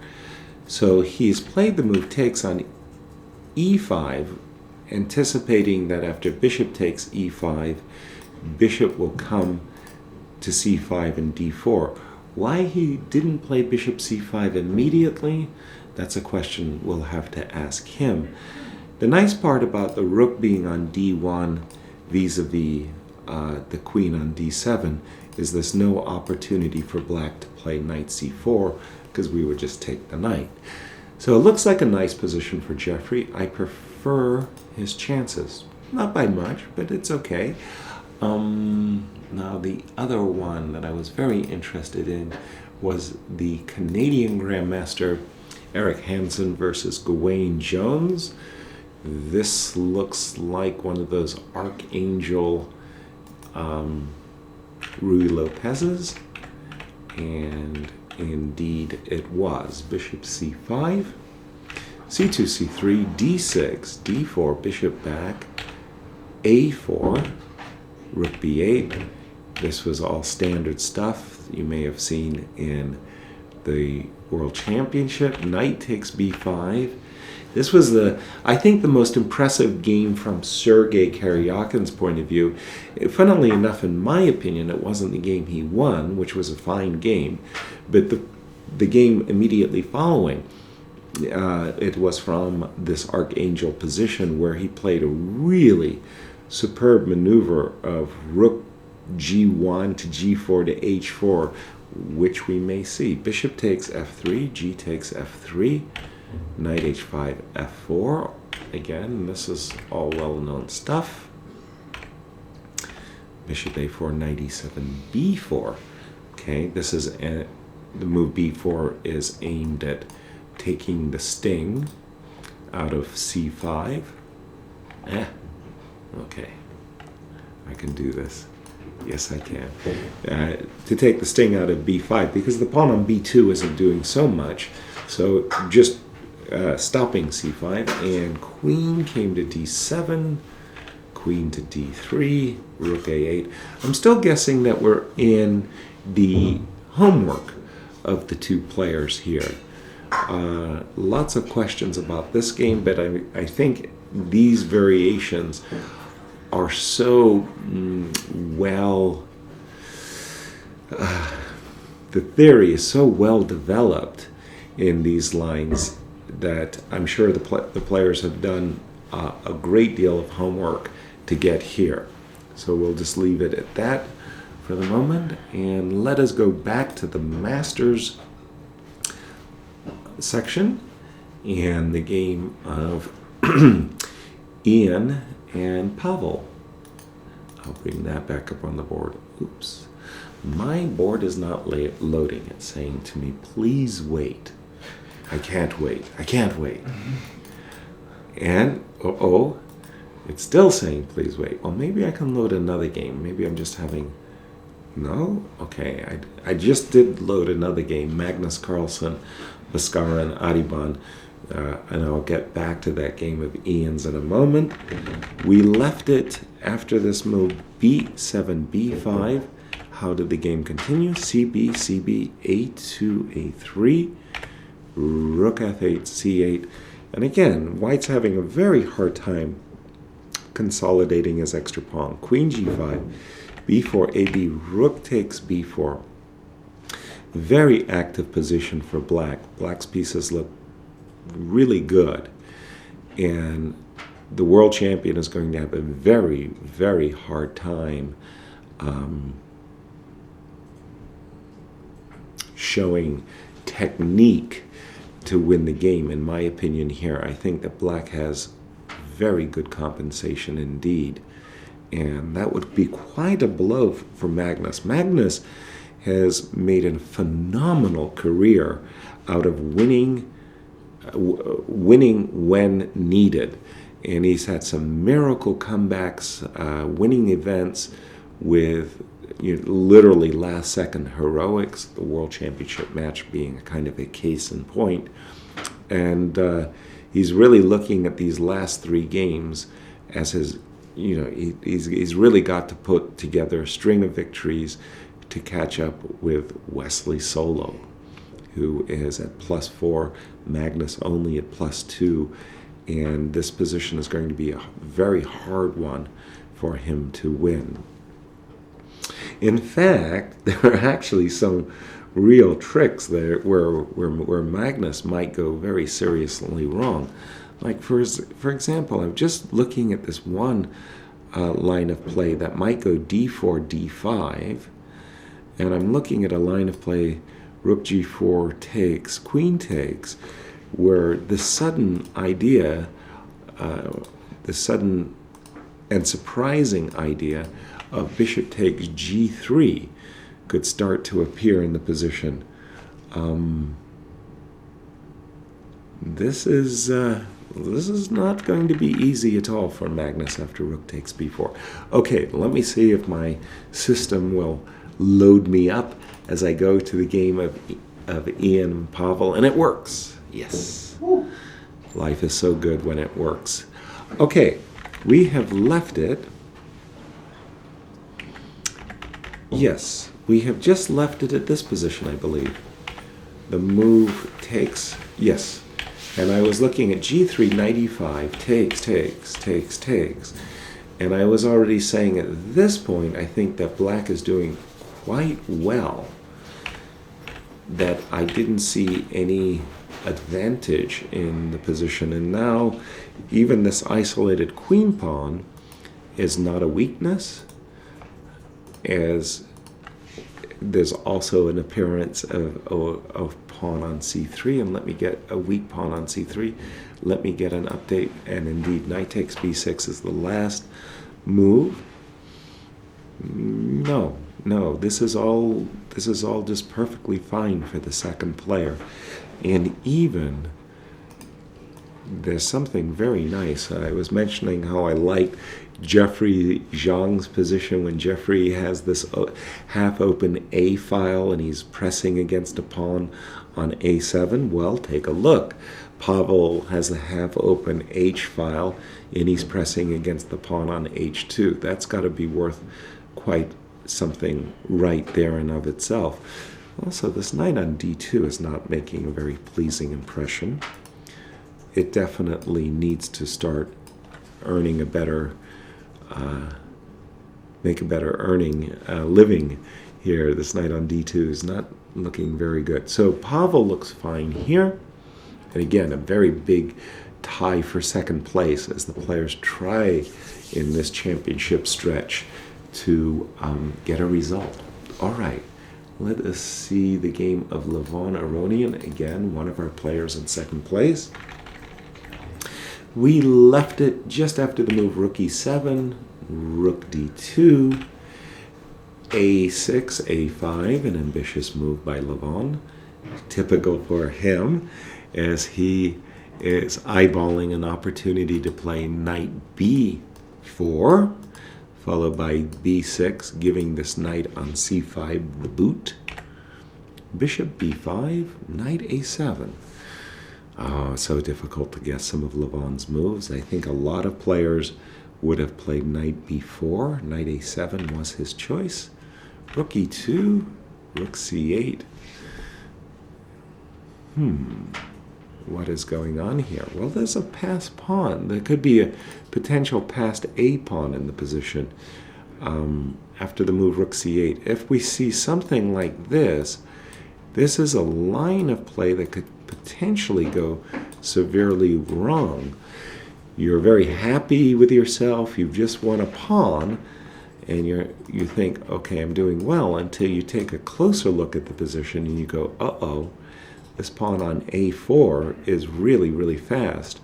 So he's played the move takes on e5, anticipating that after bishop takes e5, bishop will come to c5 and d4. Why he didn't play bishop c5 immediately, that's a question we'll have to ask him. The nice part about the rook being on d1 vis-a-vis the queen on d7 is there's no opportunity for black to play knight c4 because we would just take the knight. So it looks like a nice position for Jeffrey. I prefer his chances. Not by much, but it's okay. Now the other one that I was very interested in was the Canadian Grandmaster Eric Hansen versus Gawain Jones. This looks like one of those Archangel Ruy Lopez's, and indeed it was. Bishop c5, c2, c3, d6, d4, bishop back, a4, rook b8. This was all standard stuff you may have seen in the World Championship. Knight takes b5. This was I think the most impressive game from Sergei Karyakin's point of view. Funnily enough, in my opinion, it wasn't the game he won, which was a fine game, but the game immediately following. It was from this Archangel position where he played a really superb maneuver of rook g1 to g4 to h4, which we may see. Bishop takes f3, g takes f3, knight h5, f4. Again, this is all well-known stuff. Bishop a4, knight e7, b4. Okay, this is the move b4 is aimed at taking the sting out of c5. Okay, I can do this. Yes, I can. To take the sting out of b5, because the pawn on b2 isn't doing so much. So just stopping c5, and queen came to d7, queen to d3, rook a8. I'm still guessing that we're in the homework of the two players here. Lots of questions about this game, but I think these variations are so well, the theory is so well developed in these lines that I'm sure the players have done a great deal of homework to get here. So we'll just leave it at that for the moment, and let us go back to the Masters section and the game of Ian and Pavel. I'll bring that back up on the board. Oops. My board is not loading. It's saying to me, please wait. I can't wait. I can't wait. And, it's still saying, please wait. Well, maybe I can load another game. Maybe I'm just having... No? Okay. I just did load another game, Magnus Carlsen, Bhaskaran, Adiban. And I'll get back to that game of Ian's in a moment. We left it after this move, b7, b5. How did the game continue? cb, cb, a2, a3, rook f8, c8. And again, White's having a very hard time consolidating his extra pawn. Queen g5, b4, ab, rook takes b4. Very active position for Black. Black's pieces look really good, and the world champion is going to have a very, very hard time showing technique to win the game. In my opinion here, I think that Black has very good compensation indeed, and that would be quite a blow for Magnus. Magnus has made a phenomenal career out of winning when needed, and he's had some miracle comebacks, winning events with literally last-second heroics. The World Championship match being kind of a case in point, and he's really looking at these last three games as his, he's really got to put together a string of victories to catch up with Wesley Solo, who is at +4, Magnus only at +2, And this position is going to be a very hard one for him to win. In fact, there are actually some real tricks there where Magnus might go very seriously wrong. Like, for example, I'm just looking at this one line of play that might go d4, d5, and I'm looking at a line of play rook g4 takes, queen takes, where the sudden idea, the sudden and surprising idea of bishop takes g3 could start to appear in the position. This is not going to be easy at all for Magnus after rook takes b4. Okay, let me see if my system will load me up as I go to the game of Ian and Pavel, and it works. Yes. Life is so good when it works. Okay, we have left it. Yes, we have just left it at this position, I believe. The move takes, yes. And I was looking at g3, knight e5, takes. And I was already saying at this point, I think that black is doing quite well, that I didn't see any advantage in the position. And now, even this isolated queen pawn is not a weakness, as there's also an appearance of pawn on c3, and let me get a weak pawn on c3. Let me get an update, and indeed knight takes b6 is the last move. No, this is all just perfectly fine for the second player. And even there's something very nice. I was mentioning how I like Jeffrey Zhang's position when Jeffrey has this half-open A file and he's pressing against a pawn on A7. Well, take a look. Pavel has a half-open H file and he's pressing against the pawn on H2. That's got to be worth quite something right there and of itself. Also, this knight on D2 is not making a very pleasing impression. It definitely needs to start earning a better, make a better living here. This knight on D2 is not looking very good. So Pavel looks fine here. And again, a very big tie for second place as the players try in this championship stretch to get a result. All right, let us see the game of Levon Aronian. Again, one of our players in second place. We left it just after the move rook e7, rook d2, a6, a5, an ambitious move by Levon. Typical for him, as he is eyeballing an opportunity to play knight b4, followed by b6, giving this knight on c5 the boot. Bishop b5, knight a7. Oh, so difficult to guess some of Levon's moves. I think a lot of players would have played knight b4. Knight a7 was his choice. Rook e2, rook c8. What is going on here? Well, there's a passed pawn. There could be a potential passed a pawn in the position after the move rook c8. If we see something like this, this is a line of play that could potentially go severely wrong. You're very happy with yourself. You've just won a pawn, and you think, okay, I'm doing well, until you take a closer look at the position and you go, uh-oh, this pawn on a4 is really, really fast.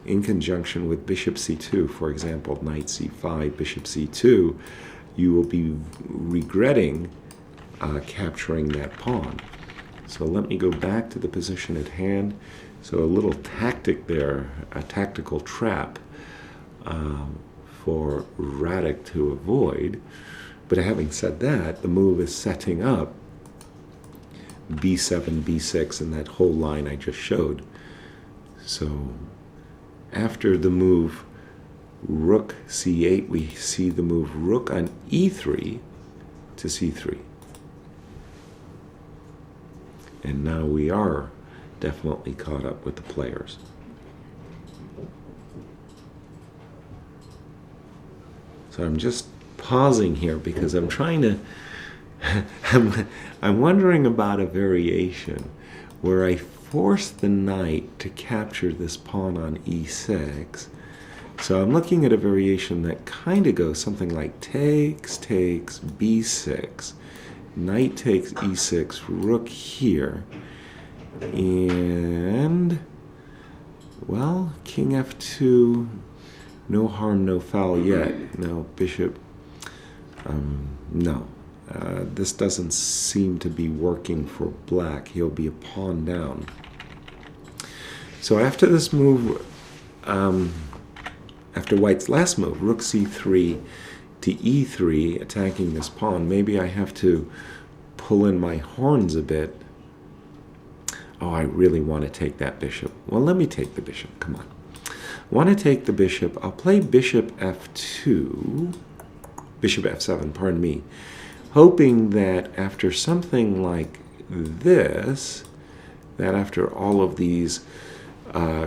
In conjunction with bishop c2, for example, knight c5, bishop c2, you will be regretting capturing that pawn. So let me go back to the position at hand. So a little tactic there, a tactical trap for Radek to avoid. But having said that, the move is setting up b7, b6, and that whole line I just showed. So after the move rook c8, we see the move rook on e3 to c3. And now we are definitely caught up with the players. So I'm just pausing here because I'm trying to I'm wondering about a variation where I force the knight to capture this pawn on e6. So I'm looking at a variation that kind of goes something like takes, b6, knight takes e6, rook here, and, well, king f2, no harm, no foul yet. No, bishop, no. This doesn't seem to be working for black. He'll be a pawn down. So after this move, after white's last move, rook c3 to e3, attacking this pawn, maybe I have to pull in my horns a bit. Oh, I really want to take that bishop. Well, let me take the bishop. Come on. Want to take the bishop. I'll play bishop f2, bishop f7, pardon me, hoping that after something like this, that after all of these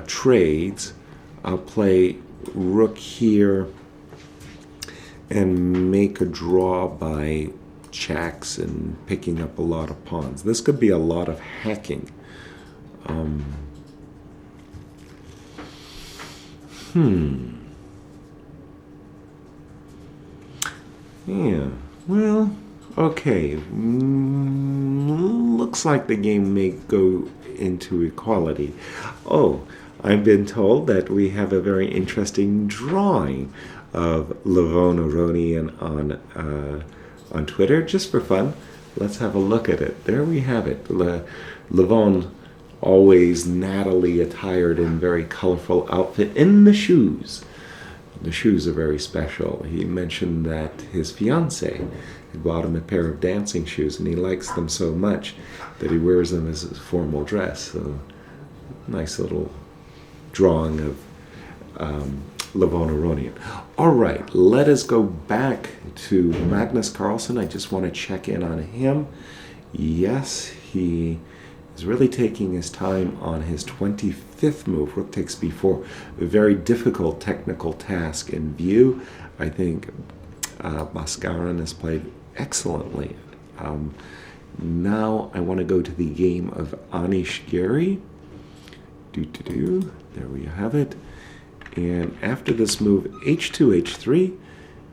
trades, I'll play rook here and make a draw by checks and picking up a lot of pawns. This could be a lot of hacking. Yeah, well, okay. Looks like the game may go into equality. Oh, I've been told that we have a very interesting drawing of Levon Aronian on Twitter, just for fun. Let's have a look at it. There we have it. Levon, always nattily attired in very colorful outfit, in the shoes. The shoes are very special. He mentioned that his fiancée had bought him a pair of dancing shoes, and he likes them so much that he wears them as a formal dress. So, nice little drawing of Levon Aronian. All right, let us go back to Magnus Carlsen. I just want to check in on him. Yes, he is really taking his time on his 25th move, rook takes b4. A very difficult technical task in view. I think Bhaskaran has played excellently. Now I want to go to the game of Anish Giri. There we have it. And after this move, h2, h3,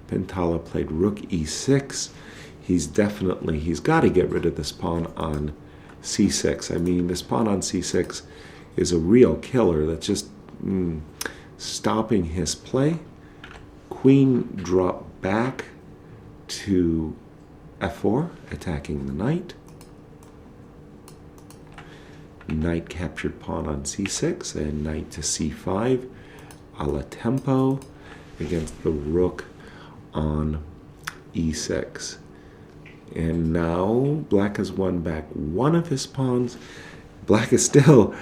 Pentala played rook e6. He's got to get rid of this pawn on c6. I mean, this pawn on c6 is a real killer that's just stopping his play. Queen dropped back to f4, attacking the knight. Knight captured pawn on c6 and knight to c5 a la tempo against the rook on e6. And now black has won back one of his pawns. Black is still,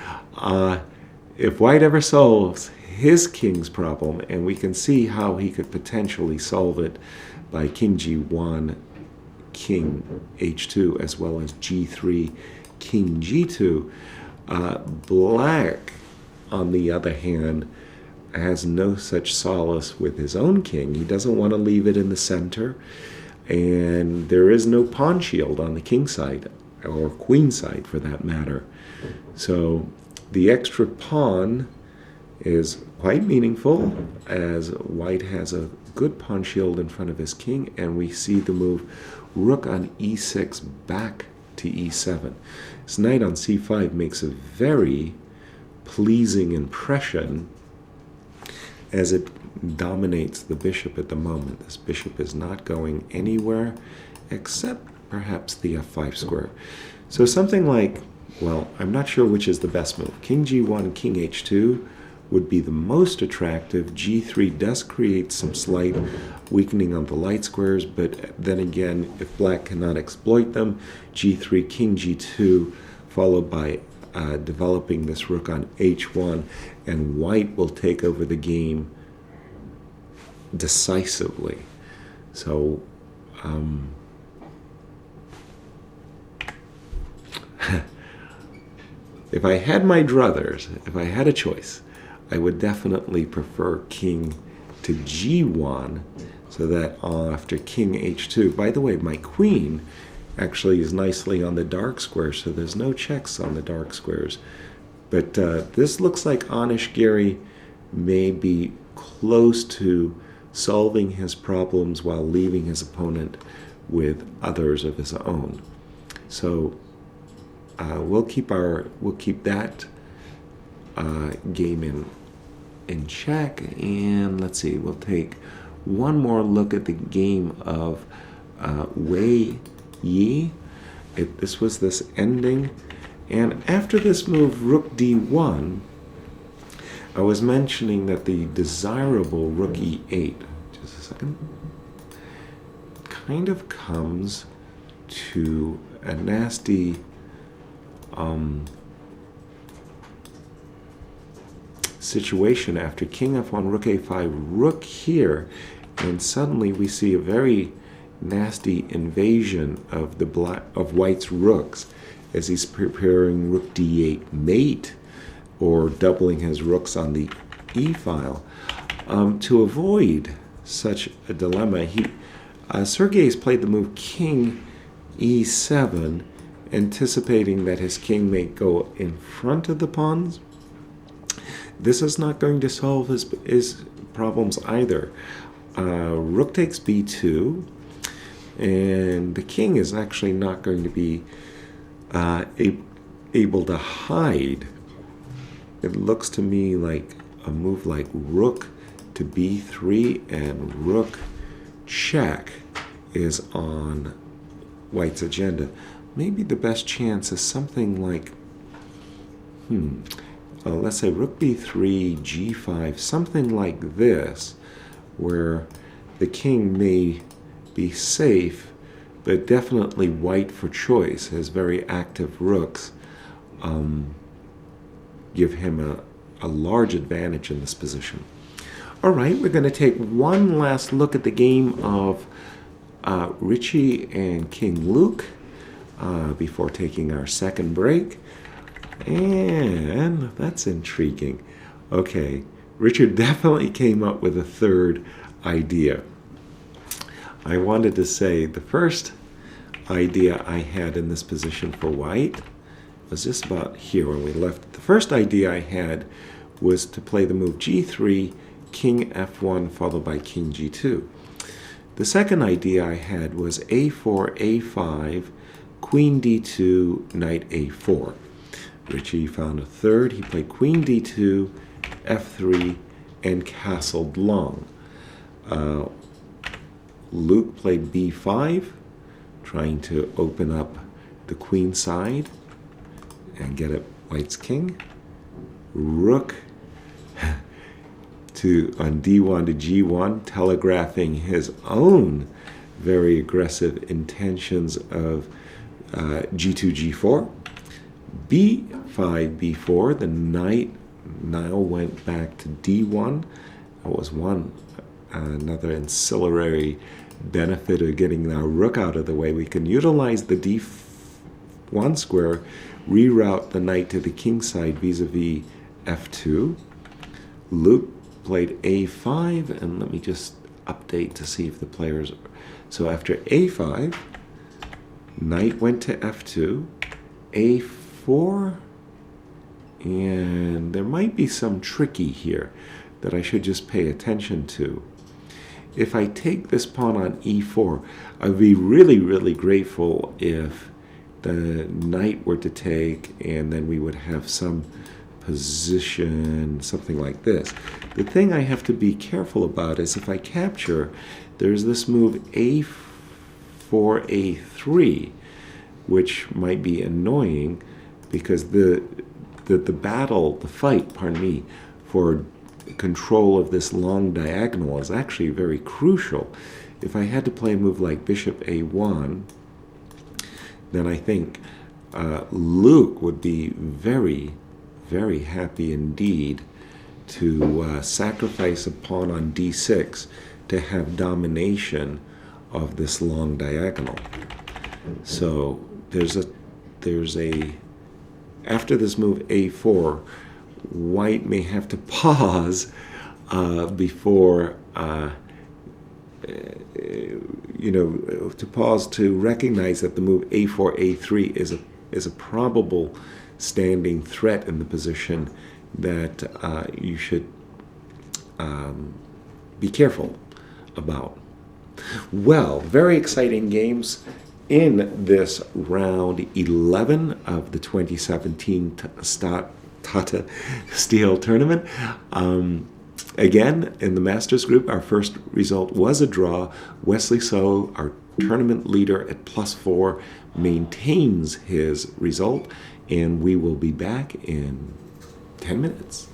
if white ever solves his king's problem, and we can see how he could potentially solve it by king g1, king h2, as well as g3, king g2. Black, on the other hand, has no such solace with his own king. He doesn't want to leave it in the center, and there is no pawn shield on the king side, or queen side for that matter. So the extra pawn is quite meaningful, as white has a good pawn shield in front of his king, and we see the move rook on e6 back to e7. This knight on c5 makes a very pleasing impression as it dominates the bishop at the moment. This bishop is not going anywhere except perhaps the f5 square. So something like, well, I'm not sure which is the best move. King g1, king h2 would be the most attractive. g3 does create some slight weakening on the light squares, but then again, if black cannot exploit them, g3, king g2, followed by developing this rook on h1, and white will take over the game decisively. So if I had my druthers, if I had a choice, I would definitely prefer king to g1 So that after king h2, by the way, my queen actually is nicely on the dark square, so there's no checks on the dark squares. But this looks like Anish Giri may be close to solving his problems while leaving his opponent with others of his own. So we'll keep that game in check, and let's see. We'll take one more look at the game of Wei Yi. This was this ending, and after this move, Rook D1. I was mentioning that the desirable Rook E8, just a second, kind of comes to a nasty situation after King F1, Rook A5, Rook here, and suddenly we see a very nasty invasion of White's rooks as he's preparing Rook D8 mate, or doubling his rooks on the E file. To avoid such a dilemma, Sergei has played the move King E7, anticipating that his king may go in front of the pawns. This is not going to solve his problems either. Rook takes B2, and the king is actually not going to be able to hide. It looks to me like a move like Rook to B3 and Rook check is on White's agenda. Maybe the best chance is something like, let's say Rook B3, G5, something like this, where the king may be safe, but definitely White for choice has very active rooks. Give him a large advantage in this position. All right, we're going to take one last look at the game of Richie and King Luke before taking our second break. And that's intriguing. Okay, Richard definitely came up with a third idea. I wanted to say the first idea I had in this position for White was just about here when we left. The first idea I had was to play the move G3, King F1, followed by King G2. The second idea I had was A4, A5, Queen D2, Knight A4. Richie found a third. He played Queen D2, F3, and castled long. Luke played B5, trying to open up the queen side and get at White's king. Rook on D1 to G1, telegraphing his own very aggressive intentions of G2, G4. B5, B4, the knight now went back to D1. That was another ancillary benefit of getting our rook out of the way. We can utilize the D1 square, reroute the knight to the king side vis-a-vis F2. Luke played A5, and let me just update to see if the players... So after A5, knight went to F2, A4, and there might be some tricky here that I should just pay attention to. If I take this pawn on E4, I'd be really, really grateful if the knight were to take, and then we would have some position, something like this. The thing I have to be careful about is if I capture, there's this move A4, A3, which might be annoying because the fight, for control of this long diagonal is actually very crucial. If I had to play a move like Bishop A1, then I think Luke would be very, very happy indeed to sacrifice a pawn on D6 to have domination of this long diagonal. So after this move A4, White may have to pause before to pause to recognize that the move a4, a3 is a probable standing threat in the position that you should be careful about. Well, very exciting games in this round 11 of the 2017 Tata Steel Tournament. Again, in the Masters group, our first result was a draw. Wesley So, our tournament leader at +4, maintains his result, and we will be back in 10 minutes.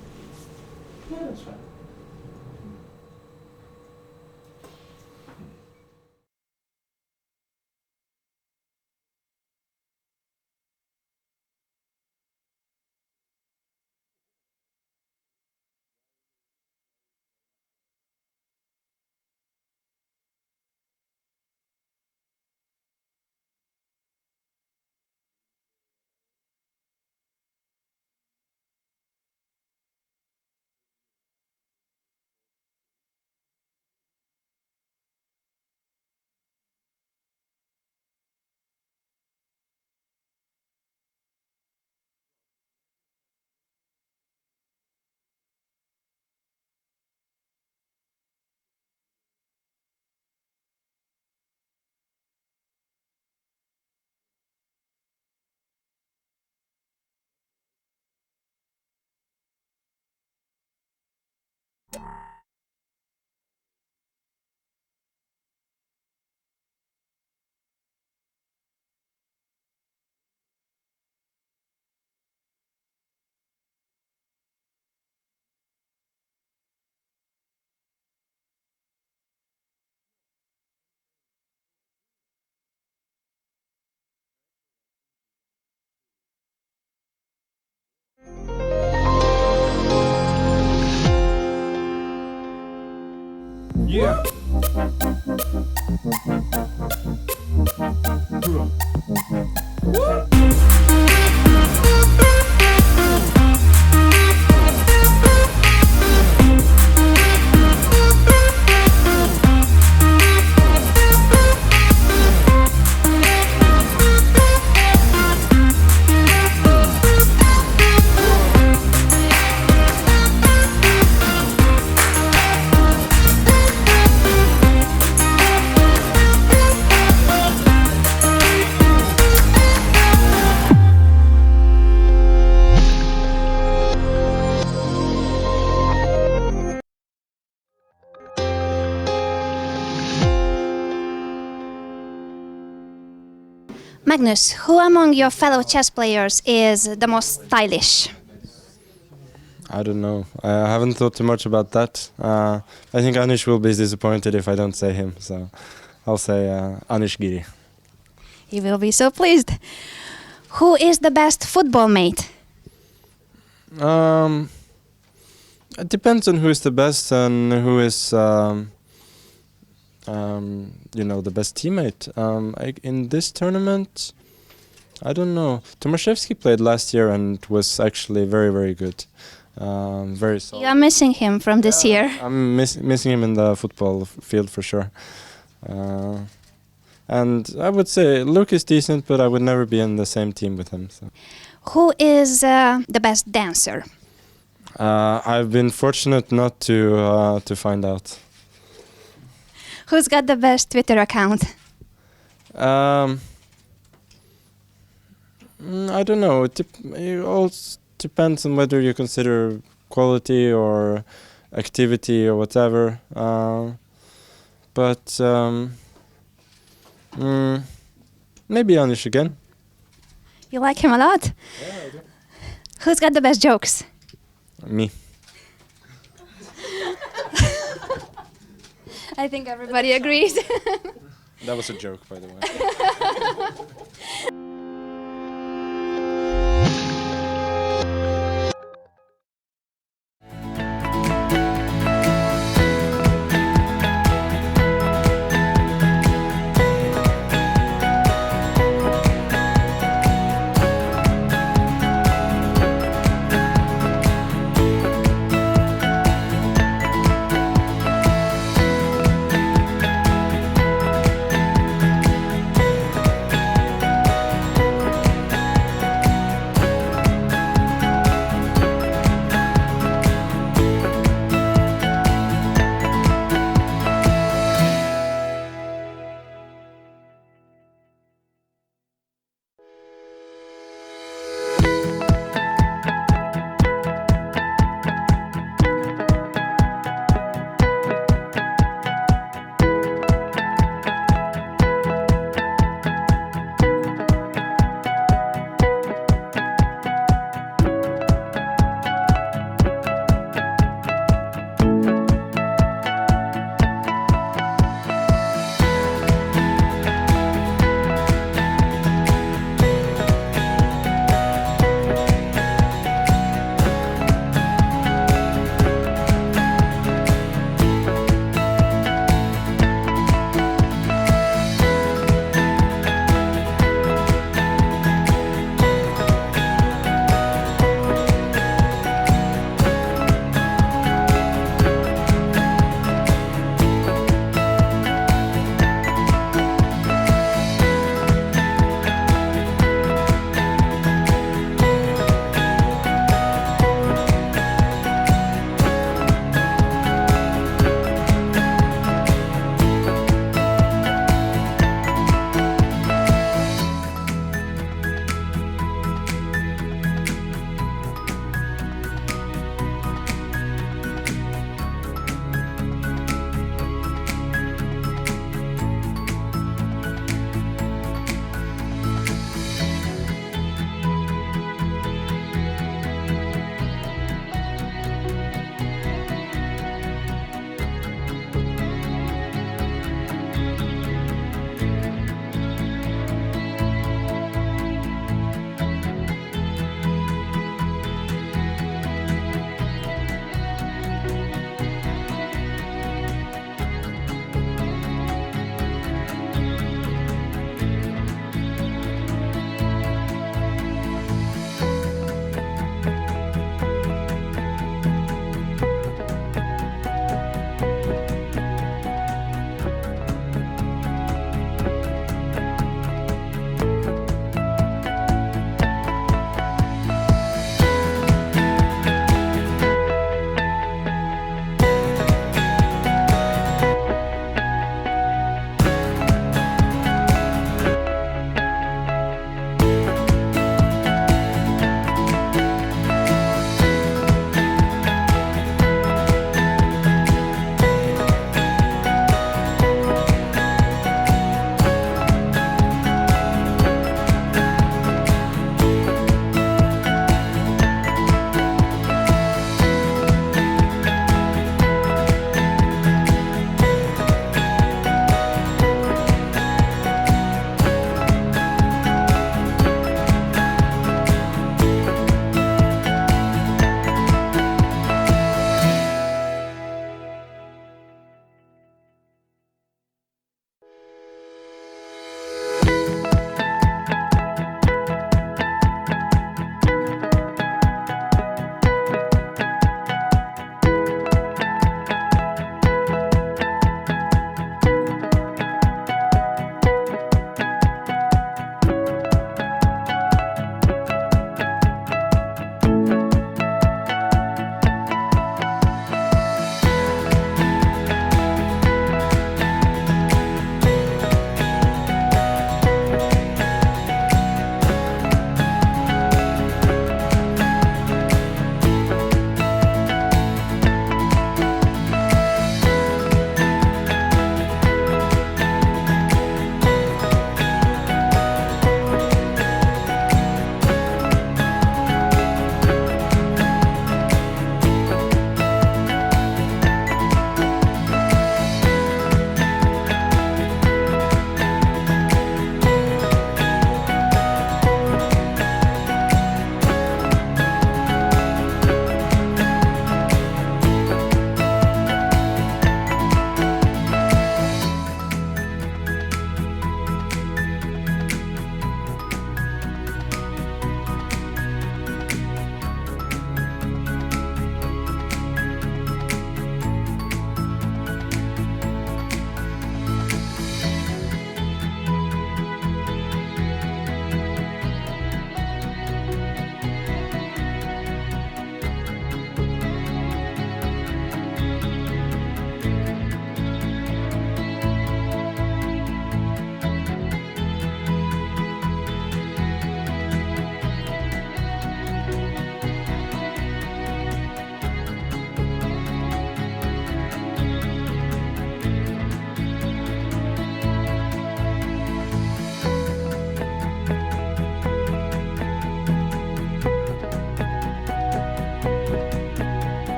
Yeah, that's fine. Yeah. Magnus, who among your fellow chess players is the most stylish? I don't know. I haven't thought too much about that. I think Anish will be disappointed if I don't say him, so I'll say Anish Giri. He will be so pleased. Who is the best football mate? It depends on who is the best and who is, the best teammate. In this tournament, I don't know. Tomaszewski played last year and was actually very, very good. Very solid. You are missing him from this year. I'm missing him in the football field for sure. And I would say Luke is decent, but I would never be in the same team with him. So. Who is the best dancer? I've been fortunate not to find out. Who's got the best Twitter account? I don't know. It all depends on whether you consider quality or activity or whatever. But maybe Anish again. You like him a lot? Yeah, I do. Who's got the best jokes? Me. I think everybody agrees. That was a joke, by the way.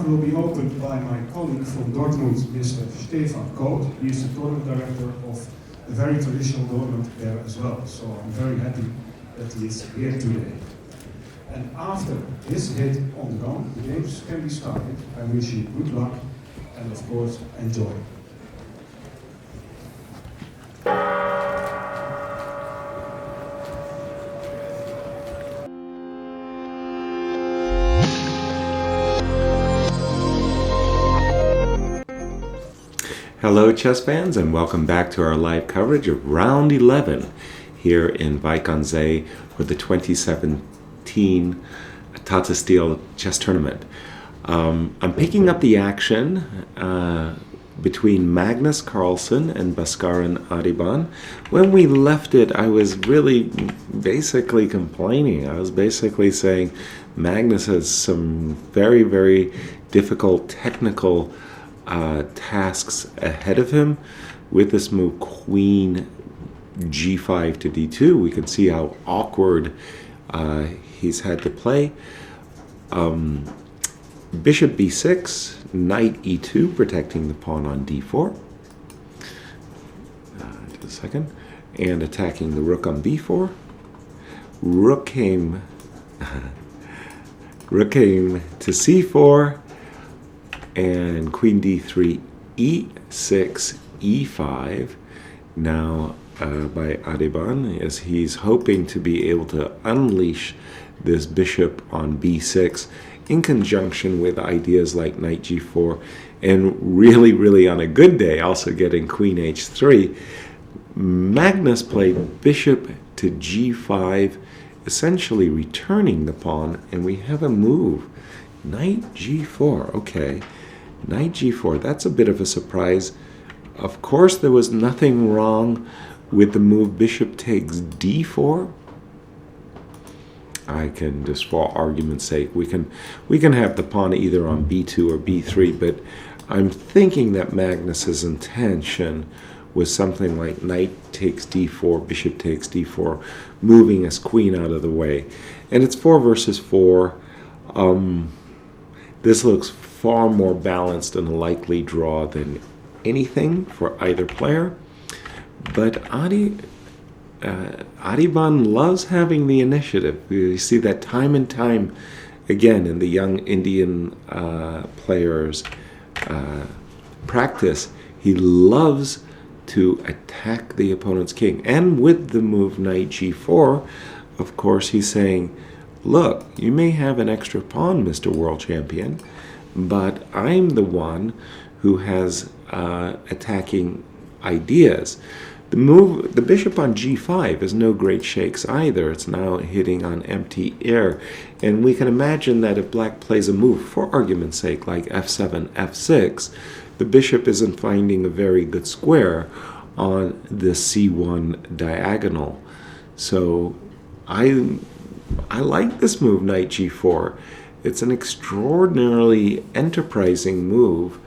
talk will be opened by my colleague from Dortmund, Mr. Stefan Koot. He is the tournament director of a very traditional tournament there as well. So I'm very happy that he is here today. And after his hit on the gong, the games can be started. I wish you good luck and of course enjoy. Hello, chess fans, and welcome back to our live coverage of Round 11 here in Wijk aan Zee for the 2017 Tata Steel Chess Tournament. I'm picking up the action between Magnus Carlsen and Bhaskaran Adiban. When we left it, I was really basically complaining. I was basically saying Magnus has some very, very difficult technical tasks ahead of him. With this move Queen G5 to D2, we can see how awkward he's had to play. Bishop B6, Knight E2, protecting the pawn on D4. Just a second. And attacking the rook on B4. Rook came to C4. And Queen D3, E6, E5, now by Adiban, as he's hoping to be able to unleash this bishop on B6 in conjunction with ideas like Knight G4, and really, really on a good day, also getting Queen H3. Magnus played bishop to G5, essentially returning the pawn, and we have a move. Knight G4, okay. Knight G4, that's a bit of a surprise. Of course, there was nothing wrong with the move bishop takes D4. I can, just for argument's sake, we can have the pawn either on B2 or B3, but I'm thinking that Magnus's intention was something like knight takes D4, bishop takes D4, moving his queen out of the way. And it's 4 versus 4. This looks far more balanced and a likely draw than anything for either player. But Adiban loves having the initiative. You see that time and time again in the young Indian players' practice. He loves to attack the opponent's king. And with the move Knight G4, of course, he's saying, look, you may have an extra pawn, Mr. World Champion, but I'm the one who has attacking ideas. The bishop on G5 is no great shakes either. It's now hitting on empty air. And we can imagine that if black plays a move, for argument's sake, like F7, F6, the bishop isn't finding a very good square on the C1 diagonal. So I like this move, Knight G4. It's an extraordinarily enterprising move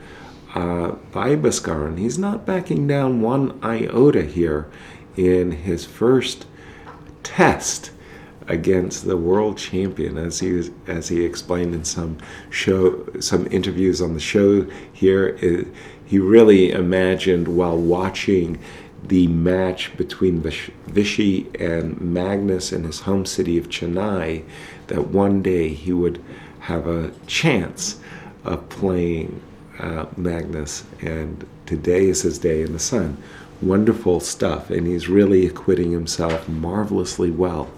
by Bhaskaran. He's not backing down one iota here in his first test against the world champion, as he explained in some interviews on the show here. He really imagined while watching the match between Vichy and Magnus in his home city of Chennai that one day he would have a chance of playing Magnus, and today is his day in the sun. Wonderful stuff, and he's really acquitting himself marvelously well.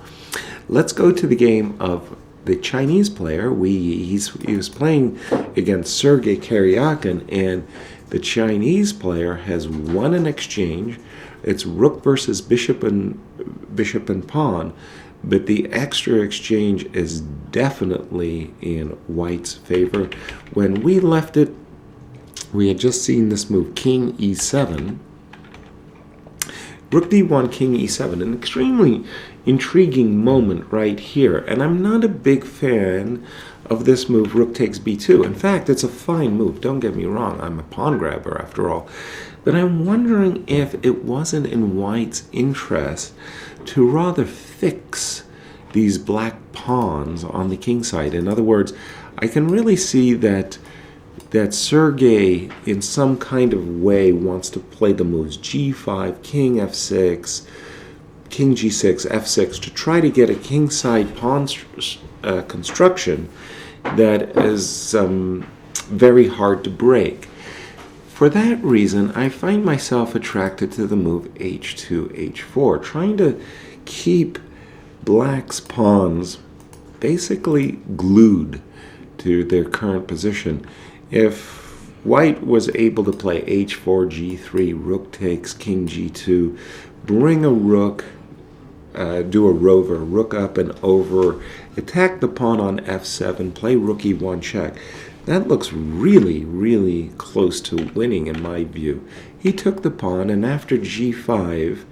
Let's go to the game of the Chinese player. He was playing against Sergei Karyakin, and the Chinese player has won an exchange. It's rook versus bishop and pawn, but the extra exchange is definitely in white's favor. When we left it, we had just seen this move, king e7. Rook d1, king e7, an extremely intriguing moment right here. And I'm not a big fan of this move, rook takes b2. In fact, it's a fine move, don't get me wrong. I'm a pawn grabber after all. But I'm wondering if it wasn't in white's interest to rather fix these black pawns on the king side. In other words, I can really see that that Sergei, in some kind of way, wants to play the moves g5, king f6, king g6, f6 to try to get a kingside pawn construction that is very hard to break. For that reason, I find myself attracted to the move h2, h4, trying to keep black's pawns basically glued to their current position. If white was able to play h4, g3, rook takes, king g2, bring a rook, do a rover, rook up and over, attack the pawn on f7, play rook e1 check. That looks really, really close to winning in my view. He took the pawn, and after g5,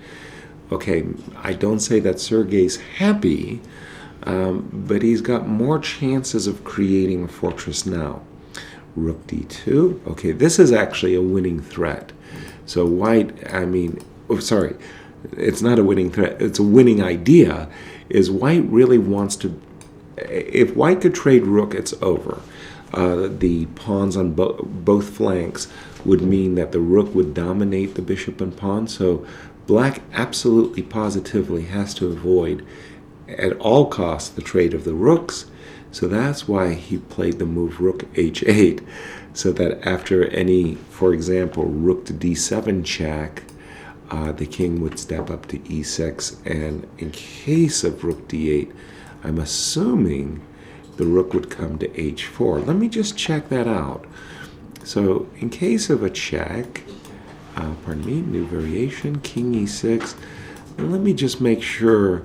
okay, I don't say that Sergei's happy, but he's got more chances of creating a fortress now. Rook d2. Okay, this is actually a winning threat. So white, it's not a winning threat, it's a winning idea, is white really wants to, if white could trade rook, it's over. The pawns on both flanks would mean that the rook would dominate the bishop and pawn, so black absolutely positively has to avoid at all costs the trade of the rooks. So that's why he played the move rook h8, so that after any, for example, rook to d7 check, the king would step up to e6, and in case of rook d8, I'm assuming the rook would come to h4. Let me just check that out. So in case of a check, new variation, king e6, let me just make sure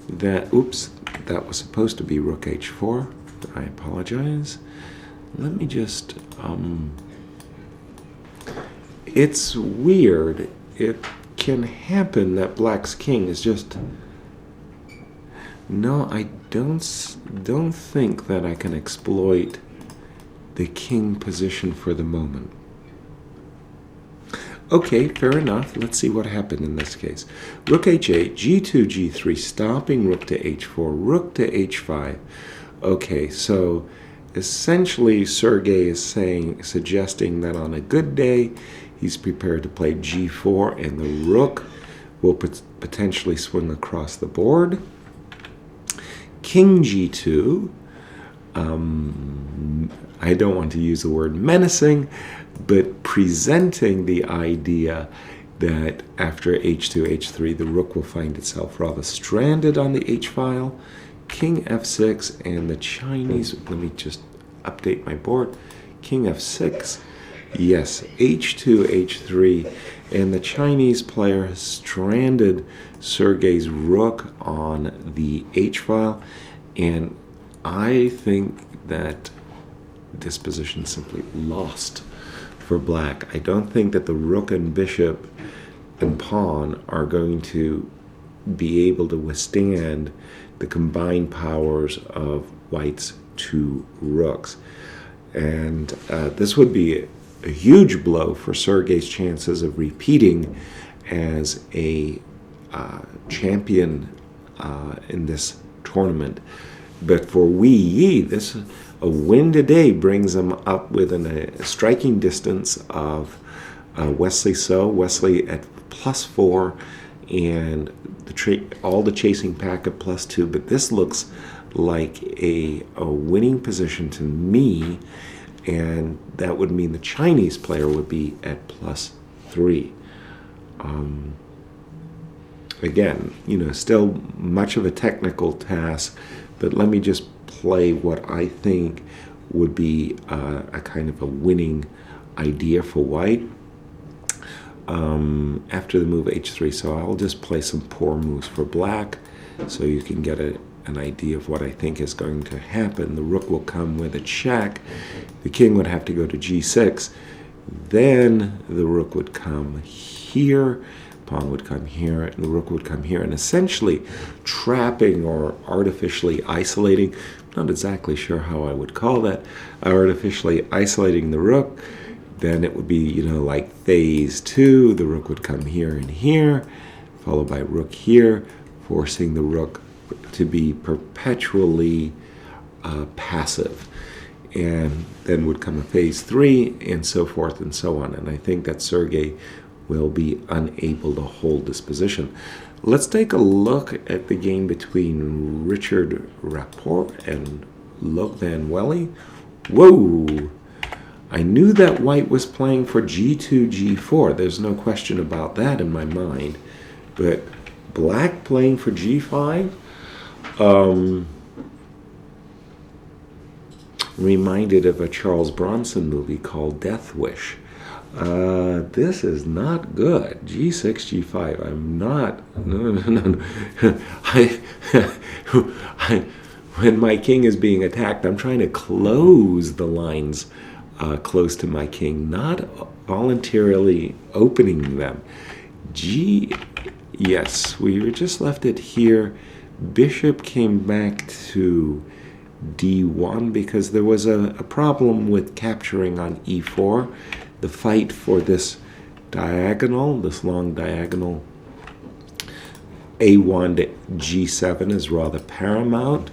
that, oops, that was supposed to be rook h4. I apologize. Let me just, it's weird. It can happen that black's king is just, no, I don't think that I can exploit the king position for the moment. Okay, fair enough. Let's see what happened in this case. Rook h8, g2, g3, stopping rook to h4, rook to h5. Okay, so essentially Sergei is suggesting that on a good day, he's prepared to play g4, and the rook will potentially swing across the board. King g2, I don't want to use the word menacing, but presenting the idea that after h2, h3, the rook will find itself rather stranded on the h-file. King f6, and the Chinese, let me just update my board. King f6, yes, h2, h3, and the Chinese player has stranded Sergei's rook on the h-file, and I think that this position is simply lost for black. I don't think that the rook and bishop and pawn are going to be able to withstand the combined powers of white's two rooks. And this would be a huge blow for Sergei's chances of repeating as a champion in this tournament. But for Wei Yi, a win today brings him up within a striking distance of Wesley So. Wesley at +4, and all the chasing pack at +2. But this looks like a winning position to me, and that would mean the Chinese player would be at +3. Again, still much of a technical task, but let me just play what I think would be a kind of a winning idea for white after the move h3. So I'll just play some poor moves for black so you can get an idea of what I think is going to happen. The rook will come with a check. The king would have to go to g6. Then the rook would come here. Pawn would come here, and the rook would come here, and essentially trapping or artificially isolating, not exactly sure how I would call that, artificially isolating the rook. Then it would be, like phase 2, the rook would come here and here, followed by rook here, forcing the rook to be perpetually passive. and then would come a phase 3, and so forth and so on. And I think that Sergey will be unable to hold this position. Let's take a look at the game between Richard Rapport and Luc Van Welly. Whoa! I knew that white was playing for g2, g4. There's no question about that in my mind. But black playing for g5? Reminded of a Charles Bronson movie called Death Wish. This is not good. G6, G5. I'm not. No. When my king is being attacked, I'm trying to close the lines close to my king, not voluntarily opening them. Yes, we just left it here. Bishop came back to d1 because there was a problem with capturing on e4. The fight for this diagonal, this long diagonal, a1 to g7 is rather paramount.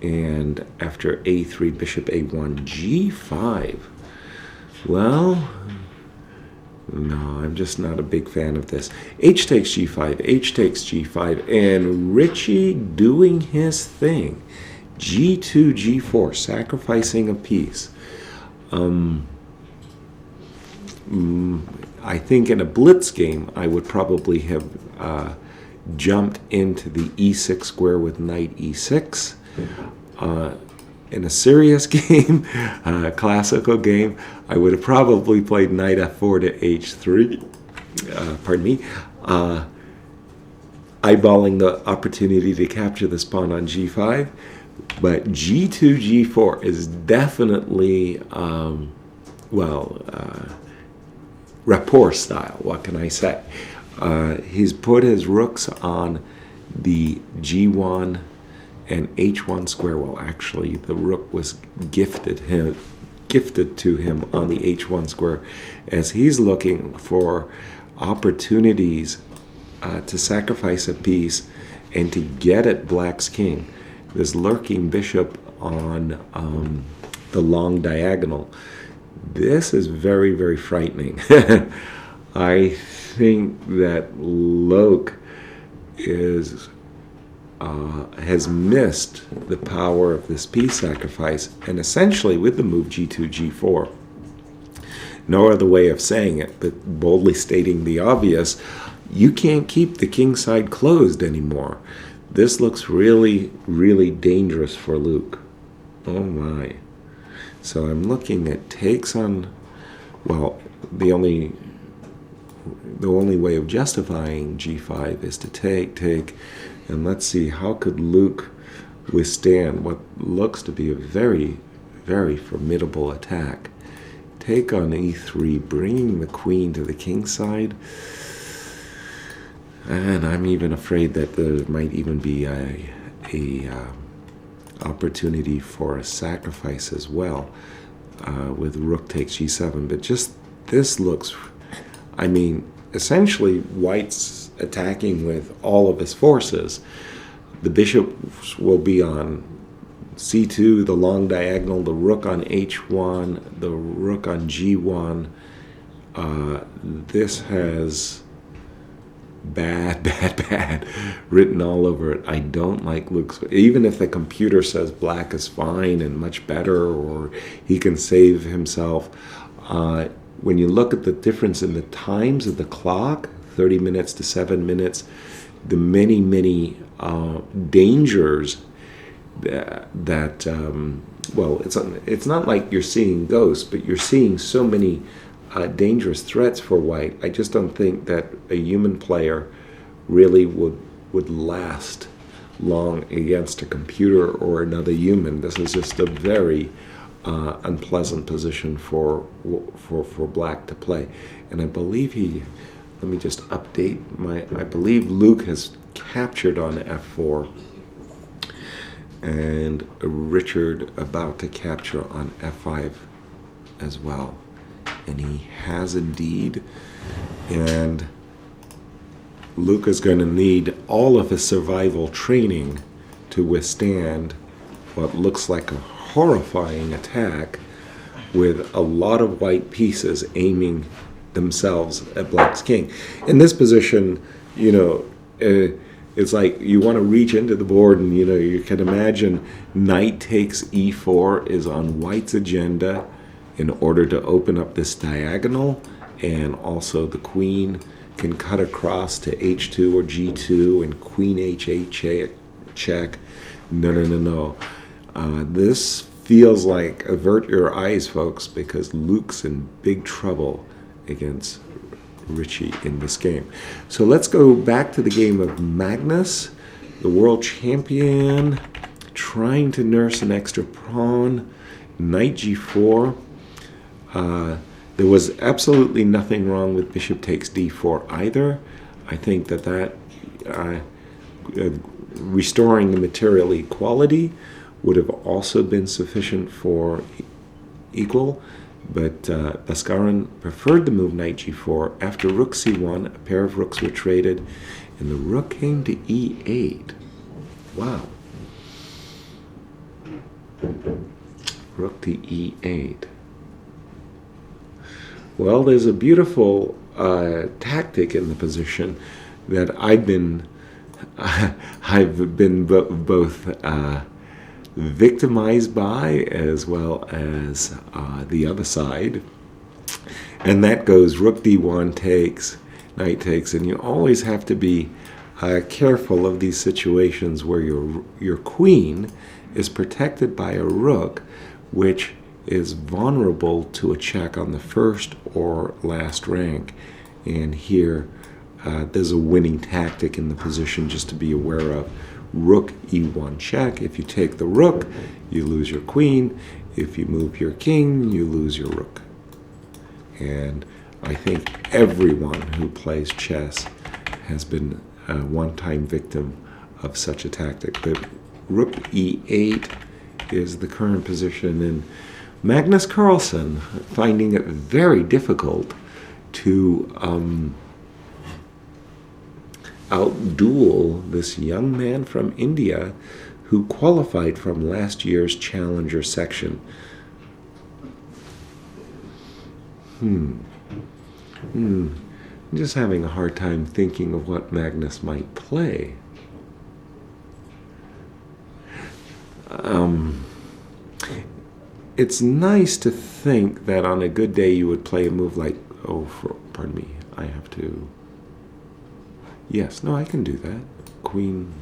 And after a3, bishop a1, g5. Well, no, I'm just not a big fan of this. H takes g5, H takes g5, and Richie doing his thing. g2, g4, sacrificing a piece. I think in a blitz game, I would probably have jumped into the e6 square with knight e6. In a serious game, a classical game, I would have probably played knight f4 to h3. Pardon me. Eyeballing the opportunity to capture this pawn on g5. But g2, g4 is definitely, rapport style. What can I say? He's put his rooks on the g1 and h1 square. Well, actually, the rook was gifted to him on the h1 square, as he's looking for opportunities to sacrifice a piece and to get at black's king. This lurking bishop on the long diagonal. This is very, very frightening. I think that Luc has missed the power of this piece sacrifice, and essentially with the move g2, g4, no other way of saying it, but boldly stating the obvious, you can't keep the king side closed anymore. This looks really, really dangerous for Luc. Oh my. So I'm looking at takes on, well, the only way of justifying g5 is to take, and let's see, how could Luc withstand what looks to be a very, very formidable attack? Take on e3, bringing the queen to the king side. And I'm even afraid that there might even be a opportunity for a sacrifice as well, with rook takes g7. But just this looks, I mean, essentially white's attacking with all of his forces. The bishop will be on c2, the long diagonal, the rook on h1, the rook on g1. This has bad written all over it. I don't like Luc's. Even if the computer says black is fine and much better, or he can save himself, when you look at the difference in the times of the clock, 30 minutes to 7 minutes, the many dangers that well, it's not like you're seeing ghosts, but you're seeing so many dangerous threats for white. I just don't think that a human player really would last long against a computer or another human. This is just a very unpleasant position for black to play. And I believe let me just update I believe Luc has captured on f4, and Richard about to capture on f5 as well. And he has indeed. And Luc is going to need all of his survival training to withstand what looks like a horrifying attack with a lot of white pieces aiming themselves at black's king. In this position, it's like you want to reach into the board and, you can imagine knight takes e4 is on white's agenda in order to open up this diagonal, and also the queen can cut across to h2 or g2 and queen h8 check. No. This feels like avert your eyes, folks, because Luke's in big trouble against Richie in this game. So let's go back to the game of Magnus, the world champion, trying to nurse an extra pawn, knight g4. There was absolutely nothing wrong with bishop takes d4 either. I think that restoring the material equality would have also been sufficient for equal, but Bhaskaran preferred the move knight g4. After rook c1, a pair of rooks were traded, and the rook came to e8. Wow. Rook to e8. Well, there's a beautiful tactic in the position that I've been both victimized by, as well as the other side, and that goes rook d1 takes, knight takes, and you always have to be careful of these situations where your queen is protected by a rook, which is vulnerable to a check on the first or last rank. And here there's a winning tactic in the position just to be aware of. Rook e1 check. If you take the rook, you lose your queen. If you move your king, you lose your rook. And I think everyone who plays chess has been a one-time victim of such a tactic. But rook e8 is the current position, and Magnus Carlsen finding it very difficult to outduel this young man from India who qualified from last year's Challenger section. I'm just having a hard time thinking of what Magnus might play. It's nice to think that on a good day you would play a move like, pardon me, I have to, yes, no, I can do that. Queen,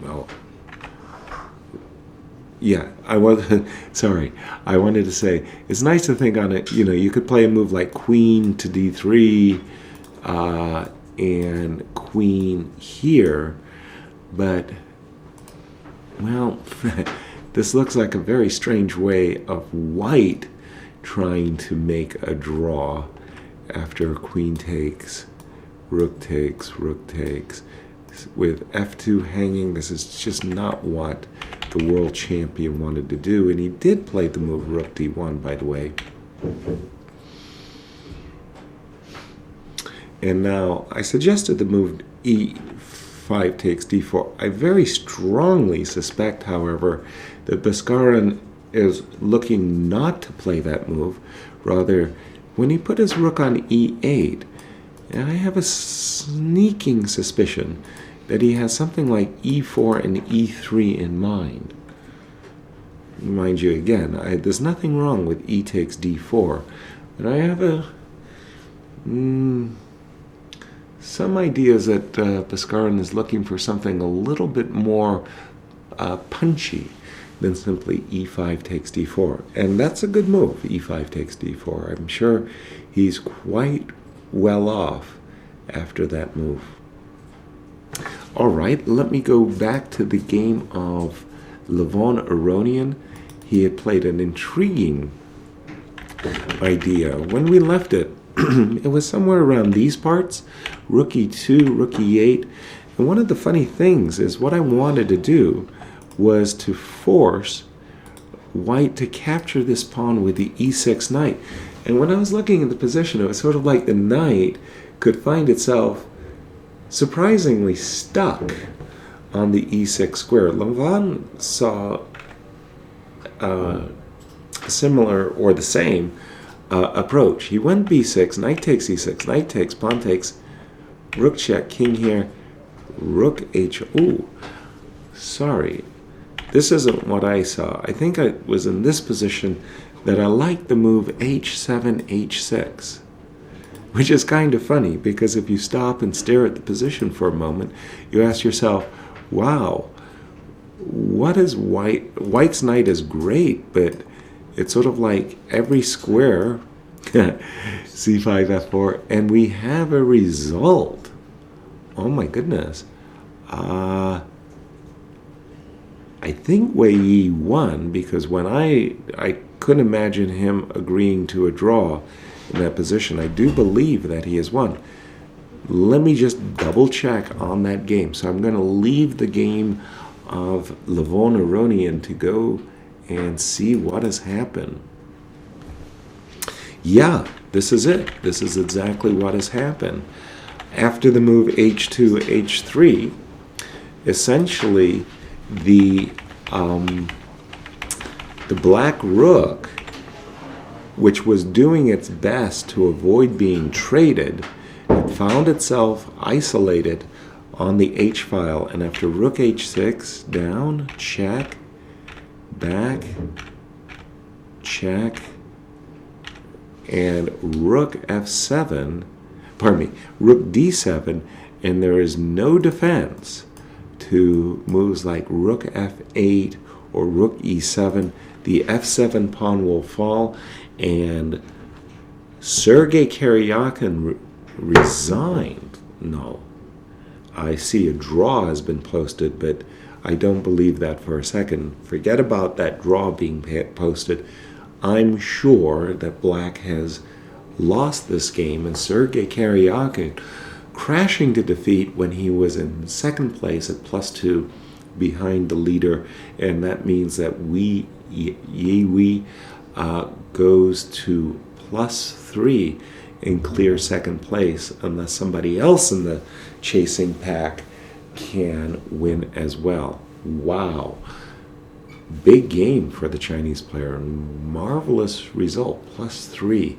well, yeah, I wanted to say, it's nice to think on it, you could play a move like queen to d3 and queen here, but, well, this looks like a very strange way of white trying to make a draw after queen takes, rook takes, rook takes. With f2 hanging, this is just not what the world champion wanted to do. And he did play the move rook d1, by the way. And now, I suggested the move e5 takes d4. I very strongly suspect, however, that Bhaskaran is looking not to play that move. Rather, when he put his rook on e8, and I have a sneaking suspicion that he has something like e4 and e3 in mind. Mind you, again, there's nothing wrong with e takes d4, but I have some ideas that Bhaskaran is looking for something a little bit more punchy than simply e5 takes d4. And that's a good move, e5 takes d4. I'm sure he's quite well off after that move. All right, let me go back to the game of Levon Aronian. He had played an intriguing idea. When we left it, it was somewhere around these parts, rook e2, rook e8. And one of the funny things is what I wanted to do was to force white to capture this pawn with the e6 knight. And when I was looking at the position, it was sort of like the knight could find itself surprisingly stuck on the e6 square. Levon saw similar or the same approach. He went b6, knight takes e6, knight takes, pawn takes, rook check, king here, rook h. Ooh, sorry. This isn't what I saw. I think I was in this position that I liked the move h7, h6. Which is kind of funny, because if you stop and stare at the position for a moment, you ask yourself, wow, what is white? White's knight is great, but it's sort of like every square, c5, f4, and we have a result. Oh my goodness. I think Wei Yi won, because when I couldn't imagine him agreeing to a draw in that position. I do believe that he has won. Let me just double check on that game. So I'm going to leave the game of Levon Aronian to go and see what has happened. Yeah, this is it. This is exactly what has happened. After the move h2, h3, essentially the black rook, which was doing its best to avoid being traded, it found itself isolated on the h file, and after rook h6, down, check, back, check, and rook f7, pardon me, rook d7, and there is no defense to moves like rook f8 or rook e7. The f7 pawn will fall, and Sergei Karyakin resigned. No. I see a draw has been posted, but I don't believe that for a second. Forget about that draw being posted. I'm sure that black has lost this game, and Sergei Karyakin crashing to defeat when he was in second place at +2 behind the leader, and that means that Yi goes to +3 in clear second place, unless somebody else in the chasing pack can win as well. Wow. Big game for the Chinese player. Marvelous result, +3.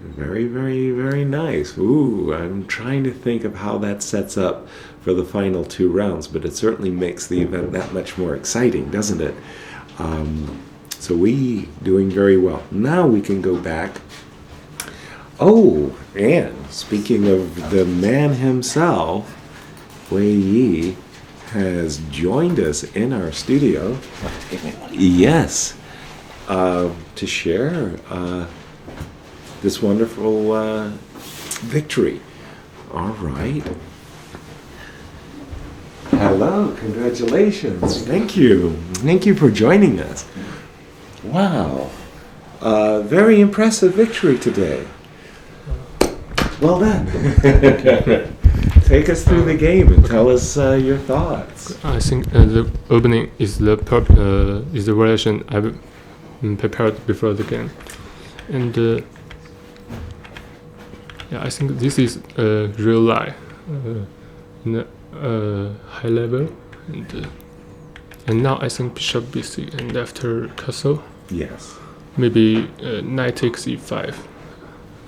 Very, very, very nice. Ooh, I'm trying to think of how that sets up for the final 2 rounds, but it certainly makes the event that much more exciting, doesn't it? So we doing very well. Now we can go back. Oh, and speaking of the man himself, Wei Yi has joined us in our studio. Yes, to share this wonderful victory. All right. Hello, congratulations. Thank you. Thank you for joining us. Wow. Very impressive victory today. Well done. Take us through the game and tell us your thoughts. I think the opening is the variation I've prepared before the game, and yeah, I think this is a real lie in a high level, and now I think bishop b6 and after castle. Yes. Maybe knight takes e5,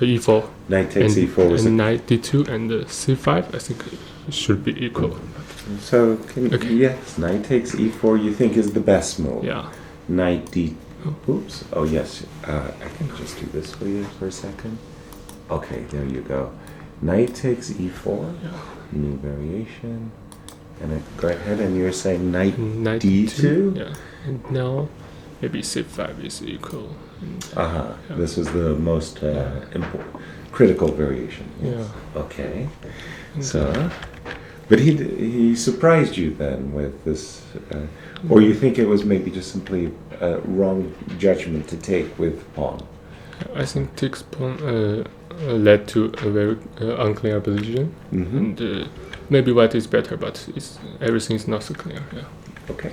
e4. Knight takes e4 and knight d2 and c5. I think it should be equal. So yes, knight takes e4. You think is the best move? Yeah. Knight d. Oops. Oh yes. I can just do this for you for a second. Okay, there you go. Knight takes e4. Yeah. New variation. And go ahead, and you're saying knight d2. Yeah. And now maybe c5 is equal. Yeah. This is the most critical variation. Yes. Yeah. Okay. So, but he surprised you then with this, or you think it was maybe just simply a wrong judgment to take with pawn? I think takes pawn led to a very unclear position, and maybe white is better, but everything is not so clear. Yeah. Okay.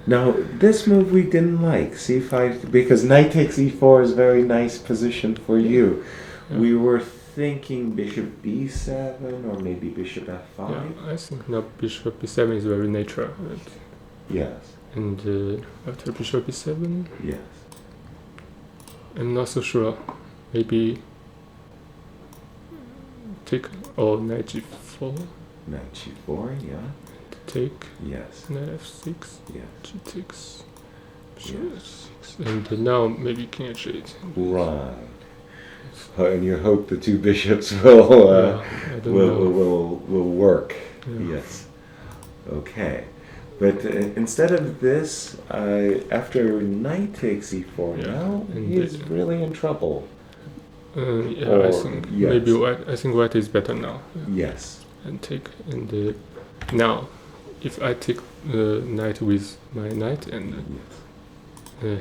Now, this move we didn't like, c5, because knight takes e4 is a very nice position for you. Yeah. We were thinking bishop b7 or maybe bishop f5? Yeah, I think now bishop b7 is very natural. Right? Yes. And after bishop b7, yes. I'm not so sure. Maybe take or knight g4. Knight g4, yeah. Take. Yes. Knight f6. Yeah. G takes. Bishop f6. And now maybe king h8. Right. And you hope the two bishops will will work. Yeah. Yes. Okay. But instead of this, after knight takes e4, now he's really in trouble. Yeah, I think maybe white. I think white is better now. Yes. And take now, if I take the knight with my knight and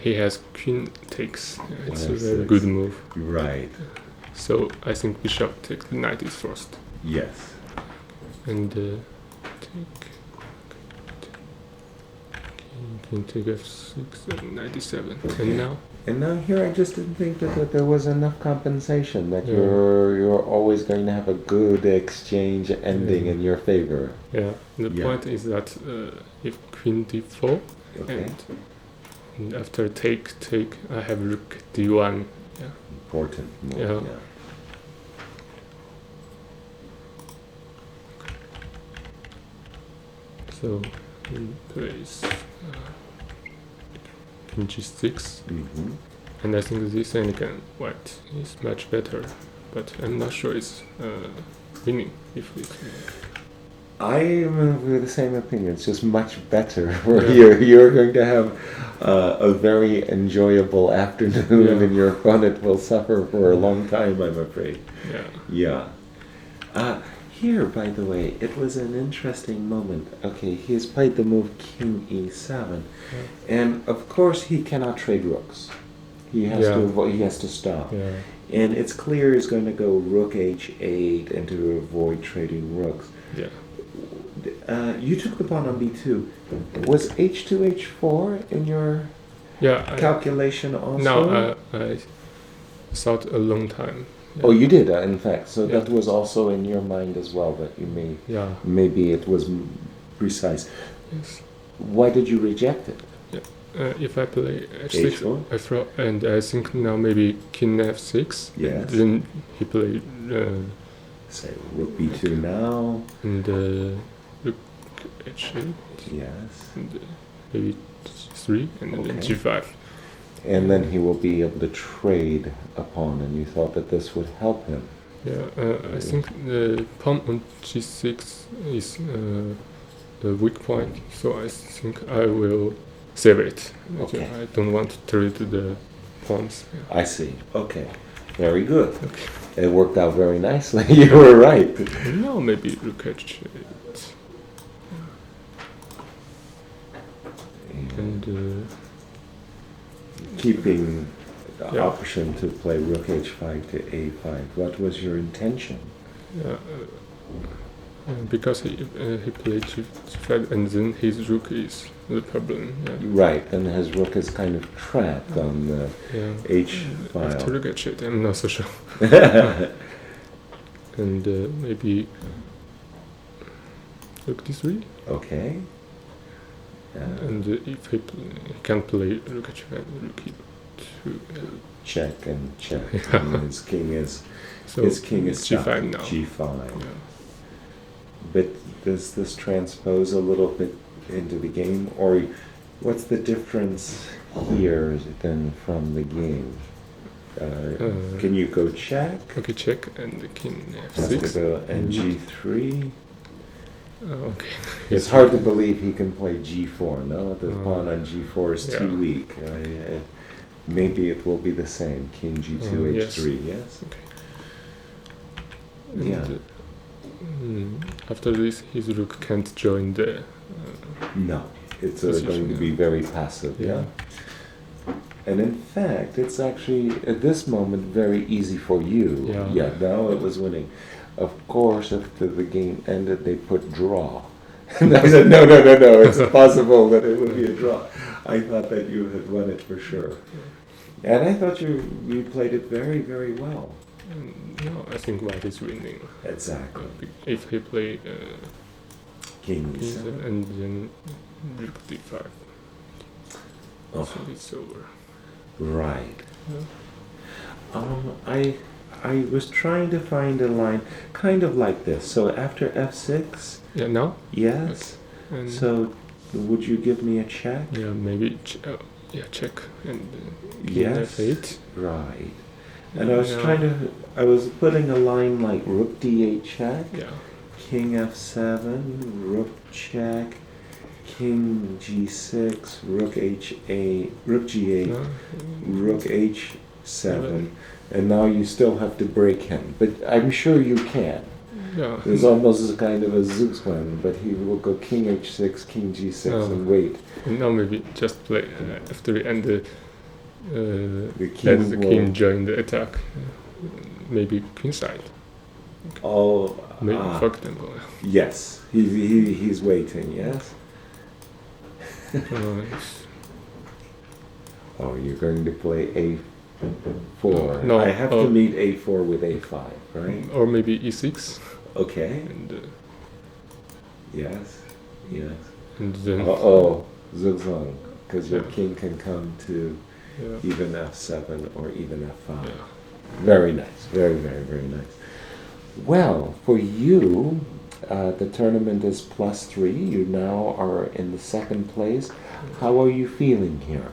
he has queen takes, it's a very good move. Right. So I think bishop takes the knight is first. Yes. And take. King take f6 and knight e7. And now. And now here I just didn't think that there was enough compensation, that you're always going to have a good exchange ending in your favor. Yeah, the point is that if queen d4 and after take, I have rook d1. Yeah. Important move, yeah. So he plays king g6, and I think this elegant white is much better, but I'm not sure it's winning if it's. I am of the same opinion. It's just much better. You're going to have a very enjoyable afternoon, and your opponent will suffer for a long time, I'm afraid. Yeah. Yeah. Here, by the way, it was an interesting moment. Okay, he has played the move king e7, and of course he cannot trade rooks. He has to stop. Yeah. And it's clear he's going to go rook h8 and to avoid trading rooks. Yeah. You took the pawn on b2. Was h2 h4 in your calculation also? No, I thought a long time. Yeah. Oh, you did, in fact. So that was also in your mind as well, that you may, maybe it was precise. Yes. Why did you reject it? Yeah. If I play h6, f4, and I think now maybe king f6. Yes. Then he played. Say rook b2 now. And rook h8. Yes. And maybe g3 and then g5. And then he will be able to trade a pawn, and you thought that this would help him. Yeah, I think the pawn on g6 is the weak point, so I think I will save it. Okay. I don't want to trade the pawns. I see. Okay. Very good. Okay. It worked out very nicely. You were right. No, maybe rook h8. And keeping the option to play rook h5 to a5. What was your intention? Because he played g5 and then his rook is the problem. Right, and his rook is kind of trapped on the h file. After rook h8, I'm not so sure. And maybe rook d3. Okay. And if he can't play rook h5, rook e2. Check and check. Yeah. And his king is g5 stuck now. G5. Yeah. But does this transpose a little bit into the game, or what's the difference here then from the game? Can you go check? Okay, check and the king Has to f6. go and g3. Okay. It's hard to believe he can play g4. No, the pawn on g4 is too weak. Maybe it will be the same. King g2 h3. Yes. Okay. Yeah. After this, his rook can't join the. No, it's going to be very passive. Yeah. And in fact, it's actually at this moment very easy for you. Yeah. Now it was winning. Of course, after the game ended, they put draw. And I said, no, it's possible that it would be a draw. I thought that you had won it for sure. And I thought you played it very, very well. No, I think white is winning. Exactly. If he play King King E7. and then Rook D5. Oh. So it's over. Right. Yeah. I was trying to find a line kind of like this. So after F6. Yeah. Now. Yes. Okay. So would you give me a check? Yeah. Maybe. Check and King yes. F8. Right. And I was I was putting a line like Rook D8 check. Yeah. King F7, Rook check, King G6, Rook H8, Rook G8, Rook H7, and now you still have to break him. But I'm sure you can. Yeah. There's almost a kind of a Zeus one, but he will go King H6, King G6, and wait. And now maybe just play F3 and the king join the attack. Maybe queenside. Oh. Maybe for example. Yes, he's waiting. Yes. Oh, you're going to play A4. No, I have to meet A4 with A5, right? Or maybe E6. Okay. And yes. And then. Zugzwang, because your king can come to even F7 or even F5. Yeah. Very nice. Very, very, very nice. Well, for you, the tournament is +3. You now are in the second place. How are you feeling here?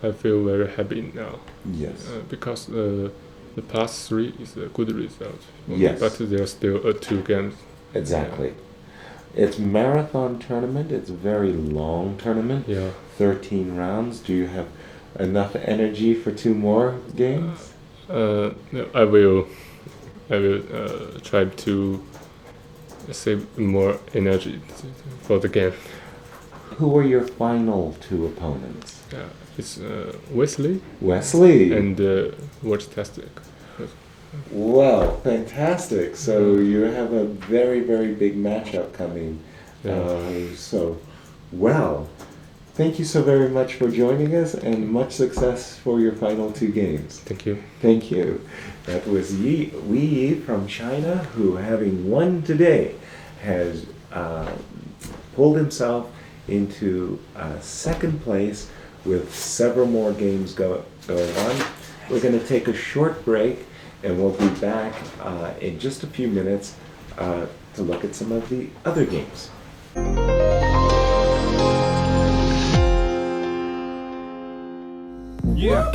I feel very happy now. Yes. Because the +3 is a good result. Yes. But there are still 2 games. Exactly. It's marathon tournament. It's a very long tournament. Yeah. 13 rounds. Do you have enough energy for 2 more games? No, I will try to save more energy for the game. Who are your final 2 opponents? It's Wesley. Wesley. And Watch Tastic. Well, fantastic. So you have a very, very big matchup coming. Thank you so very much for joining us, and much success for your final 2 games. Thank you. Thank you. That was Wei Yi from China, who, having won today, has pulled himself into second place with several more games going on. We're going to take a short break, and we'll be back in just a few minutes to look at some of the other games. Yeah.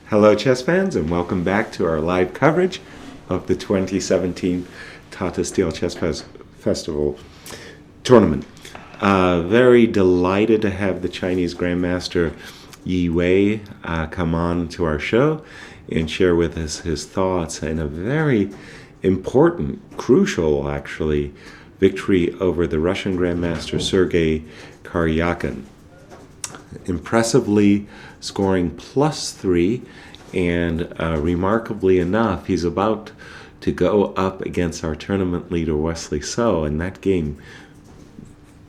Hello, chess fans, and welcome back to our live coverage of the 2017 Tata Steel Chess Festival tournament. Very delighted to have the Chinese Grandmaster Yi Wei come on to our show and share with us his thoughts and a very important, crucial, actually, victory over the Russian Grandmaster Sergei Karyakin. Impressively scoring +3, and remarkably enough, he's about to go up against our tournament leader Wesley So, and that game,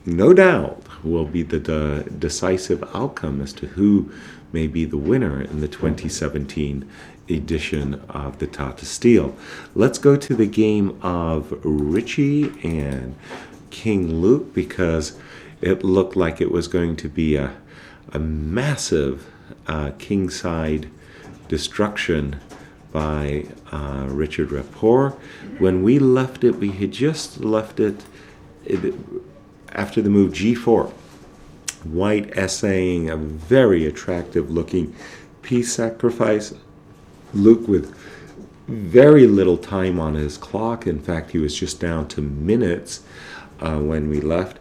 no doubt, will be the decisive outcome as to who may be the winner in the 2017 edition of the Tata Steel. Let's go to the game of Richie and King Luke, because it looked like it was going to be a massive kingside destruction by Richard Rapport. When we left it, we had just left it after the move G4. White essaying a very attractive looking piece sacrifice. Luke with very little time on his clock. In fact, he was just down to minutes when we left.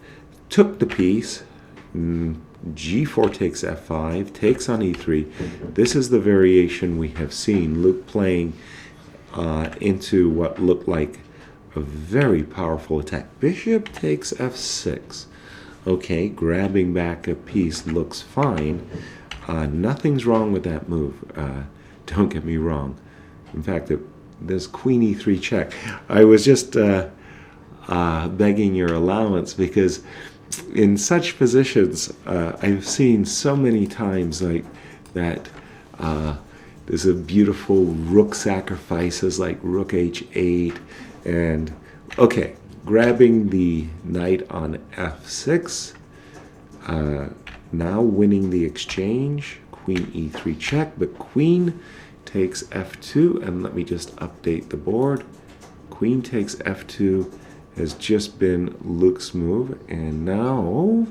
Took the piece. G4 takes F5, takes on E3. This is the variation we have seen. Luke playing into what looked like a very powerful attack. Bishop takes F6. Okay, grabbing back a piece looks fine. Nothing's wrong with that move. Don't get me wrong. In fact, there's Queen E3 check. I was just begging your allowance because in such positions, I've seen so many times like that. There's a beautiful rook sacrifices like rook H8, and okay, grabbing the knight on F6. Now winning the exchange. Queen E3 check, but Queen takes F2, and let me just update the board. Queen takes F2 has just been Luke's move, and now,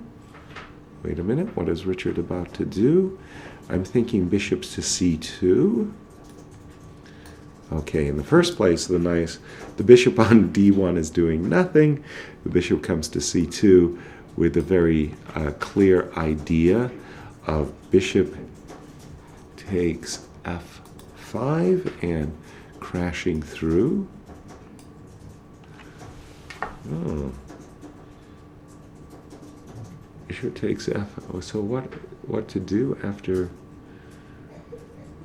wait a minute, what is Richard about to do? I'm thinking bishops to C2. Okay, in the first place, the bishop on D1 is doing nothing. The bishop comes to C2 with a very clear idea of bishop takes F5 and crashing through. Oh. Bishop takes F. Oh, so what to do after?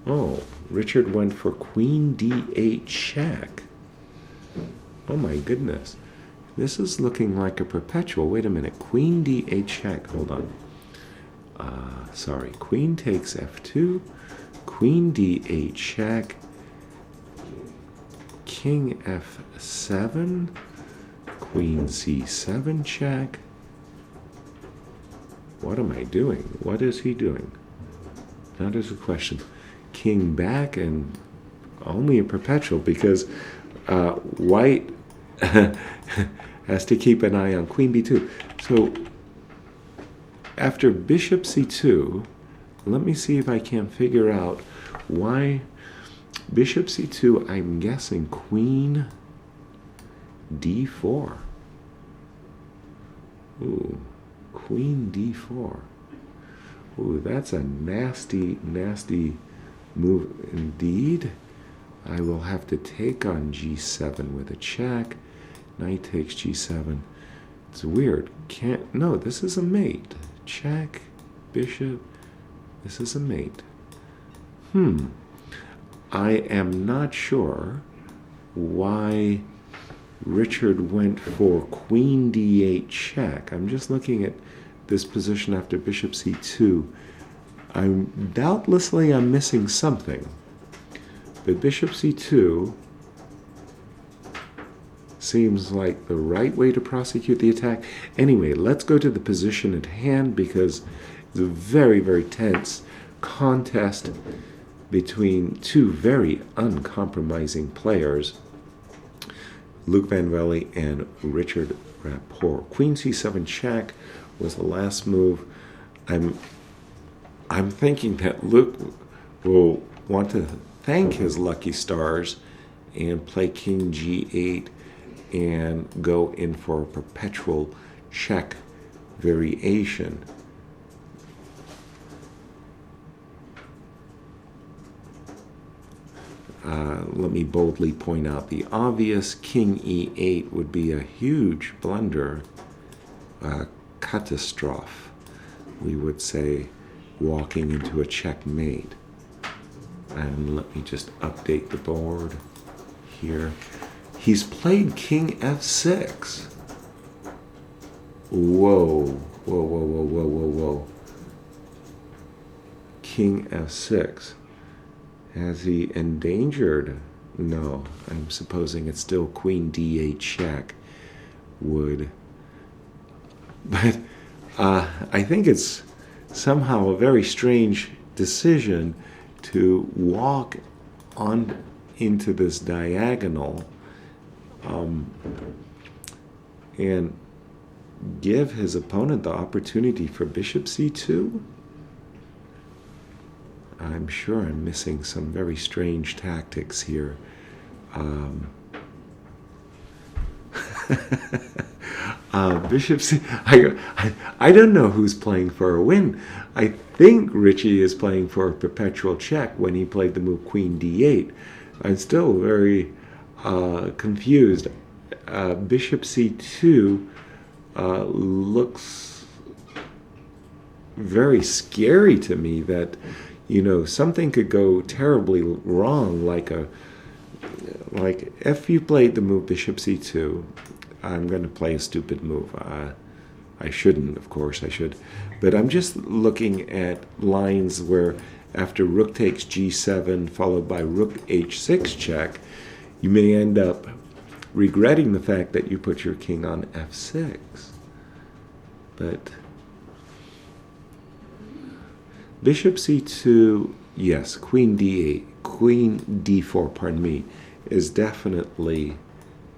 Oh, Richard went for Queen D8 check. Oh my goodness. This is looking like a perpetual. Wait a minute. Queen D8 check. Hold on. Sorry. Queen takes F2. Queen D8 check. King F7. Queen C7 check. What am I doing? What is he doing? That is a question. King back, and only a perpetual because white has to keep an eye on Queen B2. So after Bishop C2, let me see if I can figure out why Bishop C2, I'm guessing Queen D4. Ooh, Queen D4. Ooh, that's a nasty, nasty move indeed. I will have to take on G7 with a check. Knight takes G7. It's weird. No, this is a mate. Check, bishop. This is a mate. I am not sure why Richard went for Queen D8 check. I'm just looking at this position after Bishop C2. Doubtlessly I'm missing something. But Bishop C2 seems like the right way to prosecute the attack. Anyway, let's go to the position at hand because it's a very, very tense contest between two very uncompromising players, Luke Van Velde and Richard Rapport. Queen C7 check was the last move. I'm thinking that Luke will want to thank his lucky stars and play King G8 and go in for a perpetual check variation. Let me boldly point out the obvious. King E8 would be a huge blunder, catastrophe, we would say, walking into a checkmate. And let me just update the board here. He's played King F6. Whoa, whoa, whoa, whoa, whoa, whoa, whoa. King F6. Has he endangered? No, I'm supposing it's still Queen D8 check would. But I think it's somehow a very strange decision to walk on into this diagonal and give his opponent the opportunity for bishop c2? I'm sure I'm missing some very strange tactics here. Bishop C. I don't know who's playing for a win. I think Richie is playing for a perpetual check when he played the move Queen D8. I'm still very confused. Bishop C2 looks very scary to me, that something could go terribly wrong, like if you played the move Bishop C2. I'm going to play a stupid move. I shouldn't, of course I should, but I'm just looking at lines where after rook takes g7 followed by rook h6 check, you may end up regretting the fact that you put your king on f6. But bishop c2, yes, queen d8, queen d4, pardon me, is definitely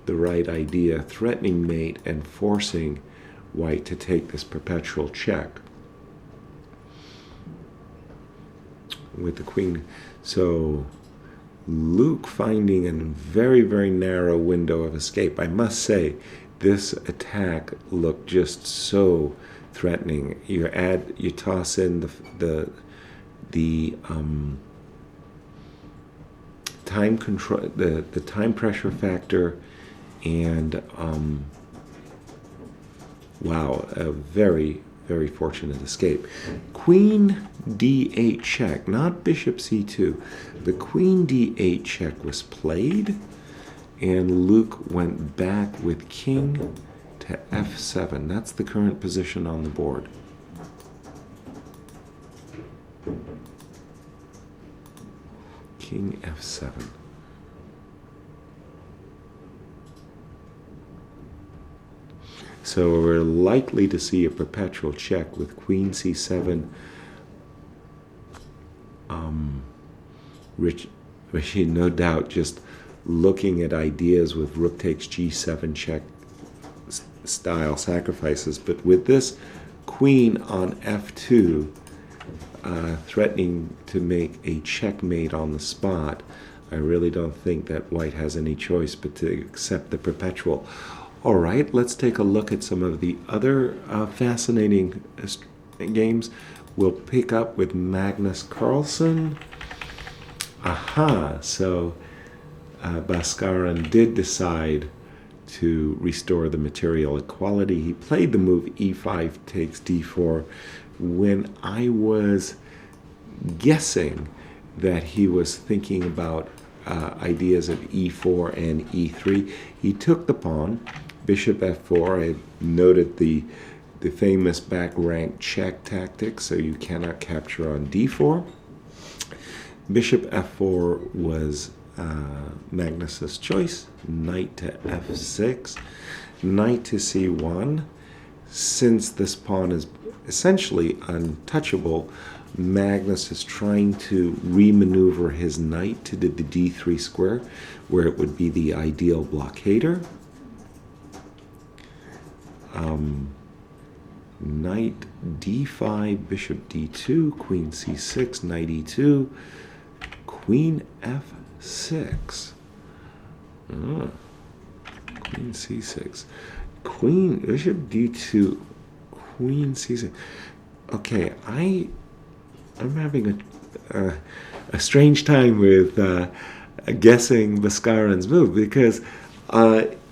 the right idea, threatening mate and forcing white to take this perpetual check with the queen. So Luke finding a very, very narrow window of escape. I must say, this attack looked just so threatening. You toss in the time control, the time pressure factor, and wow, a very, very fortunate escape. Queen d8 check, not bishop c2. The queen d8 check was played, and Luke went back with king to f7. That's the current position on the board. King f7. So we're likely to see a perpetual check with queen c7. Richie, no doubt, just looking at ideas with rook takes g7 check style sacrifices. But with this queen on f2, threatening to make a checkmate on the spot, I really don't think that white has any choice but to accept the perpetual. All right, let's take a look at some of the other fascinating games. We'll pick up with Magnus Carlsen. Aha, so Bhaskaran did decide to restore the material equality. He played the move e5 takes d4 when I was guessing that he was thinking about ideas of e4 and e3. He took the pawn, bishop f4. I noted the famous back rank check tactic, so you cannot capture on d4. Bishop f4 was Magnus's choice. Knight to f6, knight to c1. Since this pawn is essentially untouchable, Magnus is trying to remaneuver his knight to the d3 square, where it would be the ideal blockader. Knight d5, bishop d2, queen c6, knight e2, queen f6. Queen c6, queen, bishop d2, queen c6. Okay, I'm having a strange time with guessing Bhaskaran's move, because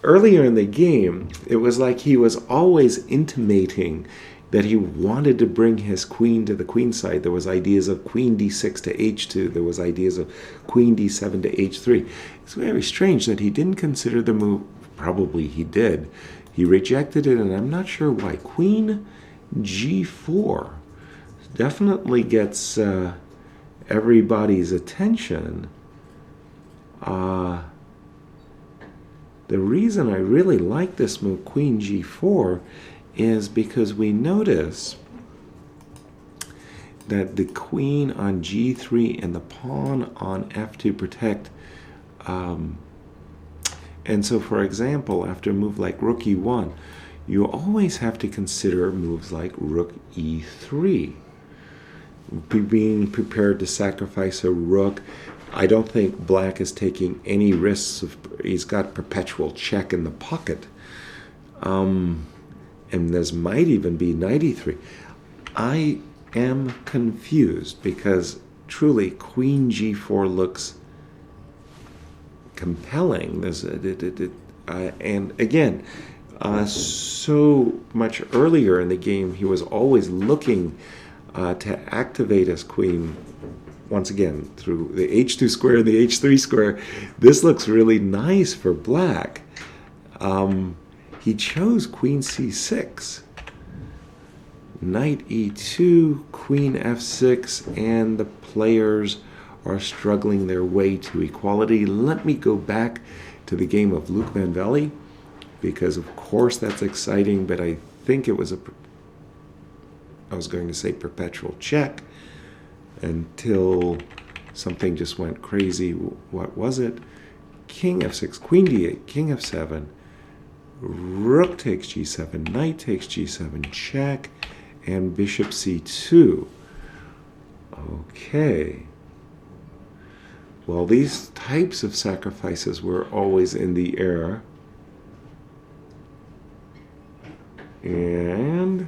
earlier in the game, it was like he was always intimating that he wanted to bring his queen to the queen side. There was ideas of queen d6 to h2. There was ideas of queen d7 to h3. It's very strange that he didn't consider the move. Probably he did. He rejected it, and I'm not sure why. Queen g4 definitely gets everybody's attention. The reason I really like this move, queen g4, is because we notice that the queen on g3 and the pawn on f2 protect. And so, for example, after a move like rook e1, you always have to consider moves like rook e3. Being prepared to sacrifice a rook. I don't think black is taking any risks. He's got perpetual check in the pocket. And this might even be knight e3. I am confused because truly queen g4 looks compelling. And again, so much earlier in the game, he was always looking to activate his queen once again through the h2 square and the h3 square. This looks really nice for black. He chose queen c6, knight e2, queen f6, and the players are struggling their way to equality. Let me go back to the game of Luc Van Velde, because of course that's exciting, but I think it was I was going to say perpetual check until something just went crazy. What was it? King f6, queen d8, king f7, rook takes g7, knight takes g7, check, and bishop c2. Okay. Well, these types of sacrifices were always in the air. And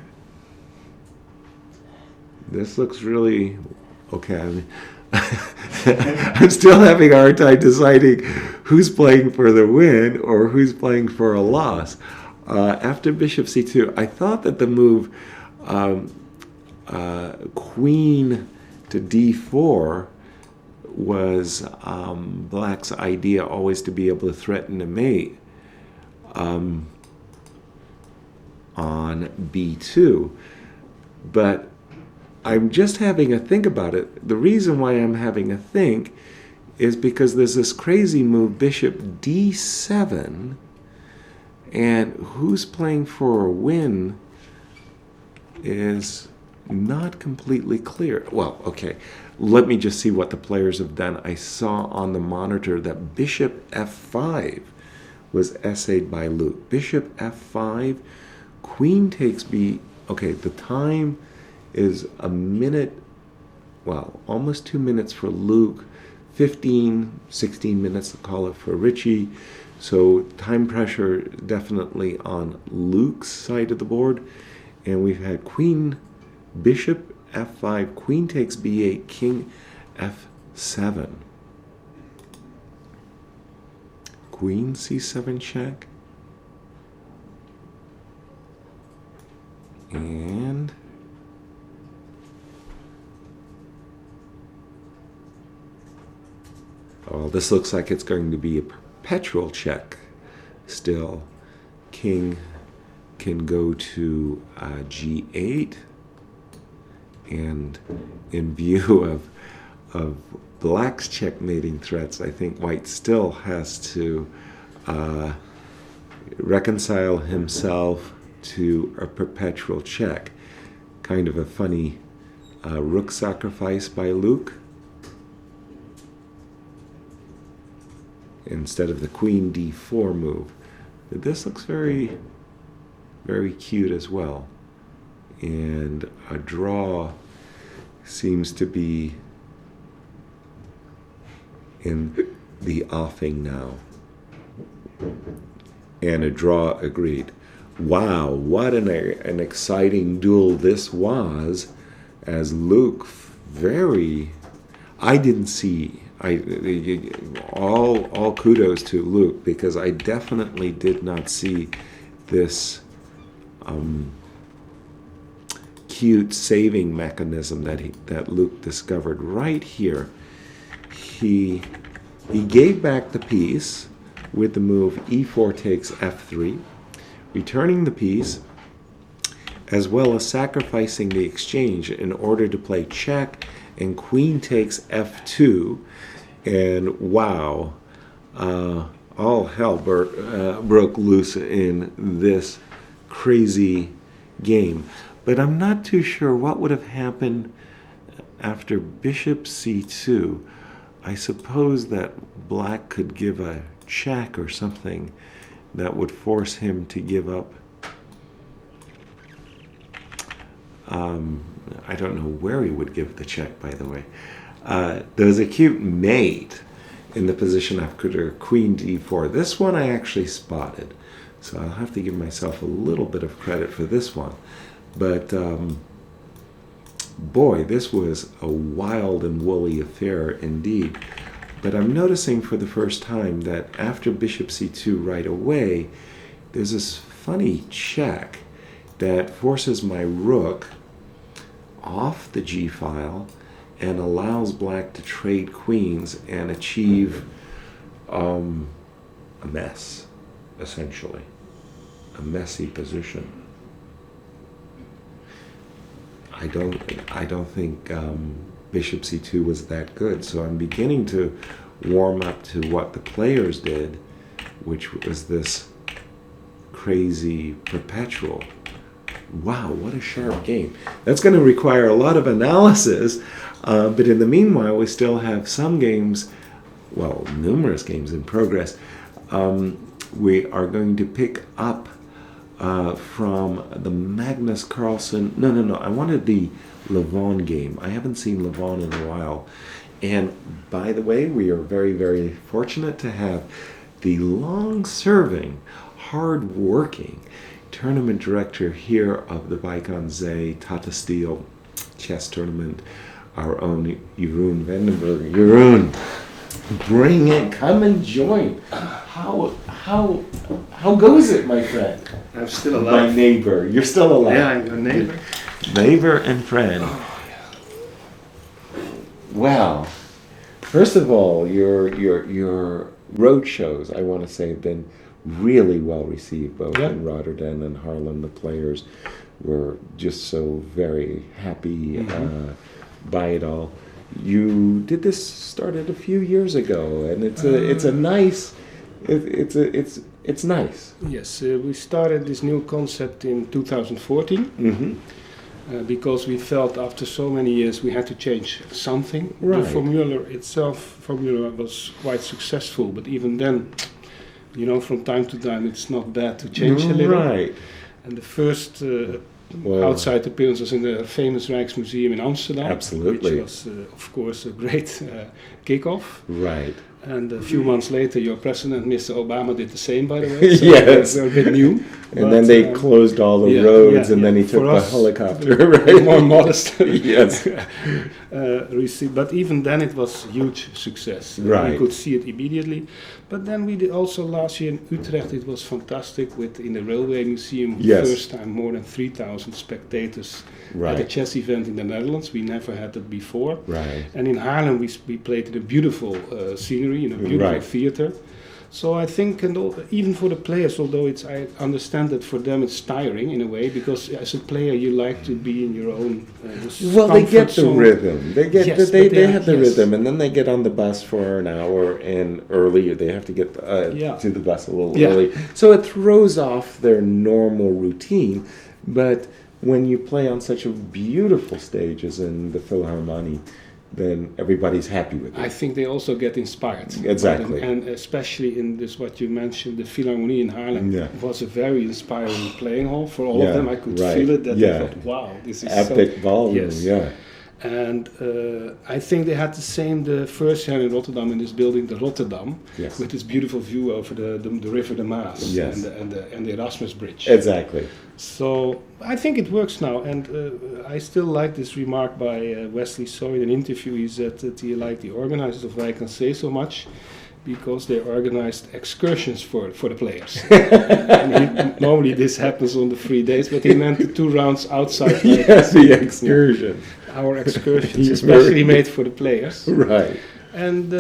this looks really okay. I'm still having a hard time deciding who's playing for the win or who's playing for a loss. After bishop c2, I thought that the move queen to d4 was black's idea, always to be able to threaten a mate on b2. But I'm just having a think about it. The reason why I'm having a think is because there's this crazy move, bishop d7, and who's playing for a win is not completely clear. Well, okay, let me just see what the players have done. I saw on the monitor that bishop f5 was essayed by Luc. Bishop f5, queen takes b. Okay, the time is a minute, well, almost 2 minutes for Luc, 15, 16 minutes to call it for Richie. So time pressure definitely on Luc's side of the board. And we've had queen, bishop f5, queen takes b8, king f7. Queen c7 check. And oh, this looks like it's going to be a perpetual check still. King can go to g8, and in view of black's checkmating threats, I think white still has to reconcile himself to a perpetual check. Kind of a funny rook sacrifice by Luc instead of the queen d4 move. This looks very, very cute as well. And a draw seems to be in the offing now. And a draw agreed. Wow, what an exciting duel this was, as Luc I didn't see, all kudos to Luc, because I definitely did not see this cute saving mechanism that Luc discovered right here. He gave back the piece with the move e4 takes f3, returning the piece, as well as sacrificing the exchange in order to play check, and queen takes f2, and wow, all hell broke loose in this crazy game. But I'm not too sure what would have happened after bishop c2. I suppose that black could give a check or something that would force him to give up I don't know where he would give the check, by the way. There was a cute mate in the position after queen d4. This one I actually spotted, so I'll have to give myself a little bit of credit for this one. But boy, this was a wild and woolly affair indeed. But I'm noticing for the first time that after bishop c2 right away, there's this funny check that forces my rook off the g file and allows black to trade queens and achieve a mess, essentially. A messy position. I don't think bishop c2 was that good, so I'm beginning to warm up to what the players did, which was this crazy perpetual. Wow, what a sharp game. That's going to require a lot of analysis, but in the meanwhile, we still have some games, well, numerous games in progress. We are going to pick up from the Magnus Carlsen. No, I wanted the Levon game. I haven't seen Levon in a while. And by the way, we are very, very fortunate to have the long-serving, hard-working tournament director here of the Weikonzee Tata Steel chess tournament, our own Jeroen Vandenberg. Jeroen, bring it, come and join. How goes it, my friend? I'm still alive. My neighbor. You're still alive. Yeah, I'm your neighbor. Neighbor and friend. Well, first of all, your road shows, I want to say, have been really well received, both in Rotterdam and Haarlem. The players were just so very happy by it all. You did this, started a few years ago, and it's nice. It's nice. Yes, we started this new concept in 2014 because we felt after so many years we had to change something. Right. The formula was quite successful, but even then, from time to time it's not bad to change a little. Right. And the first outside appearance was in the famous Rijksmuseum in Amsterdam. Absolutely. Which was, of course, a great kickoff. Right. And a few months later, your president, Mr. Obama, did the same, by the way. So yes. They're a bit new. And then they closed all the roads, and then he took the helicopter. Right. More modest. Yes. But even then, it was a huge success. Right. We could see it immediately. But then we did also last year in Utrecht. It was fantastic in the Railway Museum. First time, more than 3,000 spectators at a chess event in the Netherlands. We never had that before. Right. And in Haarlem, we played in a beautiful scenery, in a beautiful theater. So I think, and even for the players, although I understand that for them it's tiring in a way, because as a player you like to be in your own. They get the rhythm. They get they have the yes. rhythm, and then they get on the bus for an hour, and early they have to get to the bus a little early. So it throws off their normal routine. But when you play on such a beautiful stage as in the Philharmonie, then everybody's happy with it. I think they also get inspired. Exactly. And especially in this, what you mentioned, the Philharmonie in Haarlem was a very inspiring playing hall for all of them. I could feel it, that I thought, wow, this is epic volume, And I think they had the same the first year in Rotterdam, in this building, the Rotterdam, with this beautiful view over the river, the Maas, and the Erasmus Bridge. Exactly. So I think it works now, and I still like this remark by Wesley So in an interview. He said that he liked the organizers of Weikonzee so much because they organized excursions for the players. Normally this happens on the 3 days, but he meant the 2 rounds outside. The excursion. Our excursions, especially made for the players. Right. And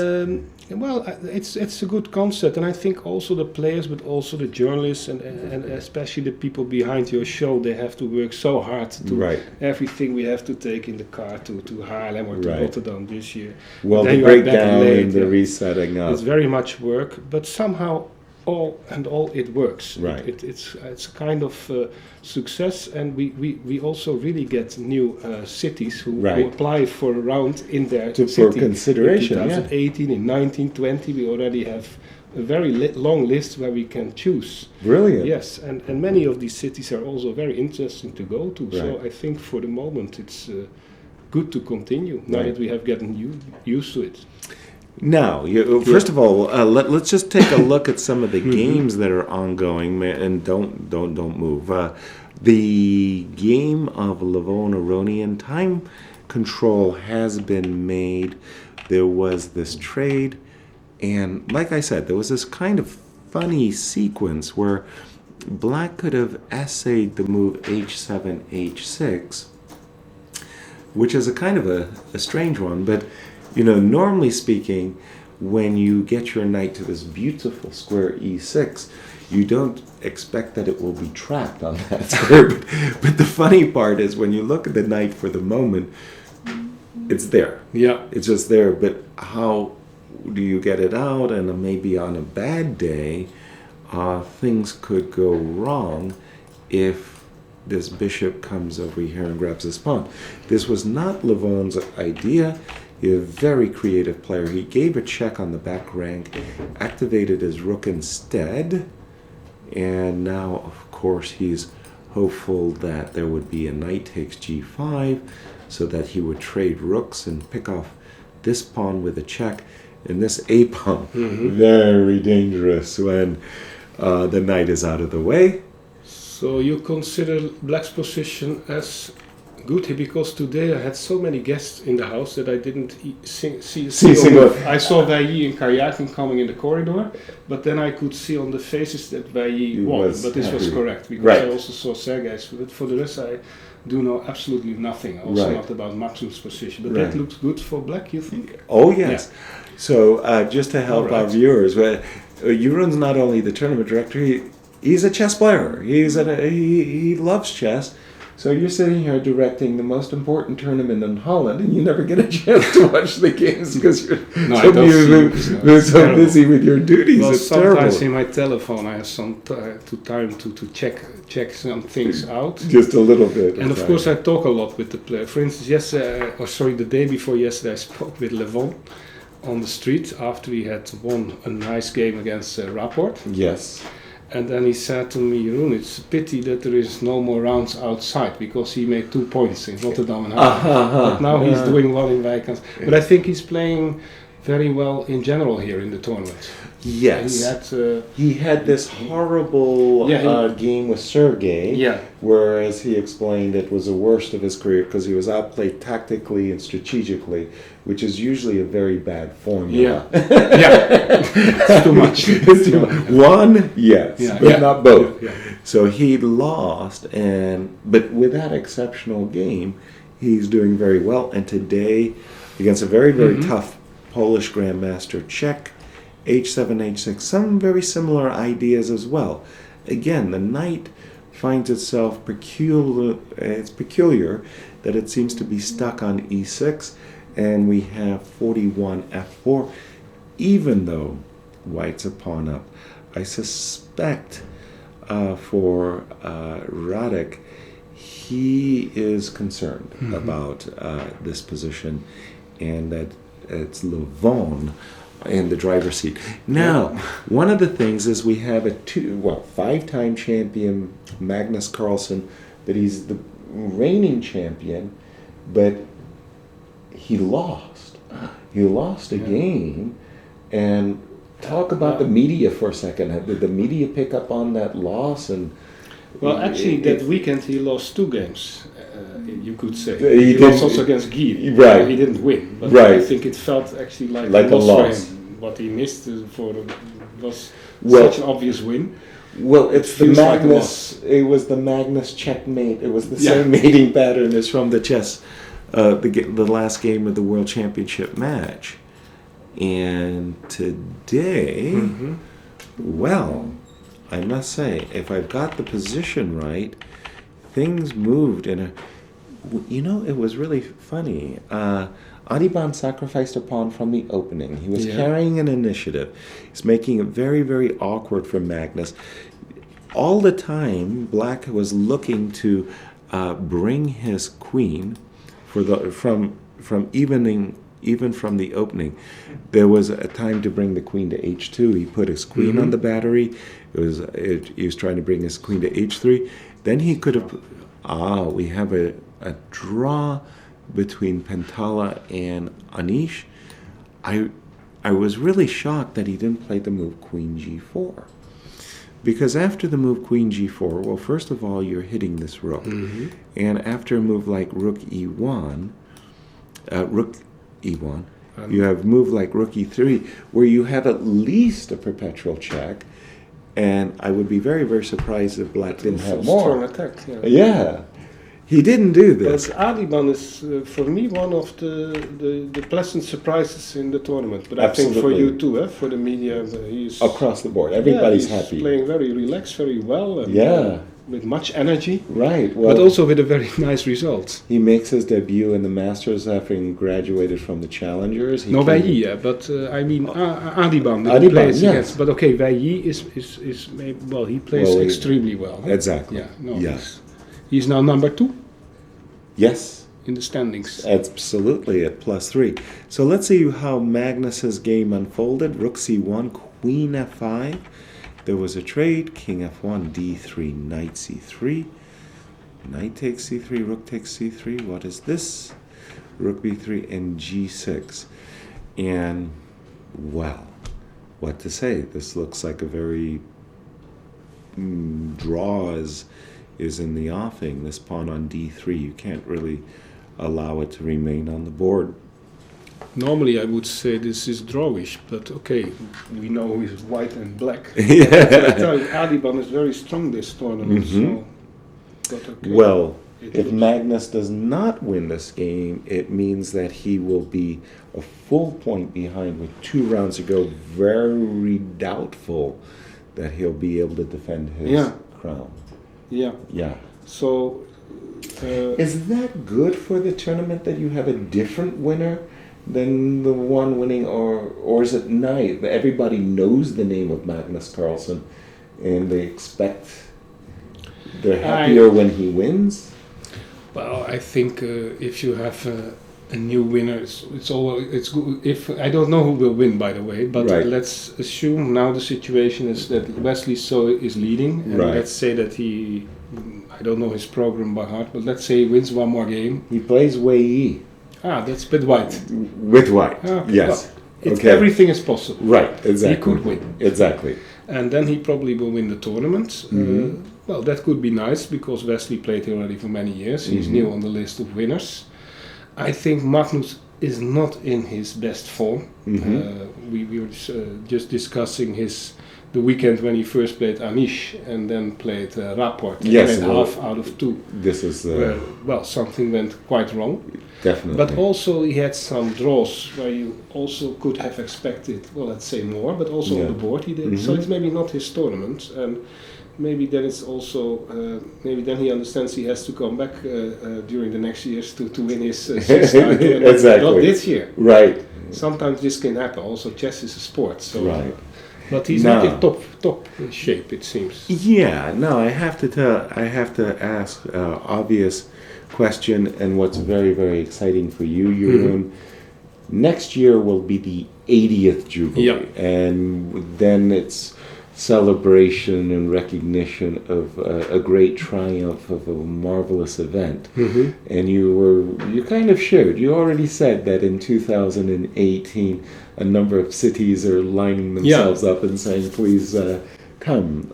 it's a good concept, and I think also the players, but also the journalists, and especially the people behind your show, they have to work so hard to everything we have to take in the car to Haarlem or to Rotterdam this year. Well, the breakdown and the resetting up. It's very much work, but somehow all it works. Right. It's a kind of success, and we also really get new cities who apply for a round in their city. For consideration, in 2018, in 1920, we already have a very long list where we can choose. Brilliant. Yes, and many of these cities are also very interesting to go to. Right. So I think for the moment it's good to continue now that we have gotten used to it. Now, first of all, let's just take a look at some of the games that are ongoing, and don't move. The game of Levon Aronian, time control has been made. There was this trade, and like I said, there was this kind of funny sequence where Black could have essayed the move h7, h6, which is a kind of a strange one, but normally speaking, when you get your knight to this beautiful square e6, you don't expect that it will be trapped on that square. But the funny part is when you look at the knight for the moment, it's there. Yeah. It's just there. But how do you get it out? And maybe on a bad day, things could go wrong if this bishop comes over here and grabs this pawn. This was not Levon's idea. He's a very creative player. He gave a check on the back rank, activated his rook instead, and now, of course, he's hopeful that there would be a knight takes g5, so that he would trade rooks and pick off this pawn with a check, and this a pawn, very dangerous when the knight is out of the way. So you consider Black's position as good, because today I had so many guests in the house that I didn't see a single. I saw Vailly and Karyakin coming in the corridor, but then I could see on the faces that Vailly won. But this was correct, because I also saw Sergei's. But for the rest, I do know absolutely nothing. Also not about Maxim's position. But that looks good for Black, you think? Oh yes. Yeah. So just to help our viewers, Jeroen's not only the tournament director, he's a chess player. He loves chess. So you're sitting here directing the most important tournament in Holland, and you never get a chance to watch the games because you're so busy with your duties. Well, it's sometimes terrible. in my telephone I have some time to check some things out. Just a little bit. And of course I talk a lot with the player. For instance, the day before yesterday I spoke with Levon on the street after he had won a nice game against Rapport. Yes. And then he said to me, Jeroen, it's a pity that there is no more rounds outside, because he made 2 points in Rotterdam and Haarlem. But now he's doing well in Wijkans. But I think he's playing very well in general here in the tournament. Yes. He had this horrible game with Sergei, whereas he explained it was the worst of his career because he was outplayed tactically and strategically, which is usually a very bad formula. It's too much. It's too much. One, yes, but not both. So he lost, but with that exceptional game, he's doing very well. And today, against a very, very tough Polish Grandmaster, Czech, h7, h6, some very similar ideas as well. Again, the knight finds itself peculiar. It's peculiar that it seems to be stuck on e6, and we have 41 f4, even though white's a pawn up. I suspect for Radek, he is concerned about this position, and that it's Levon in the driver's seat. Now, one of the things is we have a 5-time champion, Magnus Carlsen, but he's the reigning champion, but he lost. He lost a game, and talk about the media for a second. Did the media pick up on that loss? And well, actually, that weekend he lost 2 games. You could say he lost also against Guy. Right. He didn't win, but right. I think it felt actually like a loss for him. What he missed was such an obvious win. Well, it's the Magnus. It was the Magnus checkmate. It was the same mating pattern as from the chess, the last game of the World Championship match. And today, well, I must say, if I've got the position right, things moved in a. It was really funny. Adiban sacrificed a pawn from the opening. He was Yeah. carrying an initiative. He's making it very, very awkward for Magnus. All the time, Black was looking to bring his queen from even from the opening. There was a time to bring the queen to h2. He put his queen on the battery. He was trying to bring his queen to h3. Then he could have. We have a draw between Pentala and Anish. I was really shocked that he didn't play the move Queen G4. Because after the move Queen G4, well, first of all, you're hitting this rook. And after a move like Rook E1, you have a move like Rook E3, where you have at least a perpetual check. And I would be very, very surprised if Black didn't have more. Strong attack. Yeah. He didn't do this. But Adiban is, for me, one of the pleasant surprises in the tournament. But Absolutely. I think for you too, for the media, he's... Across the board. Everybody's he's happy. Playing very relaxed, very well. And, with much energy. Right. Well, but also with a very nice result. He makes his debut in the Masters having graduated from the Challengers. No, Bailly, but I mean Adiban. Adiban, plays yes. against, but okay, Bailly is well, he plays extremely well. Exactly. Yeah. No, Yeah. He's now number 2. Yes. In the standings. Absolutely, at +3. So let's see how Magnus's game unfolded. Rook C1, Queen F5. There was a trade. King F1, D3, Knight C3. Knight takes C3, Rook takes C3. What is this? Rook B3 and G6. And, well, what to say? This looks like a very draw is in the offing. This pawn on D3, you can't really allow it to remain on the board. Normally I would say this is drawish, but okay, we know he's white and black. Yeah. I tell you, Adiban is very strong this tournament. So, but okay. Well, if Magnus does not win this game, it means that he will be a full point behind with 2 rounds to go. Very doubtful that he'll be able to defend his crown. Yeah. Yeah. So, is that good for the tournament that you have a different winner than the one winning, or is it nice? Everybody knows the name of Magnus Carlsen, and they expect they're happier when he wins. Well, I think if you have a new winner, it's good. If I don't know who will win, by the way, but let's assume now the situation is that Wesley So is leading, and let's say that he, I don't know his program by heart, but let's say he wins one more game. He plays Wei Yi. That's with white. With white, yes. Well, everything is possible. Right, exactly. He could win. Exactly. And then he probably will win the tournament. Well, that could be nice because Wesley played here already for many years. He's new on the list of winners. I think Magnus is not in his best form. We were just discussing the weekend when he first played Anish and then played Rapport. Yes, and half out of 2. This is well, something went quite wrong. Definitely. But also he had some draws where you also could have expected, well, let's say more, but also on the board he did. So it's maybe not his tournament, and maybe then it's also maybe then he understands he has to come back during the next years to win his title. Exactly. Not this year. Right. Sometimes this can happen. Also, chess is a sport. So. Right. But he's not in top shape, it seems. Yeah. No, I have to ask obvious question, and what's very, very exciting for you, Jeroen. Next year will be the 80th Jubilee, and then it's celebration and recognition of a great triumph of a marvelous event. And you kind of shared, you already said that in 2018 a number of cities are lining themselves up and saying, please come.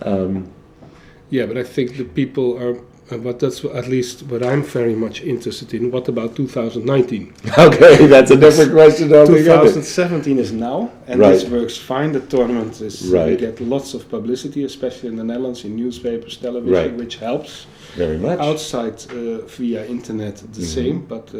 But I think the people are, but that's at least what I'm very much interested in. What about 2019? Okay, that's a different question altogether. 2017 is now, and this works fine. The tournament is, we get lots of publicity, especially in the Netherlands, in newspapers, television, which helps. Very much. Outside, via internet, the same, but,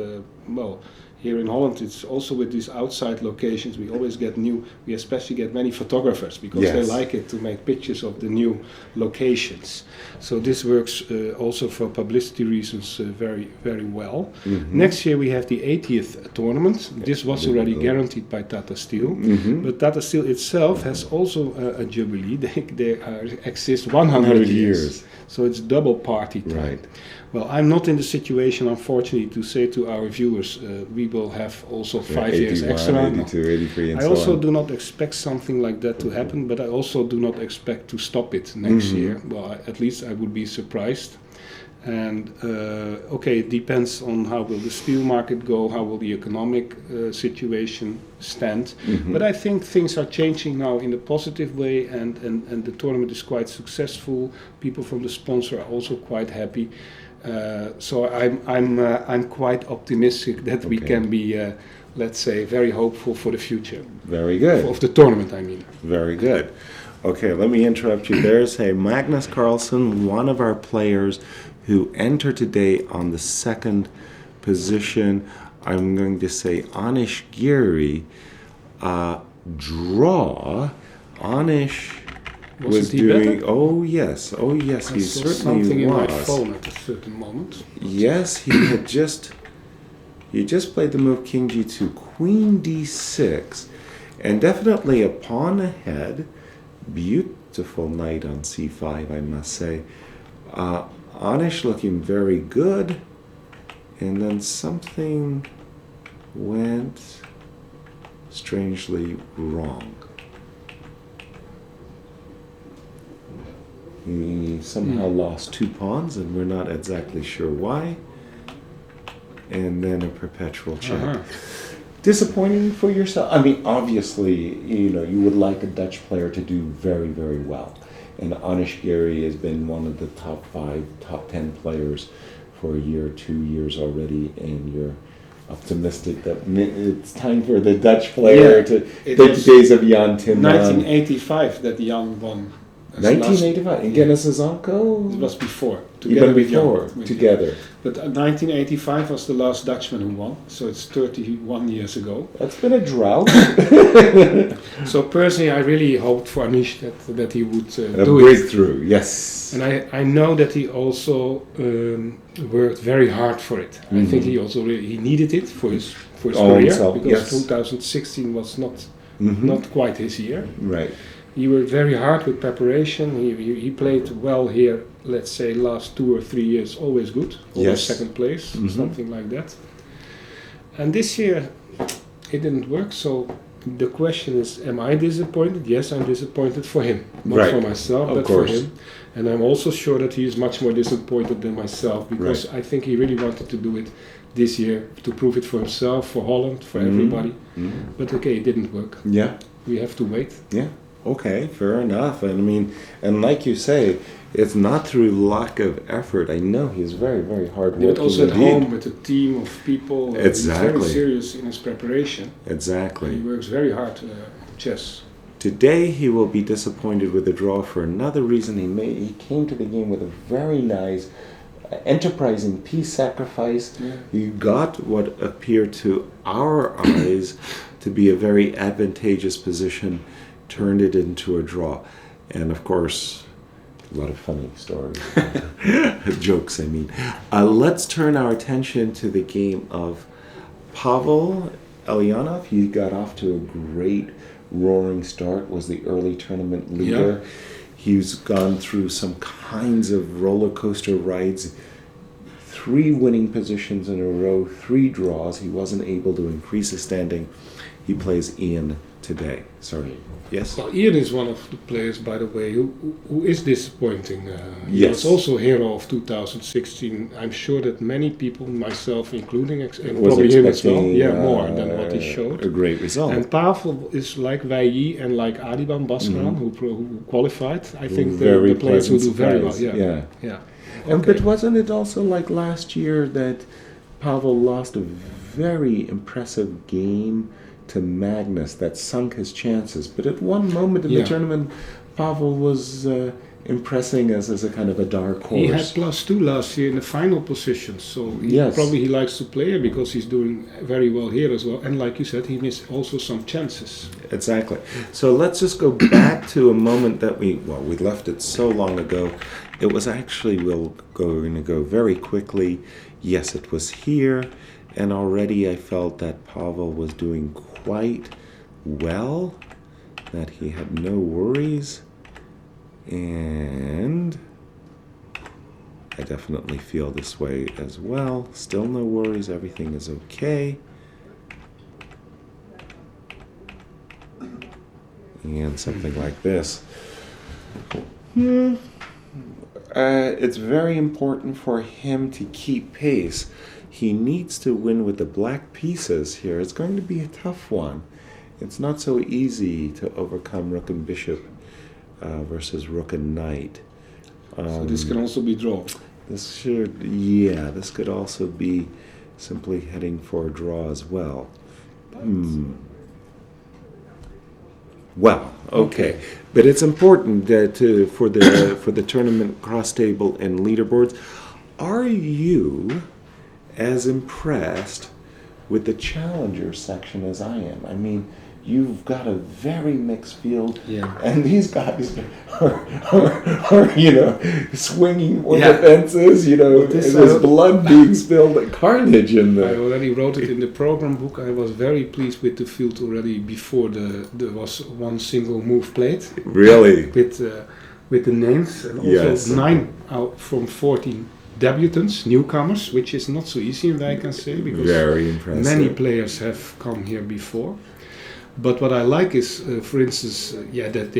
well, here in Holland, it's also with these outside locations, we always get we especially get many photographers because they Yes. like it to make pictures of the new locations. So this works also for publicity reasons very, very well. Next year we have the 80th tournament. This was already guaranteed by Tata Steel. But Tata Steel itself has also a jubilee. They exist 100 years. So it's double party time. Right. Well, I'm not in the situation, unfortunately, to say to our viewers, we will have also 5 years 81, extra. 82, 83, and I so also on. do not expect something like that to happen, but I also do not expect to stop it next year. Well, at least I would be surprised. And okay, it depends on how will the steel market go, how will the economic situation stand. But I think things are changing now in a positive way, and the tournament is quite successful. People from the sponsor are also quite happy. So I'm quite optimistic that we can be, let's say, very hopeful for the future. Very good. Of the tournament, I mean. Very good. Okay, let me interrupt you there. Say Magnus Carlsen, one of our players who entered today on the second position. I'm going to say Anish Giri, draw. Anish was he doing. better? Oh yes, I he saw certainly something in my was. phone at a certain moment. Yes, he just played the move King G2, Queen D6, and definitely a pawn ahead. Beautiful knight on C5, I must say. Anish looking very good, and then something went strangely wrong. He somehow lost 2 pawns, and we're not exactly sure why. And then a perpetual check. Disappointing for yourself? I mean, obviously, you would like a Dutch player to do very, very well. And Anish Giri has been one of the top 5, top 10 players for a year, 2 years already, and you're optimistic that it's time for the Dutch player to take the days of Jan Timman. 1985 that Jan won. 1985 in Guinness's Uncle? It was before. Even before, together. But 1985 was the last Dutchman who won, so it's 31 years ago. That's been a drought. So personally, I really hoped for Anish that he would a do breakthrough, yes. And I know that he also worked very hard for it. I think he also he needed it for his career himself, because yes. 2016 was not quite his year. Right. He worked very hard with preparation. He played well here, let's say, last 2 or 3 years, always good. Always second place, something like that. And this year, it didn't work. So the question is, am I disappointed? Yes, I'm disappointed for him. Not for myself, but for him. And I'm also sure that he is much more disappointed than myself, because I think he really wanted to do it this year to prove it for himself, for Holland, for everybody. But okay, it didn't work. Yeah. We have to wait. Yeah. Okay, fair enough. And I mean, and like you say, it's not through lack of effort. I know he's very, very hardworking. But also at home with a team of people. Exactly. He's very serious in his preparation. Exactly. He works very hard chess. Today he will be disappointed with a draw for another reason. He came to the game with a very nice, enterprising piece sacrifice. Yeah. He got what appeared to our eyes to be a very advantageous position, turned it into a draw. And of course, a lot of funny stories. Jokes, I mean. Let's turn our attention to the game of Pavel Elyanov. He got off to a great roaring start, was the early tournament leader. Yeah. He's gone through some kinds of roller coaster rides. 3 winning positions in a row, 3 draws. He wasn't able to increase his standing. He plays Ian today. Sorry. Yes? Well, Ian is one of the players, by the way, who is disappointing. He yes. was also hero of 2016. I'm sure that many people, myself including, and probably him as well, more than what he showed. A great result. And Pavel is like Weiyi and like Adiban Basran, who qualified. I think the players who do very well. Yeah. Okay. But wasn't it also like last year that Pavel lost a very impressive game to Magnus that sunk his chances. But at one moment in the tournament, Pavel was impressing us as a kind of a dark horse. He had +2 last year in the final position, so probably he likes to play here because he's doing very well here as well. And like you said, he missed also some chances. Exactly. So let's just go back to a moment that we left it so long ago. It was actually, we're going to go very quickly. Yes, it was here, and already I felt that Pavel was doing quite well, that he had no worries. And I definitely feel this way as well. Still no worries, everything is okay. And something like this. It's very important for him to keep pace. He needs to win with the black pieces here. It's going to be a tough one. It's not so easy to overcome rook and bishop versus rook and knight. So this can also be drawn. This could also be simply heading for a draw as well. Well, okay, but it's important that for the tournament cross table and leaderboards. Are you as impressed with the challenger section as I am? I mean, you've got a very mixed field, and these guys are swinging for the fences, there's blood being spilled, like carnage in there. I already wrote it in the program book. I was very pleased with the field already before there was one single move played. Really? With the names, and also 9 out from 14 debutants, newcomers, which is not so easy, I can say, because very impressive. Many players have come here before. But what I like is, for instance, that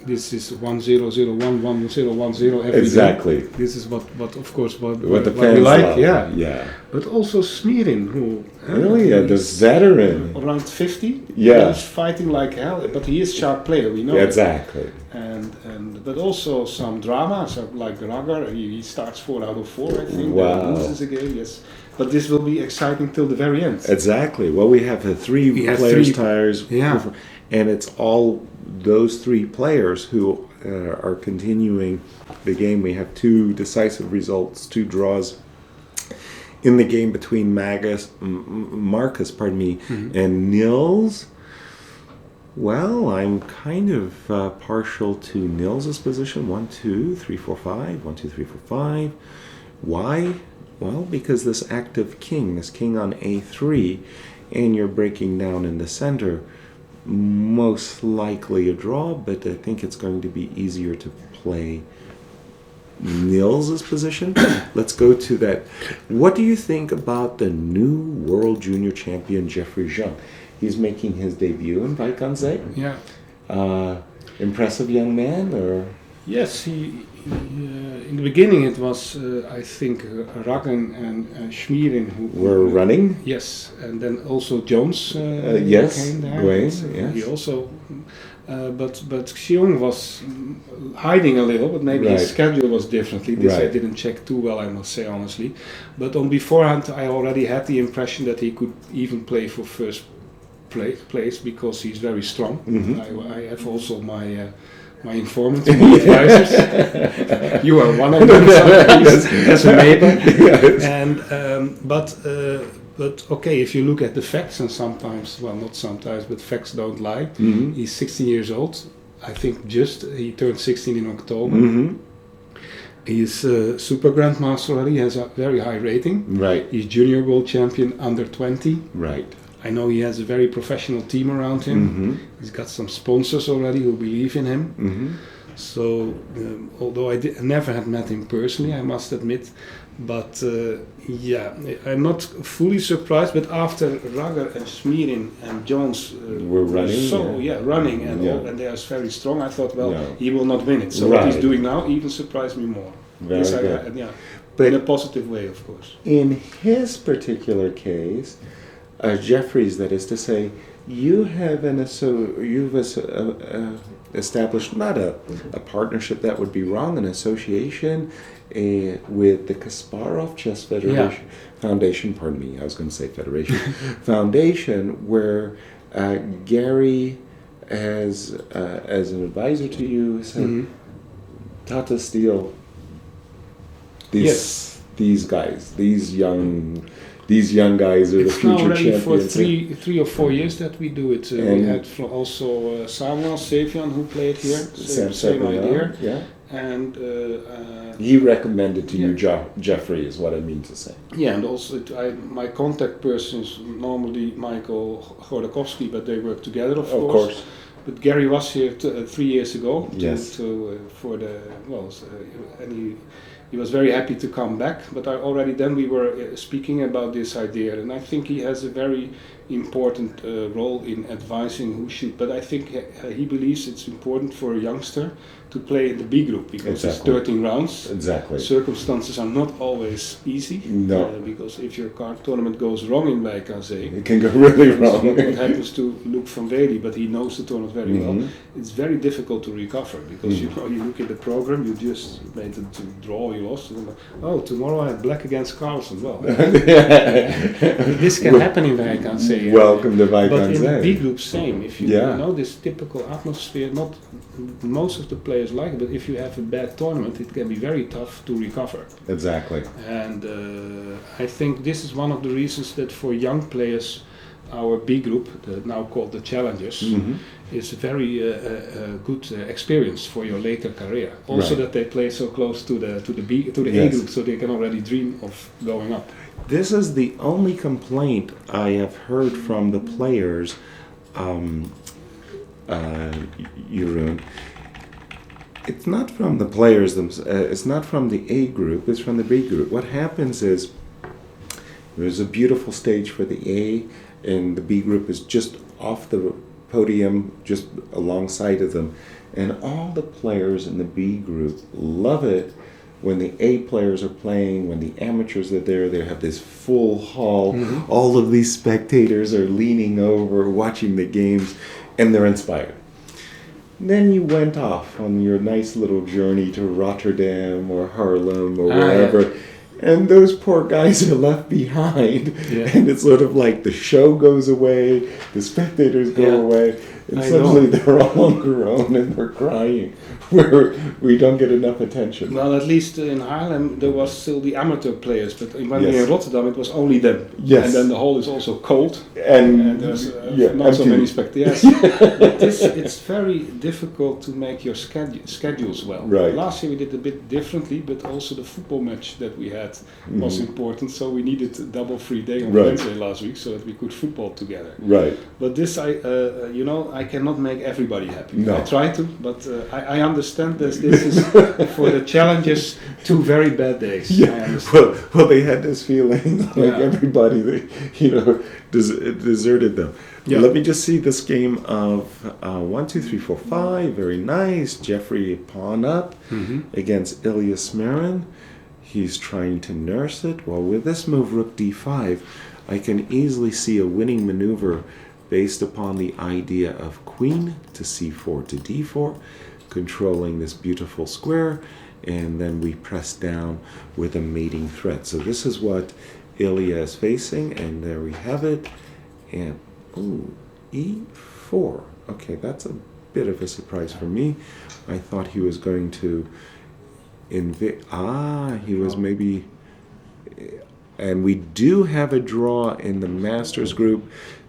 this is 1-0-0-1, 1-0-1-0 every exactly. day. This is what of course what the we fans like, love. But also Smirin, who this veteran, around 50, he's fighting like hell. But he is a sharp player, we know. Exactly. But also some drama, so like Raggar, he starts 4 out of 4, I think. Wow. Loses a game, yes. But this will be exciting till the very end. Exactly. Well, we have the three players' tires, and it's all those 3 players who are continuing the game. We have 2 decisive results, 2 draws in the game between Marcus, and Nils. Well, I'm kind of partial to Nils's position. 1, 2, 3, 4, 5. 1, 2, 3, 4, 5. Why? Well, because this active king, this king on a3, and you're breaking down in the center, most likely a draw, but I think it's going to be easier to play Nils's position. Let's go to that. What do you think about the new World Junior Champion, Jeffrey Jean? He's making his debut in Vaikanze. Yeah. Impressive young man, or? Yes, he in the beginning it was, I think, Raggen and Smirin who were running. Yes, and then also Jones came there. Yes. He also, but Xiong was hiding a little, but maybe his schedule was differently. This I didn't check too well, I must say honestly. But on beforehand, I already had the impression that he could even play for first place because he's very strong. I have also my informants, my advisors. You are one of them as a neighbor. And but okay, if you look at the facts, and sometimes, well, not sometimes, but facts don't lie. He's 16 years old. I think he turned 16 in October. He's a super grandmaster already. He has a very high rating. He's junior world champion under 20. I know he has a very professional team around him. He's got some sponsors already who believe in him. So, although I never had met him personally, I must admit, but I'm not fully surprised. But after Ragger and Smirin and Jones were running, running, and they are very strong, I thought, well, he will not win it. So what he's doing now even surprised me more. Very good. But in a positive way, of course. In his particular case, Jeffries, that is to say, you have established not a partnership, that would be wrong, an association with the Kasparov Chess Federation Foundation. Pardon me, I was going to say Federation Foundation, where Gary has, as an advisor to you, said, Tata Steel, these guys, these young guys are the It's now future already for champions. 3 or 4 years that we do it. We had also Seirawan, Seirawan, who played here. Same idea. Yeah. And he recommended to you Jeffrey, is what I mean to say. Yeah, and also my contact person is normally Michael Gordakowski, but they work together, of course. But Gary was here 3 years ago. And he was very happy to come back. But already then we were speaking about this idea, and I think he has a very important role in advising who should. But I think he believes it's important for a youngster to play in the B group because it's 13 rounds. Exactly. Circumstances are not always easy. No. Because if your tournament goes wrong in Wijk aan Zee, it can go really wrong. What happens to Luc van Wely, but he knows the tournament very well. It's very difficult to recover because you look at the program, you just made it to draw, you lost. And oh, tomorrow I have black against Carlsen. Well, this can happen in Wijk aan Zee. Welcome to Wijk aan Zee. But in the B group, same. If you know this typical atmosphere, not most of the players like it, but if you have a bad tournament, it can be very tough to recover. Exactly. And I think this is one of the reasons that for young players, our B group, now called the Challengers, is a very good experience for your later career. Also, that they play so close to the A group, so they can already dream of going up. This is the only complaint I have heard from the players, Jeroen. It's not from the players it's not from the A group, it's from the B group. What happens is there's a beautiful stage for the A, and the B group is just off the podium, just alongside of them. And all the players in the B group love it when the A players are playing, when the amateurs are there. They have this full hall. All of these spectators are leaning over, watching the games, and they're inspired. Then you went off on your nice little journey to Rotterdam or Haarlem or wherever, and those poor guys are left behind. And it's sort of like the show goes away, the spectators go away, and suddenly they're all on their own and they're crying, where we don't get enough attention. Well, at least in Haarlem there was still the amateur players, but when we were in Rotterdam it was only them. And then the hall is also cold, and there's not so many spectators. But it's very difficult to make your schedules well. Last year we did a bit differently, but also the football match that we had was important, so we needed a double free day on Wednesday last week so that we could football together. But this, I cannot make everybody happy. I try to, but I understand that this is for the Challengers 2 very bad days. Well, they had this feeling like everybody, deserted them. Let me just see this game of 1, 2, 3, 4, 5. Very nice. Jeffrey pawn up against Ilya Smerin. He's trying to nurse it. Well, with this move, Rook D5, I can easily see a winning maneuver based upon the idea of Queen to C4 to D4, controlling this beautiful square, and then we press down with a mating threat. So this is what Ilya is facing, and there we have it. And E4. Okay, that's a bit of a surprise for me. I thought he was going to he was maybe. And we do have a draw in the Masters group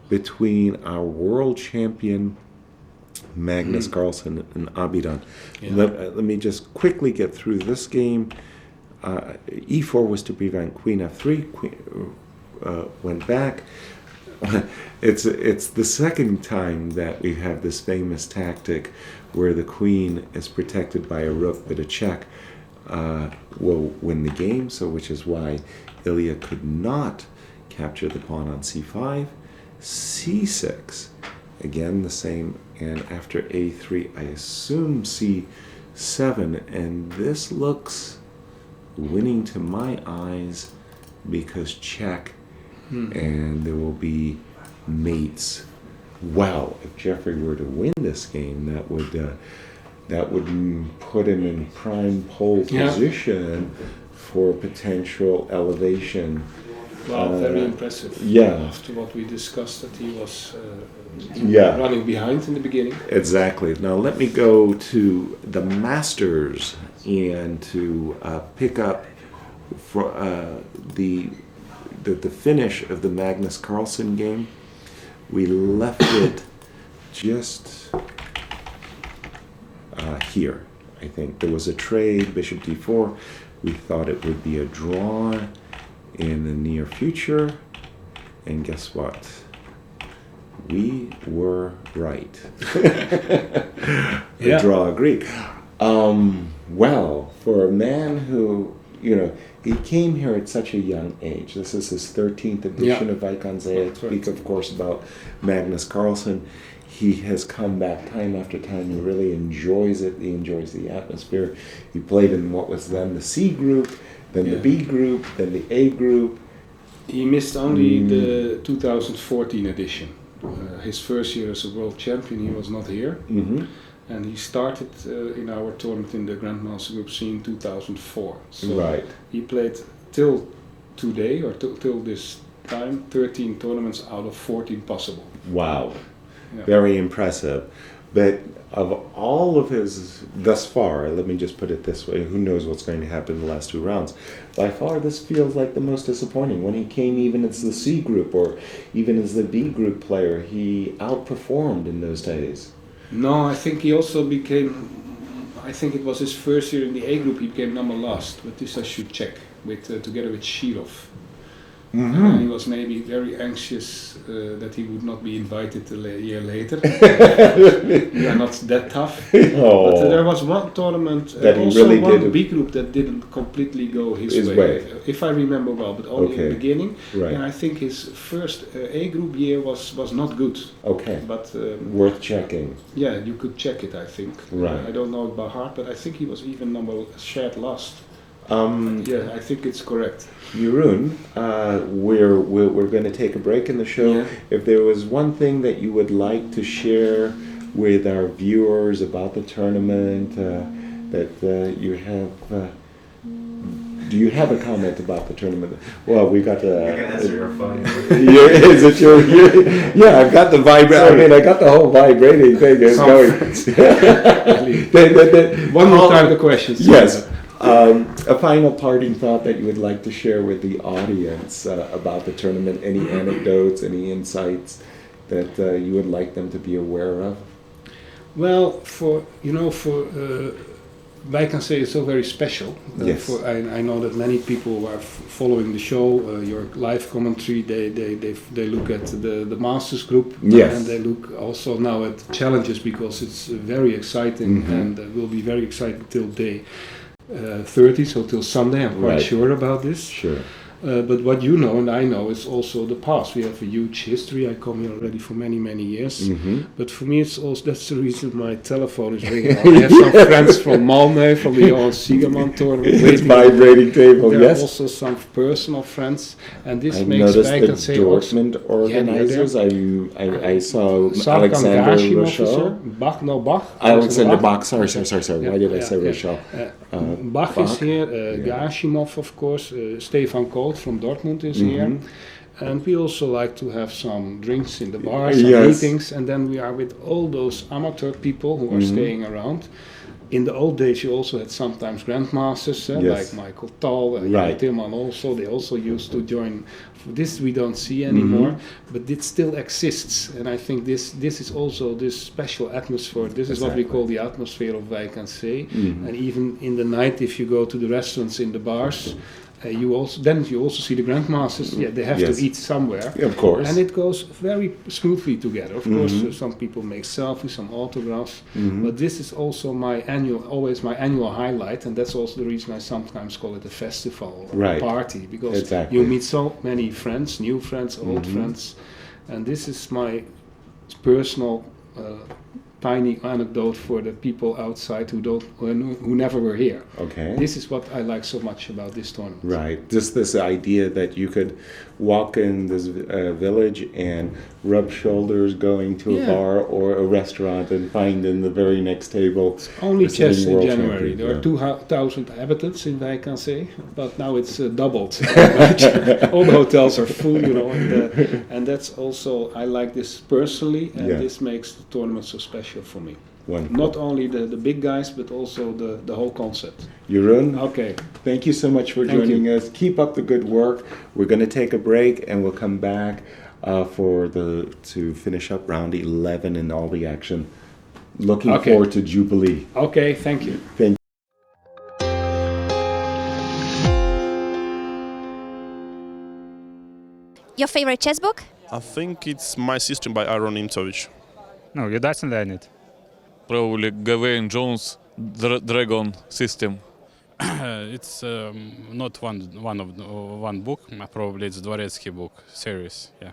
between our world champion Magnus Carlsen and Abidjan. Let me just quickly get through this game. E4 was to prevent Queen F3. Queen went back. It's the second time that we have this famous tactic where the queen is protected by a rook, but a check will win the game. So, which is why Ilya could not capture the pawn on C5. C6, again the same, and after A3 I assume C7, and this looks winning to my eyes because check, and there will be mates. Wow, if Jeffrey were to win this game, that would put him in prime pole position for potential elevation. Well, very impressive. Yeah. After what we discussed, that he was Yeah. running behind in the beginning. Exactly. Now let me go to the Masters and to pick up for the finish of the Magnus Carlsen game. We left it just here. I think there was a trade, Bishop D4. We thought it would be a draw in the near future, and guess what? We were right. The draw Greek. Well, for a man who, he came here at such a young age. This is his 13th edition of Vaikanzee. I speak, of course, about Magnus Carlsen. He has come back time after time. He really enjoys it. He enjoys the atmosphere. He played in what was then the C group, then the B group, then the A group. He missed only the 2014 edition. His first year as a world champion, he was not here. And he started in our tournament in the Grandmaster Group C in 2004. So he played till today, or till this time, 13 tournaments out of 14 possible. Wow. Very impressive. But of all of his, thus far, let me just put it this way, who knows what's going to happen in the last two rounds. By far, this feels like the most disappointing. When he came even as the C group or even as the B group player, he outperformed in those days. No, I think he also became, I think it was his first year in the A group, he became number last. But this I should check, together with Shirov. He was maybe very anxious that he would not be invited a year later. We are not that tough. But there was one tournament, that also really one B group that didn't completely go his way. If I remember well, but only in the beginning. And I think his first A group year was not good. But worth checking. Yeah, you could check it, I think. Right. I don't know it by heart, but I think he was even shared last. Yeah, I think it's correct. Jeroen, we're going to take a break in the show. Yeah. If there was one thing that you would like to share with our viewers about the tournament, that you have, do you have a comment about the tournament? Well, we got the. You can answer your phone. Is it your? Yeah, I've got the vibrating. I got the whole vibrating thing going. One more time the questions. Yes. A final parting thought that you would like to share with the audience about the tournament, any anecdotes, any insights that you would like them to be aware of? Well, for Vaikanzee is so very special. Yes. I know that many people are following the show, your live commentary, they look at the Masters group. Yes. And they look also now at challenges because it's very exciting and will be very exciting till day 30, so till Sunday. I'm quite sure about this. Sure. But what you know and I know is also the past. We have a huge history. I come here already for many, many years. But for me, it's also that's the reason my telephone is ringing. I have some friends from Malmö, from the Johan Siegerman tournament. It's vibrating table, there yes. There are also some personal friends, and this I makes noticed the Dortmund organizers. I saw Alexander Rochelle. Alexander Bach. Sorry. Why did I say Rochelle? Bach is here. Gashimov, of course. Stefan Kohl from Dortmund is here. And we also like to have some drinks in the bars, some meetings, and then we are with all those amateur people who are staying around. In the old days, you also had sometimes grandmasters, like Michael Tal, Tilman also. They also used to join. This we don't see anymore, but it still exists. And I think this is also this special atmosphere. This is what we call the atmosphere of Vaikanzee. And even in the night, if you go to the restaurants, in the bars, you also see the grandmasters. Yeah, they have to eat somewhere. Of course. And it goes very smoothly together. Of course, some people make selfies, some autographs. But this is also always my annual highlight, and that's also the reason I sometimes call it a festival or a party, because you meet so many friends, new friends, old friends, and this is my personal tiny anecdote for the people outside who never were here. Okay. This is what I like so much about this tournament. Right. Just this idea that you could walk in this village and rub shoulders going to a bar or a restaurant and find in the very next table. It's only a chess sitting in world January. champion. There are 2,000 inhabitants in Wijkaansee, but now it's doubled. All the hotels are full, you know, and that's also, I like this personally, and this makes the tournament so special for me. Wonderful. Not only the big guys, but also the whole concept. Jeroen, okay. Thank you so much for joining us. Keep up the good work. We're going to take a break and we'll come back to finish up round 11 and all the action. Looking forward to Jubilee. Okay, thank you. Thank Your favorite chess book? I think it's My System by Aaron Imtovich. No, you doesn't learn it. Probably Gawain Jones Dragon System. It's not one book. Probably it's Dvoretsky book series. Yeah.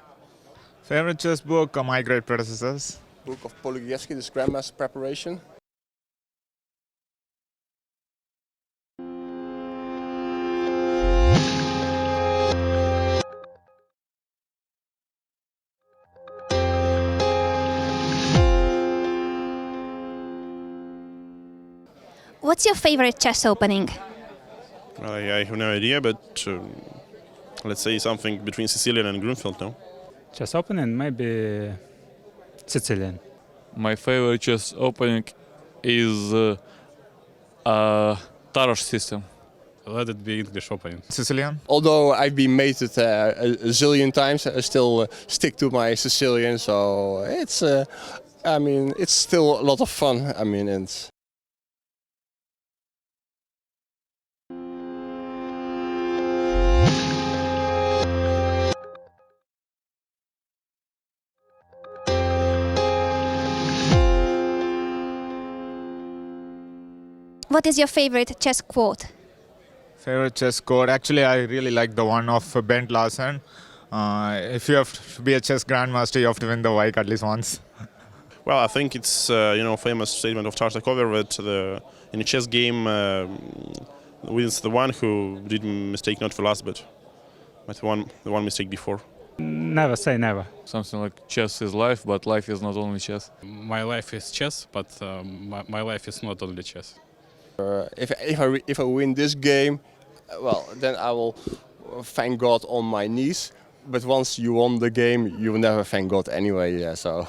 Favorite chess book or my great predecessors? Book of Poligieski, this Grandmaster Preparation. What's your favorite chess opening? I have no idea, but let's say something between Sicilian and Grunfeld, no? Chess opening, maybe Sicilian. My favorite chess opening is Tarosh system. Let it be English opening. Sicilian? Although I've been mated a zillion times, I still stick to my Sicilian. So it's, I mean, it's still a lot of fun. I mean, and. What is your favorite chess quote? Favorite chess quote? Actually, I really like the one of Bent Larsen. If you have to be a chess grandmaster, you have to win the Wijk at least once. Well, I think it's famous statement of Tartakover that in a chess game wins the one who did mistake not for last but the one mistake before. Never say never. Something like chess is life, but life is not only chess. My life is chess, but my life is not only chess. If I win this game, well, then I will thank God on my knees. But once you won the game, you will never thank God anyway. Yeah, so.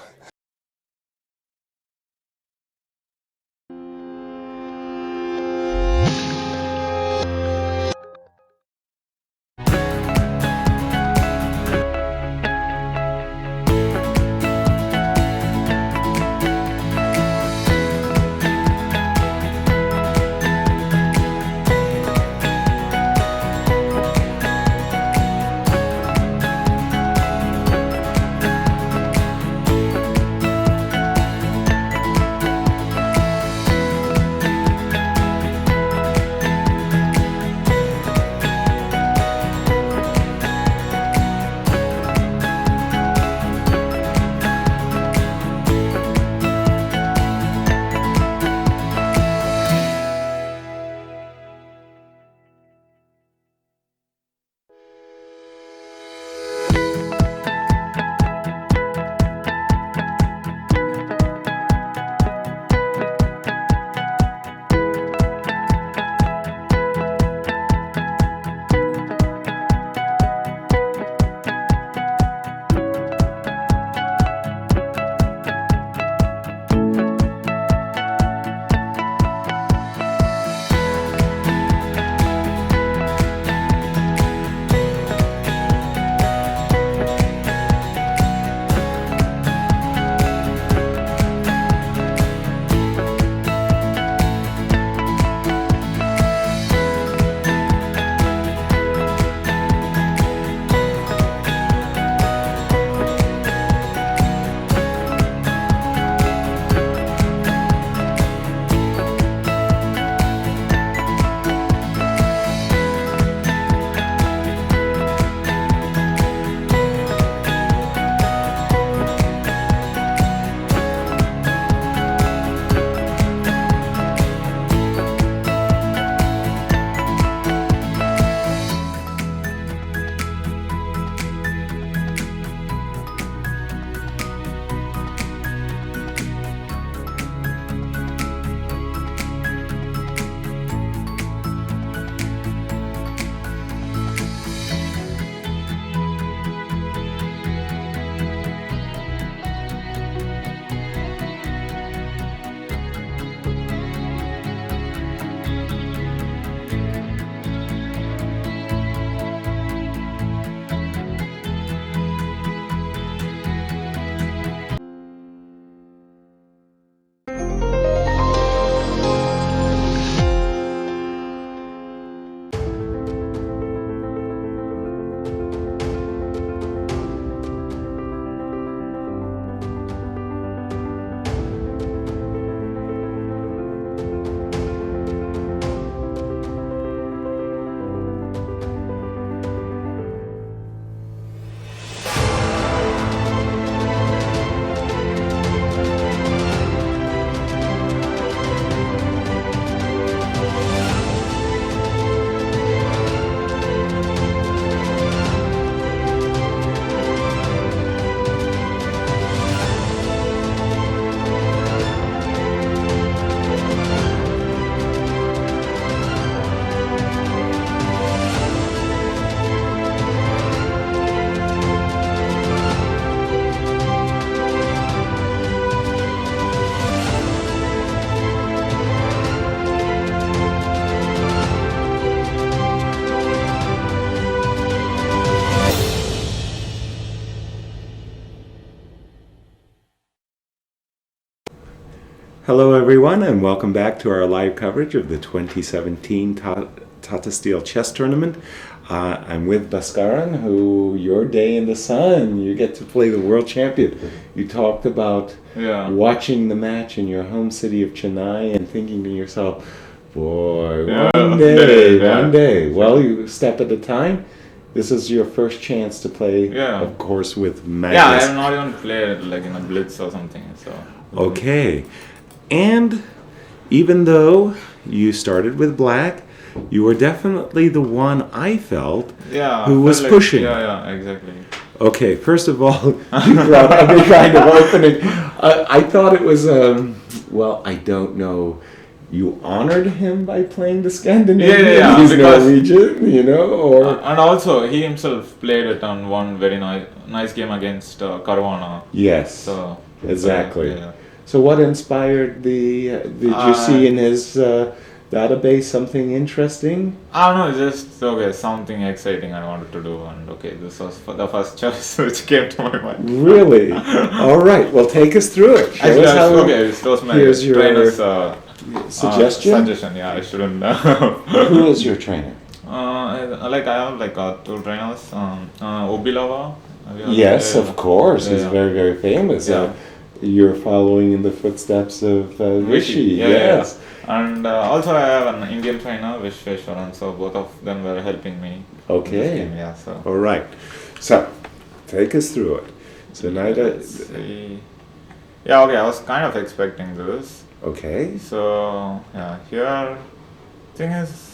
Hello, everyone, and welcome back to our live coverage of the 2017 Tata Steel Chess Tournament. I'm with Bhaskaran, who, your day in the sun, you get to play the world champion. You talked about watching the match in your home city of Chennai and thinking to yourself, boy, one day. Well, you step at a time. This is your first chance to play, of course, with Magnus. Yeah, I have not even played like in a blitz or something. So. Okay. And even though you started with black, you were definitely the one I felt who was pushing. Yeah, exactly. Okay, first of all, you brought up a kind of opening. I thought it was, well, I don't know. You honored him by playing the Scandinavian. Yeah, He's Norwegian, you know, or and also he himself played it on one very nice game against Caruana. Yes. So exactly. Yeah. So what inspired the? Did you see in his database something interesting? I don't know, just something exciting I wanted to do, and this was the first choice which came to my mind. Really? All right. Well, take us through it. Actually, this was my trainer's suggestion. Yeah, I shouldn't. Who is your trainer? I have two trainers. Obilava. Yes, of course. He's very, very famous. Yeah. You're following in the footsteps of Vishy. Yes. And also I have an Indian trainer, Vishweshwaran, so both of them were helping me. Okay. In this game, so. All right. So, take us through it. So now I was kind of expecting this. Okay. So, here, thing is,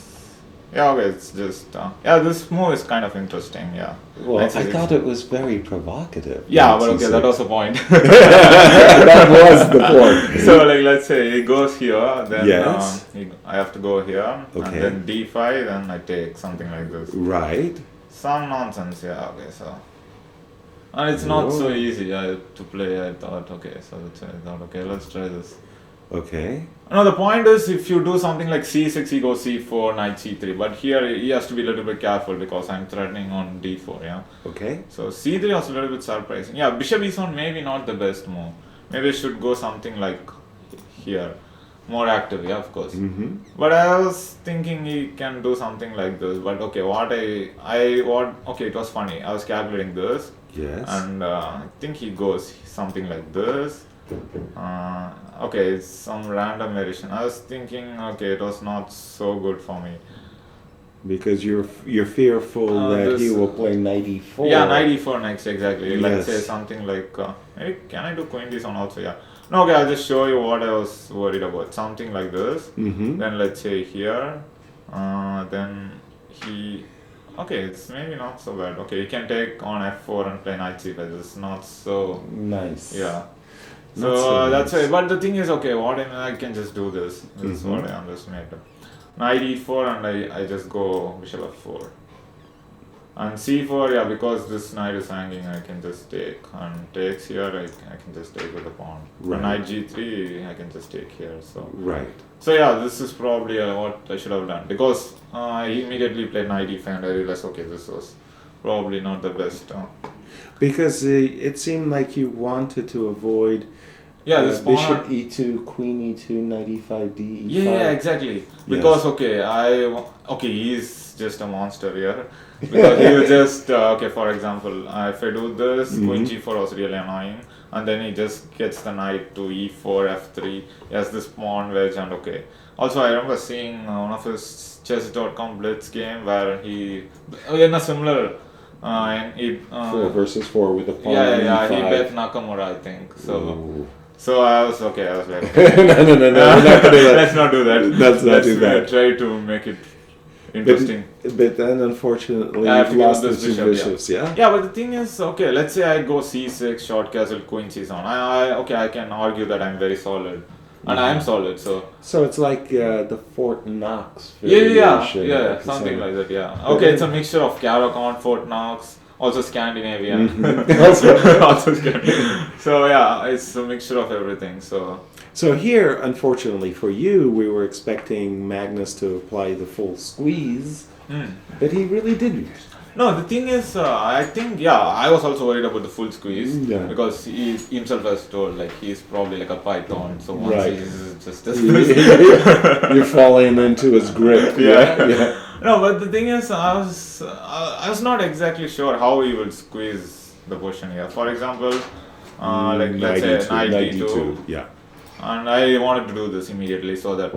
it's just, this move is kind of interesting, Well, I thought it was very provocative. Yeah, but that was the point. That was the point. So, let's say he goes here, then yes. I have to go here, okay. and then d5, then I take something like this. Right. Some nonsense, so. And it's not so easy to play, I thought, so that's why I thought, let's try this. Okay. No, the point is if you do something like c6, he goes c4, knight c3. But here he has to be a little bit careful because I'm threatening on d4, Okay. So c3 was a little bit surprising. Yeah, bishop e1 maybe not the best move. Maybe I should go something like here. More active, of course. Mm-hmm. But I was thinking he can do something like this. But it was funny. I was calculating this. Yes. And I think he goes something like this. It's some random variation. I was thinking, it was not so good for me. Because you're fearful that he will play knight e4. Yeah, knight e4 next, exactly. Yes. Let's say something like, maybe can I do queen d1 also? Yeah. No, I'll just show you what I was worried about. Something like this. Mm-hmm. Then let's say here, then he... it's maybe not so bad. You can take on f4 and play knight c5. It's not so... Nice. Yeah. So that's why, but the thing is, I can just do this. This is what I underestimated. Knight e4 and I just go bishop f4. And c4, because this knight is hanging, I can just take. And takes here, I can just take with the pawn. Right. Knight g3, I can just take here. So right. So this is probably what I should have done. Because I immediately played knight e5 and I realized, this was probably not the best. Because it seemed like you wanted to avoid this bishop e2, queen e2, knight e5, d e5. Yeah, exactly. Because he's just a monster here. Because he will just for example, if I do this, queen g4 was really annoying, and then he just gets the knight to e4, f3. He has this pawn wedge, and Also, I remember seeing one of his chess.com blitz game where he in a similar. 4 versus 4 with the pawn. He bet Nakamura, I think. So I was like, no, we're not gonna let's not do that. Let's not do that. Try to make it interesting. But then unfortunately you've lost the two bishops, Yeah, but the thing is, let's say I go c6, short castle, queen c7. I can argue that I'm very solid. And I am solid, so... So it's like the Fort Knox variation. Yeah, something like that, it's a mixture of Caro-Kann, Fort Knox, also Scandinavian. also Scandinavian. So it's a mixture of everything, So here, unfortunately for you, we were expecting Magnus to apply the full squeeze, but he really didn't. No, the thing is, I think, I was also worried about the full squeeze Yeah. because he himself has told like he's probably like a python. So once Right. he's just You're falling into his grip. Yeah. No, but the thing is, I was not exactly sure how he would squeeze the position here. For example, like let's say 92. Yeah. And I wanted to do this immediately so that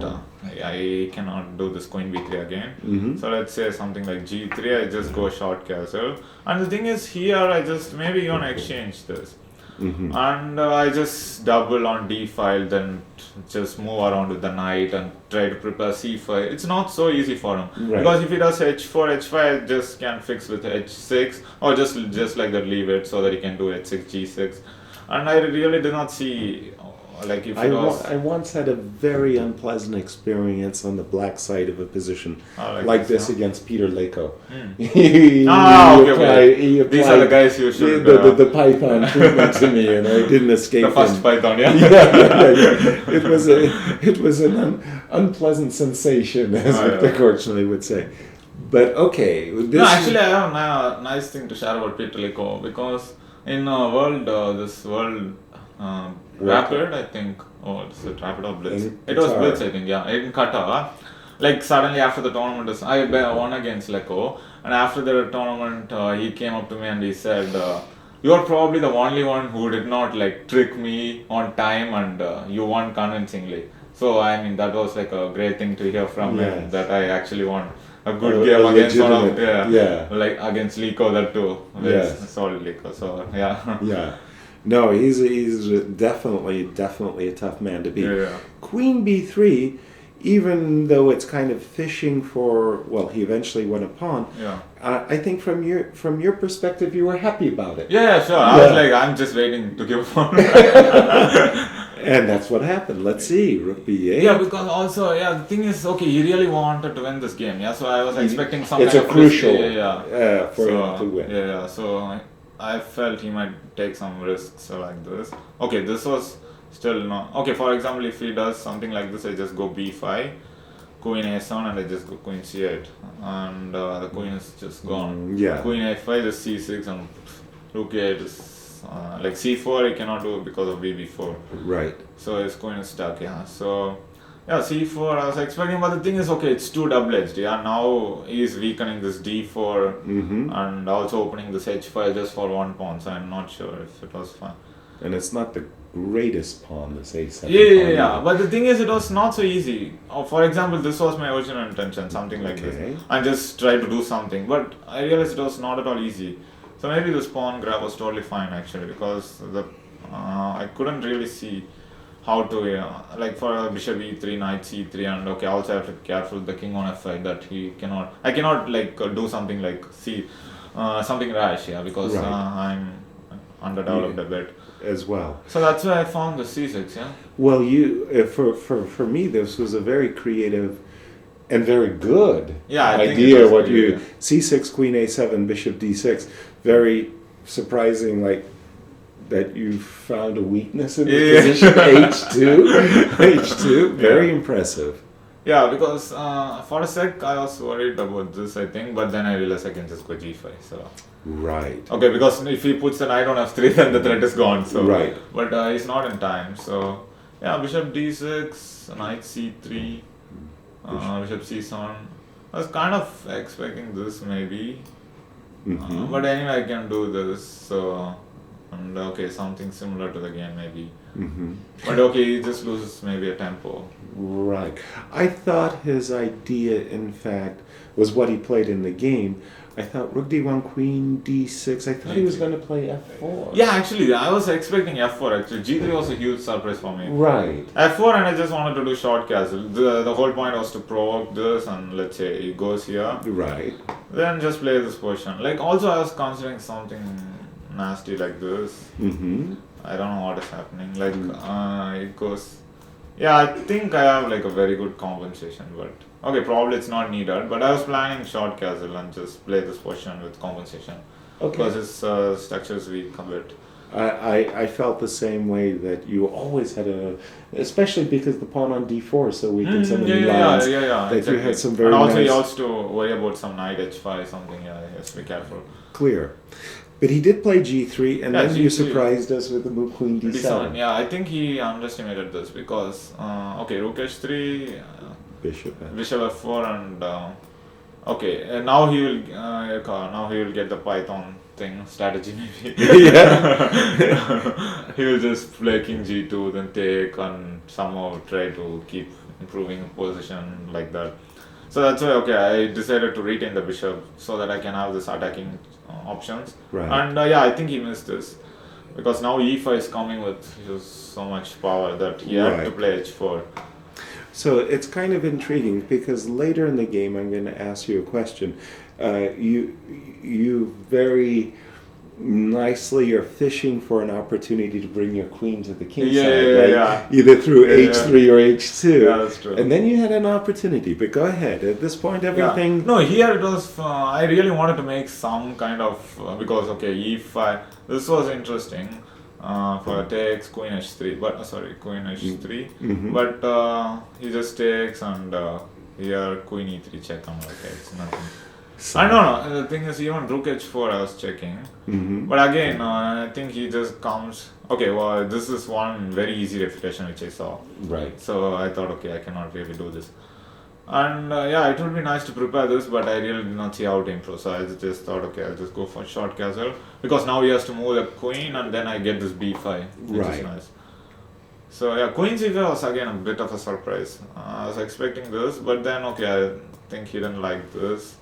I cannot do this queen b3 again. Mhm. So let's say something like g3, I just go short castle. And the thing is here, I just maybe even exchange this. Mhm. And I just double on d file, then just move around with the knight and try to prepare c5. It's not so easy for him. Right. Because if he does h4, h5, I just can fix with h6 or just like that leave it so that he can do h6, g6. And I really did not see like if it was... I once had a very unpleasant experience on the black side of a position like this this, against Peter Leko. Mm. He applied These are the guys you should... the Python treatment to me, and I didn't escape the first him. Python, yeah? Yeah. It was an unpleasant sensation, as Victor Korchnoi would say. But okay. No, actually I have a nice thing to share about Peter Leko because in this world Rapid, I think. Oh, is it Rapid or Blitz? It was Blitz, I think. Yeah, in Qatar. Like suddenly after the tournament, I won against Leko, and after the tournament, he came up to me and he said, "You are probably the only one who did not like trick me on time, and you won convincingly." So I mean, that was like a great thing to hear from him, that I actually won a good game against one of like against Leko, that too. Solid Leko. So yeah. Yeah. No, he's definitely a tough man to beat. Yeah. Queen b3, even though it's kind of fishing for, well, he eventually won a pawn. Yeah. I think from your perspective, you were happy about it. Yeah, sure. I was like, I'm just waiting to give a pawn. And that's what happened. Let's see, rook b8. Yeah, because also, the thing is, okay, he really wanted to win this game. Yeah, so I was expecting some It's kind a of crucial risk, for him to win. Yeah, so I felt he might take some risks like this. Okay, this was still not... Okay, for example, if he does something like this, I just go b5, queen a7, and I just go queen c8. And the queen is just gone. Yeah. Queen a5, just c6, and rook a8 is... like c4, he cannot do it because of bb4. Right. So his queen is stuck, So... Yeah, c4 I was expecting, but the thing is, okay, it's too double-edged, now he's weakening this d4 and also opening this h5 just for one pawn, so I'm not sure if it was fun. And it's not the greatest pawn, this a7 Yeah, but the thing is, it was not so easy. For example, this was my original intention, something like this. I just tried to do something, but I realized it was not at all easy. So maybe this pawn grab was totally fine actually, because I couldn't really see how to like for bishop e3, knight c3, and okay, also I have to be careful with the king on f5 that I cannot like do something like something rash, because I'm underdeveloped a bit as well. So that's why I found the c6, Well, for me, this was a very creative and very good idea. What you c6, queen a7, bishop d6, very surprising, like. That you found a weakness in the position, h2, very impressive. Yeah, because for a sec I was worried about this, I think, but then I realized I can just go g5. So right. Okay, because if he puts the knight on f3, then the threat is gone. So right. But he's not in time. So yeah, bishop d6, knight c3, bishop c7. I was kind of expecting this maybe, but anyway I can do this. So. And okay, something similar to the game maybe. But okay, he just loses maybe a tempo. Right. I thought his idea, in fact, was what he played in the game. I thought rook d1, queen d6. I thought he was going to play f4. Yeah, actually, I was expecting f4 actually. g3 was a huge surprise for me. Right. f4, and I just wanted to do short castle. The whole point was to provoke this, and let's say he goes here. Right. Then just play this position. Like also I was considering something nasty like this. I don't know what is happening. Like it goes. Yeah, I think I have like a very good compensation, but okay, probably it's not needed. But I was planning short castle and just play this position with compensation. Okay. Because his structure is weak a bit. I felt the same way that you always had especially because the pawn on d4 so weak in so many lines. That exactly. you had some very and also nice. he also to worry about some knight h5 something. Yeah, he has to be careful. Clear. But he did play g3, and then you G3. surprised us with the move queen d7. Yeah, I think he underestimated this because okay, rook h3, Bishop f4, and and now he will get the Python thing strategy maybe. He will just play king g2, then take, and somehow try to keep improving position like that. So that's why I decided to retain the bishop so that I can have this attacking options. Right. And I think he missed this because now e5 is coming with so much power that he had to play h4. So it's kind of intriguing because later in the game I'm going to ask you a question. You very nicely are fishing for an opportunity to bring your queen to the king side, either through h3 or h2. Yeah, that's true. And then you had an opportunity, but go ahead. At this point, everything. Yeah. No, here it was. I really wanted to make some kind of because e5. This was interesting for takes queen h3, but queen h3. Mm-hmm. But he just takes and here queen e3 check. I'm like, it's nothing. I don't know. The thing is, even rook h4 I was checking. Mm-hmm. But again, I think he just comes. Okay, well, this is one very easy refutation which I saw. Right. So I thought, okay, I cannot really do this. And it would be nice to prepare this, but I really did not see how to improve. So I just thought, okay, I'll just go for short castle. Because now he has to move the queen, and then I get this b5, which is nice. So queen c5 was again a bit of a surprise. I was expecting this, but then, I think he didn't like this.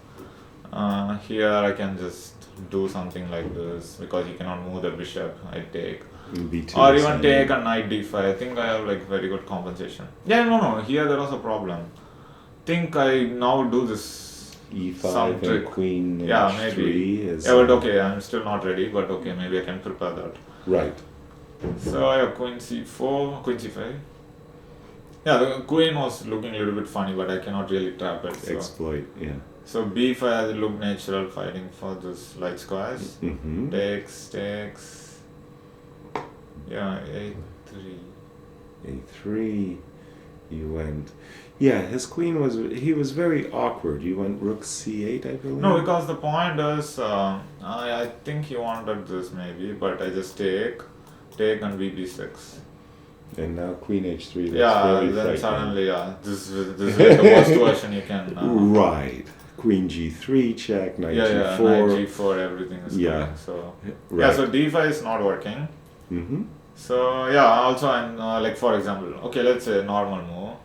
Here I can just do something like this because he cannot move the bishop. I take b2 or even take a knight d5. I think I have like very good compensation. Here there was a problem. Think I now do this e5 and queen maybe h3 but I'm still not ready, but maybe I can prepare that. Right. So queen c4, queen c5. The queen was looking a little bit funny, but I cannot really trap it. So. Exploit, yeah. So b5 has it looked natural fighting for this light squares. Mm-hmm. Takes. a3. You went. His queen was very awkward. You went rook c8, I believe. No, because the point is, I think he wanted this maybe, but I just take and b6. And now queen h3. Then suddenly, this is like the worst version you can. Right. Queen g3 check, knight g4. Knight g4, everything is going. So so d5 is not working. Mm-hmm. So also I'm like for example, let's say normal move,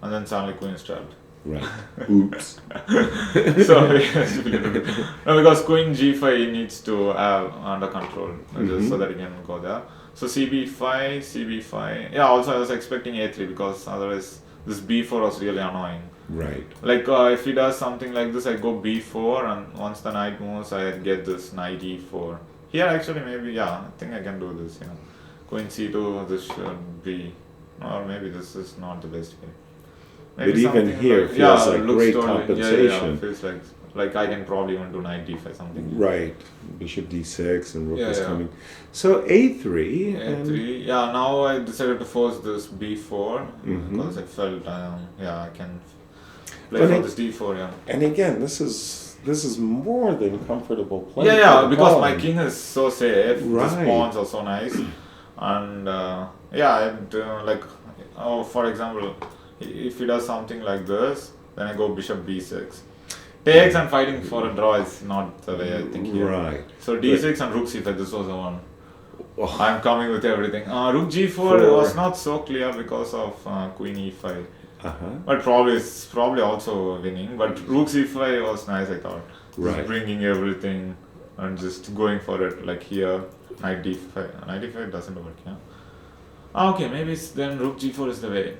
and then suddenly queen is trapped. Right. Oops. So because queen g5 he needs to have under control just so that he can go there. So cb5. Also I was expecting a3 because otherwise this b4 was really annoying. Right. Like if he does something like this, I go b4, and once the knight moves, I get this knight e4. Here actually maybe I think I can do this. Queen c2. This should be, or maybe this is not the best way. Maybe but even here feels like great compensation. Feels like I can probably even do knight d5 something. Right. Bishop d6 and rook is coming. So a3. Now I decided to force this b4 because I felt I can play for this d4. And again, this is more than comfortable play. Because my king is so safe. Right. The pawns are so nice, and for example, if he does something like this, then I go bishop b6. Takes and fighting for a draw is not the way I think here. Right. So d6 and rook c5, this was the one. I'm coming with everything. Rook g4 was not so clear because of queen e5. But probably also winning. But rook c5 was nice, I thought. Right. Just bringing everything and just going for it. Like here, knight d5. Knight d5 doesn't work, maybe then rook g4 is the way.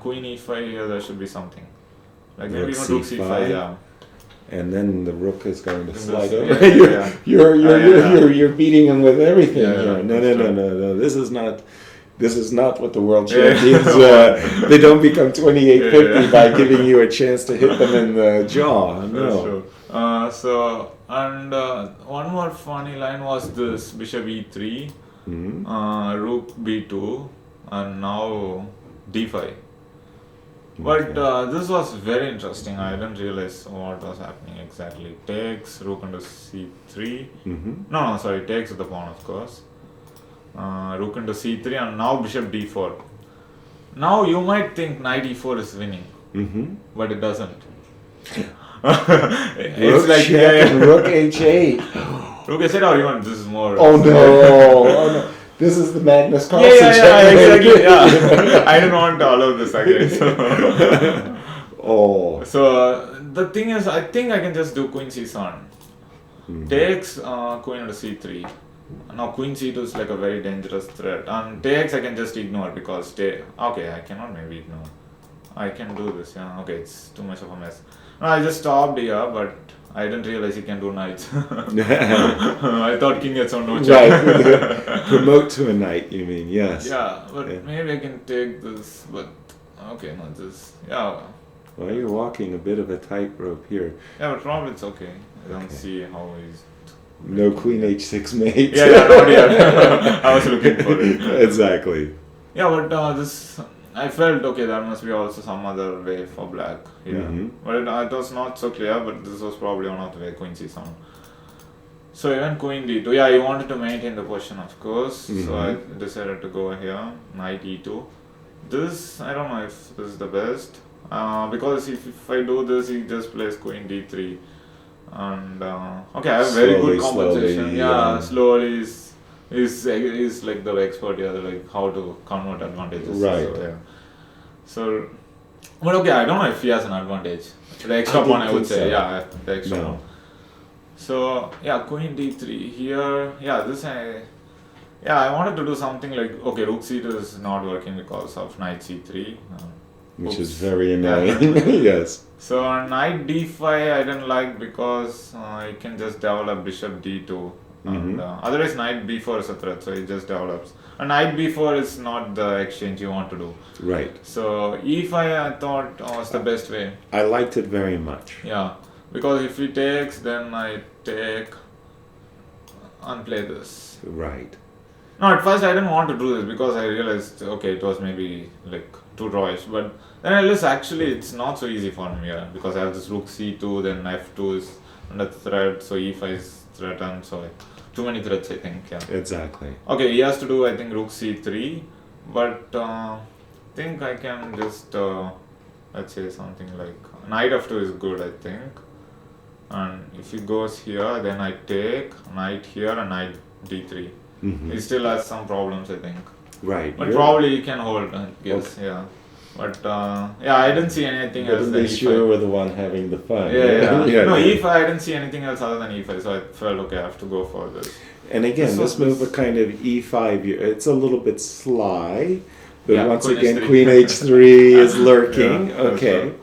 Queen e5 here, there should be something. Like maybe even rook c5, And then the rook is going to slide over. You're beating him with everything. No. This is not what the world champions. They don't become 28-50 by giving you a chance to hit them in the jaw. No. And one more funny line was this bishop e3. rook b2, and now d5. But this was very interesting. I didn't realize what was happening exactly. Takes rook into c3. No, sorry, takes with the pawn, of course. Rook into c3, and now bishop d4. Now you might think knight e4 is winning, but it doesn't. It's Rook like check and rook h8. Rook h8, or even this is more. Oh no! Oh no! This is the Magnus Carlsen Exactly. Yeah, I didn't want to allow this again. So. So the thing is, I think I can just do queen c7. Takes queen into c3. Now queen c2 is like a very dangerous threat, and takes I can just ignore because okay, I cannot maybe ignore. I can do this. Yeah. Okay, it's too much of a mess. No, I just stopped here, but I didn't realize he can do knights. I thought king gets on no check. Right. Promote to a knight, you mean? Yes. Yeah, but maybe I can take this, but okay, not this. Yeah. Well, you're walking a bit of a tightrope here. Yeah, but probably it's okay. I don't see how he's... No queen h6 mate. Yeah, not yet. I was looking for it. Exactly. Yeah, but this... I felt, okay, there must be also some other way for black here. But it was not so clear, but this was probably one of the way, queen c7. So even queen d2, yeah, he wanted to maintain the position, of course. So I decided to go here, knight e2. This, I don't know if this is the best. Because if I do this, he just plays queen d3. And, okay, I have very good compensation. Slowly is like the expert here, like how to convert advantages. Right. So, yeah. So, but okay, I don't know if he has an advantage. The extra pawn, I would say. Yeah, the extra pawn. So, yeah, queen d3 here. Yeah, this I wanted to do something like, okay, rook c2 is not working because of knight c3. Which is very annoying. Yes. So, knight d5 I didn't like because you can just develop bishop d2. And otherwise knight b4 is a threat, so it just develops. And knight b4 is not the exchange you want to do. Right. So e5 I thought was the best way. I liked it very much. Yeah, because if he takes, then I take and play this. Right. No, at first I didn't want to do this because I realized, okay, it was maybe like too rawish. But then I realized actually it's not so easy for me here because I have this rook c2, then f2 is under threat, so e5 is threatened, so like too many threats, I think. Yeah. Exactly. Okay, he has to do, I think, rook c3, but I think I can just let's say something like knight f2 is good, I think. And if he goes here, then I take knight here and knight d3. He still has some problems, I think. Right. But probably he can hold, I guess. Okay. Yeah. But I didn't see anything else than e5. At least you were the one having the fun. Yeah. No, e5, I didn't see anything else other than e5, so I felt, okay, I have to go for this. And again, this move, a kind of e5, it's a little bit sly, but once again, queen h3 is lurking. Okay.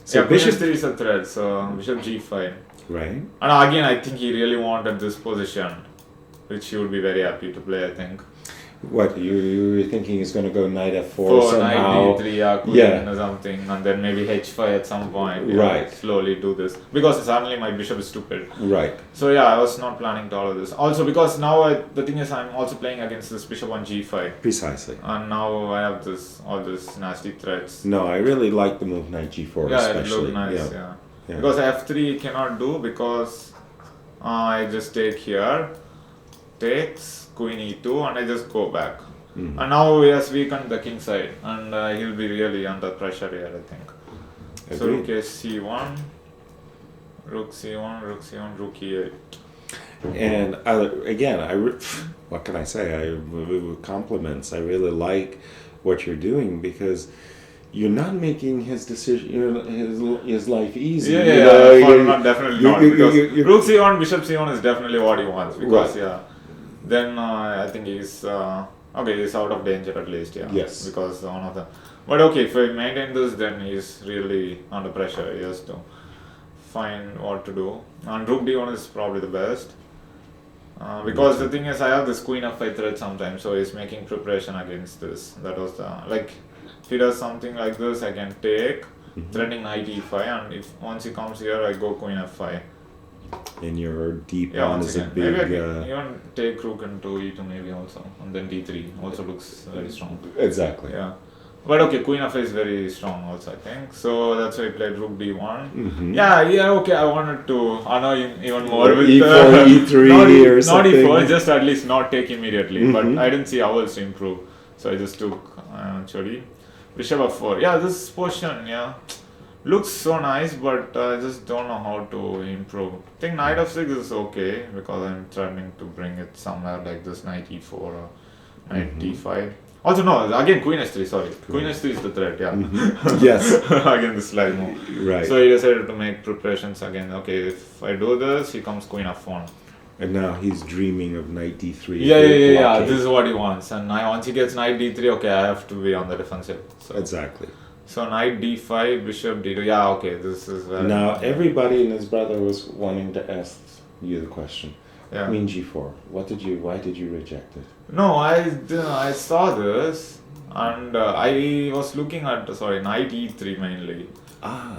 So bishop 3 is a threat, so bishop g5. Right. And again, I think he really wanted this position, which he would be very happy to play, I think. What, you were thinking he's going to go knight f4 somehow? Knight d3, queen or something, and then maybe h5 at some point. Right. Slowly do this. Because suddenly my bishop is stupid. Right. So I was not planning to all of this. Also because now the thing is I'm also playing against this bishop on g5. Precisely. And now I have all this nasty threats. No, I really like the move knight g4 especially. It looked nice, yeah. Because f3 cannot do because I just take here, takes, queen e2, and I just go back. And now he has weakened the king side, and he'll be really under pressure here, I think. Agreed. So rook c1, rook c1, rook c1, rook e8. And again, what can I say? Compliments. I really like what you're doing because you're not making his decision, his life easy. Definitely not. Because rook c1, bishop c1 is definitely what he wants. Because then I think he's he's out of danger at least. Yeah. Yes. Because one of the. But okay, if I maintain this, then he's really under pressure. He has to find what to do. And rook d1 is probably the best. Because the thing is, I have this queen f5 threat sometimes, so he's making preparation against this. That was the if he does something like this, I can take, threatening knight e5, and if once he comes here, I go queen f5. And your deep Yeah, pawn once is a again. big. Maybe I can even take rook into e2 maybe also. And then d3 also looks very strong. Exactly. Yeah. But okay, queen f8 is very strong also, I think. So that's why I played rook d1. Mhm. Yeah, okay, I wanted to annoy him even more Or with e4, e3 not, or not something. e4, just at least not take immediately. Mhm. But I didn't see how else to improve. So I just took actually bishop f4. Yeah, this position, yeah, looks so nice, but I just don't know how to improve. I think knight f6 is okay because I'm trying to bring it somewhere like this knight e4 or knight d5. Also no, again queen s3. Sorry, queen s3 is the threat. Yeah. Mhm. Yes. Again the slide move. Right. So he decided to make preparations again. Okay, if I do this, he comes queen f1. And now he's dreaming of knight d3. Yeah. This is what he wants. And now once he gets knight d3, okay, I have to be on the defensive. So Exactly. So knight d5, bishop d2. Yeah, okay, this is very Now everybody and his brother was wanting to ask you the question. Yeah. Queen g4. Why did you reject it? No, I saw this and I was looking at knight e3 mainly. Ah.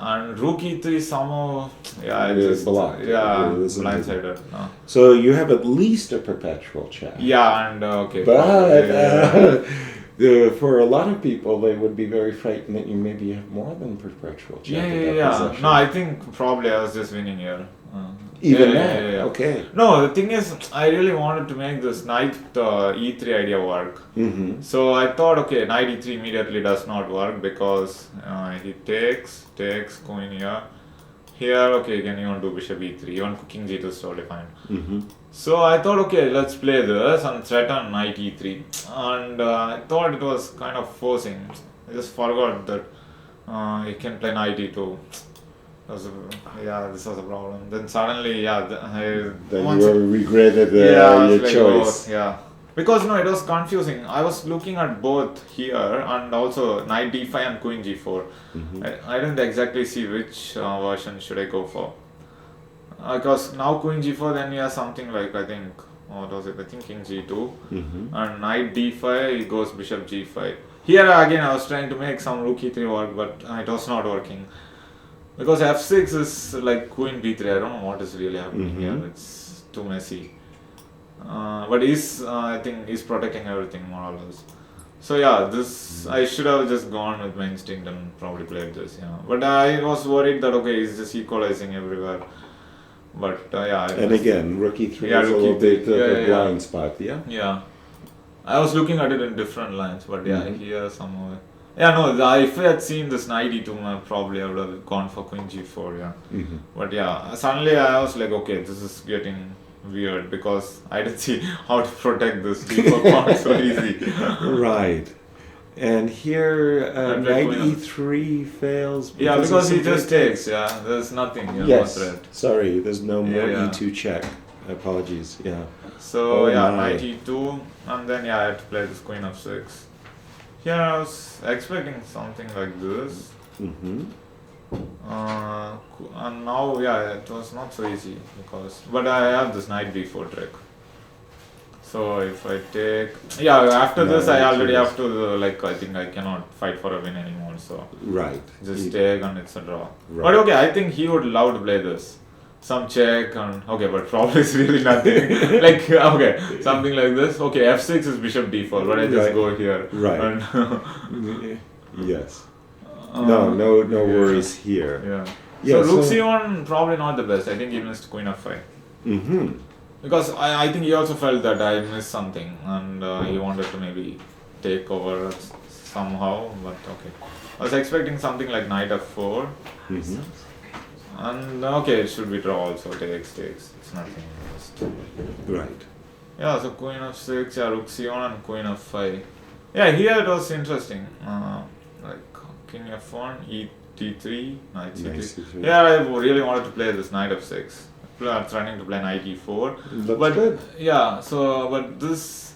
And rook e3 somehow It is blocked. It isn't- blindsided. No. So you have at least a perpetual check. Yeah, and okay. But yeah. For a lot of people, they would be very frightened that you maybe have more than perpetual check. at that Yeah. position. No, I think probably I was just winning here. Even that? Okay. No, the thing is, I really wanted to make this knight e3 idea work. Mhm. So I thought, okay, knight e3 immediately does not work because he takes queen here. Here, okay, you can even do bishop e3. Even king g2 is totally fine. Mhm. So I thought, okay, let's play this and threaten knight e3. And I thought it was kind of forcing. I just forgot that you can play knight e2. This was a problem. Then suddenly, Then you regretted your choice. Because no, it was confusing. I was looking at both here and also knight d5 and queen g4. Mhm. I didn't exactly see which version should I go for. Because now queen g4, then you have something like I think king g2 Mhm. and knight d5 it goes bishop g5. Here again I was trying to make some rook e3 work, but it was not working. Because f6 is like queen b3. I don't know what is really happening Mhm. here. It's too messy. But I think he's protecting everything more or less. So this I should have just gone with my instinct and probably played this. But I was worried that okay, he's just equalizing everywhere. But And again, rook e3 is a rook little e3. bit of a blind spot, yeah? Yeah. I was looking at it in different lines, but Mhm. here somehow. If I had seen this knight e2, probably I would have gone for queen g4, Mhm. But suddenly I was like, okay, this is getting weird because I didn't see how to protect this d4 pawn so easy. Right. And here, And knight queen e3 fails. Because he of just simply takes, there's nothing, Yes. no threat. Sorry, there's no more Yeah. e2 check. Apologies. Yeah. So Oh my. knight e2, and then I had to play this queen f6. Here I was expecting something like this. Mm-hmm. And now, it was not so easy but I have this knight b4 trick. So if I take, after this I already have to I think I cannot fight for a win anymore. So Right. just take and it's a draw. Right. But okay, I think he would love to play this. Some check and but probably it's really nothing. Something like this. Okay, f6 is bishop d4, but I just Right. go here. Right. And Yes. No worries here. So rook c1 probably not the best. I think he missed queen f5. Mm-hmm. Because I think he also felt that I missed something and he wanted to maybe take over somehow. But okay, I was expecting something like knight f4. Mm-hmm. And it should be draw also. Takes. It's nothing. Right. So queen f6, rook c1 and queen f5. Here it was interesting. King f1, d3, knight c3. I really wanted to play this knight f6. Trying to play knight e4. That's good. But this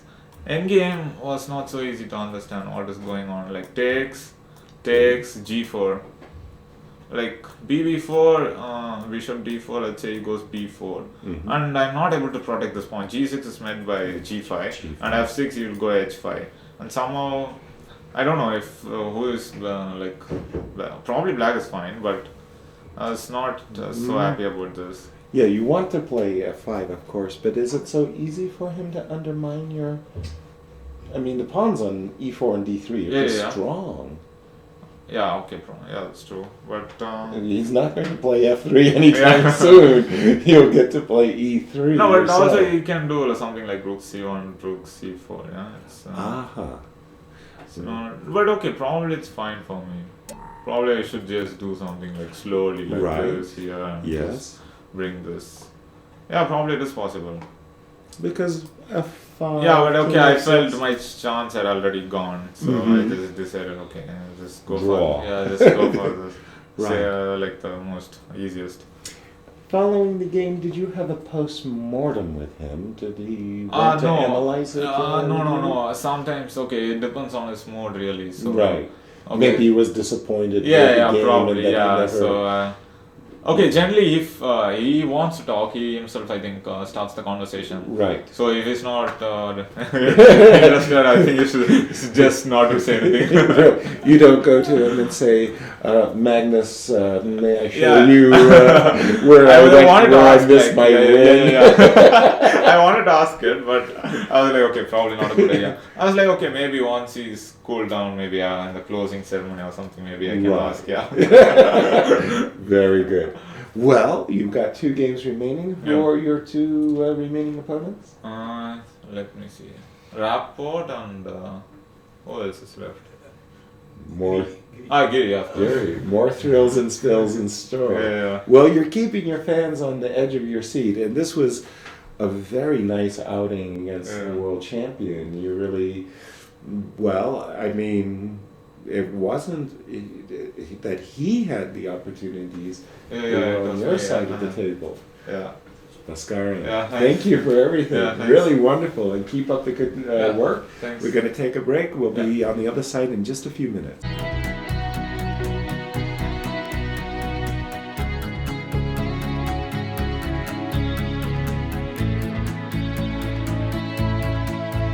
endgame was not so easy to understand what is going on. Takes, g4. bb4, bishop d4, let's say he goes b4. Mhm. And I'm not able to protect this pawn. g6 is met by g5, and f6 he will go h5. And somehow, I don't know if who is probably black is fine, but I was not so happy about this. Yeah, you want to play f5, of course, but is it so easy for him to undermine your... I mean, the pawns on e4 and d3 are just strong. Yeah, okay, yeah, that's true. But he's not going to play f3 anytime soon. He'll get to play e3. No, but yourself. also you can do something like rook c1, rook c4. Yeah, it's, but okay, probably it's fine for me. Probably I should just do something like slowly, like this here, and just bring this. Yeah, probably it is possible. Because f5. Yeah, but okay, I felt my chance had already gone, so I just decided, okay, just go for just go for this. Say like the most easiest. Following the game, did you have a post-mortem with him? Did he want to analyze it? No. Sometimes, okay, it depends on his mood, really. So, right. Okay. Maybe he was disappointed with the game. Probably, and yeah. Never... So, okay, generally, if he wants to talk, he himself, I think, starts the conversation. Right. So if he's not interested, I think you should just not to say anything. You don't go to him and say, Magnus, may I show you where I missed my win? I wanted to ask it, but I was like, okay, probably not a good idea. I was like, okay, maybe once he's cooled down, maybe in the closing ceremony or something, maybe I can ask, Very good. Well, you've got 2 games remaining for your 2 remaining opponents. Let me see. Rapport and who else is left? More. Giri, of course. Giri. More thrills and spills in store. Yeah. Well, you're keeping your fans on the edge of your seat, and this was a very nice outing against the world champion. You really, I mean, it wasn't that he had the opportunities on your side of the table. Yeah. Bhaskara, thank you for everything. Really wonderful, and keep up the good work. Thanks. We're going to take a break. We'll be on the other side in just a few minutes.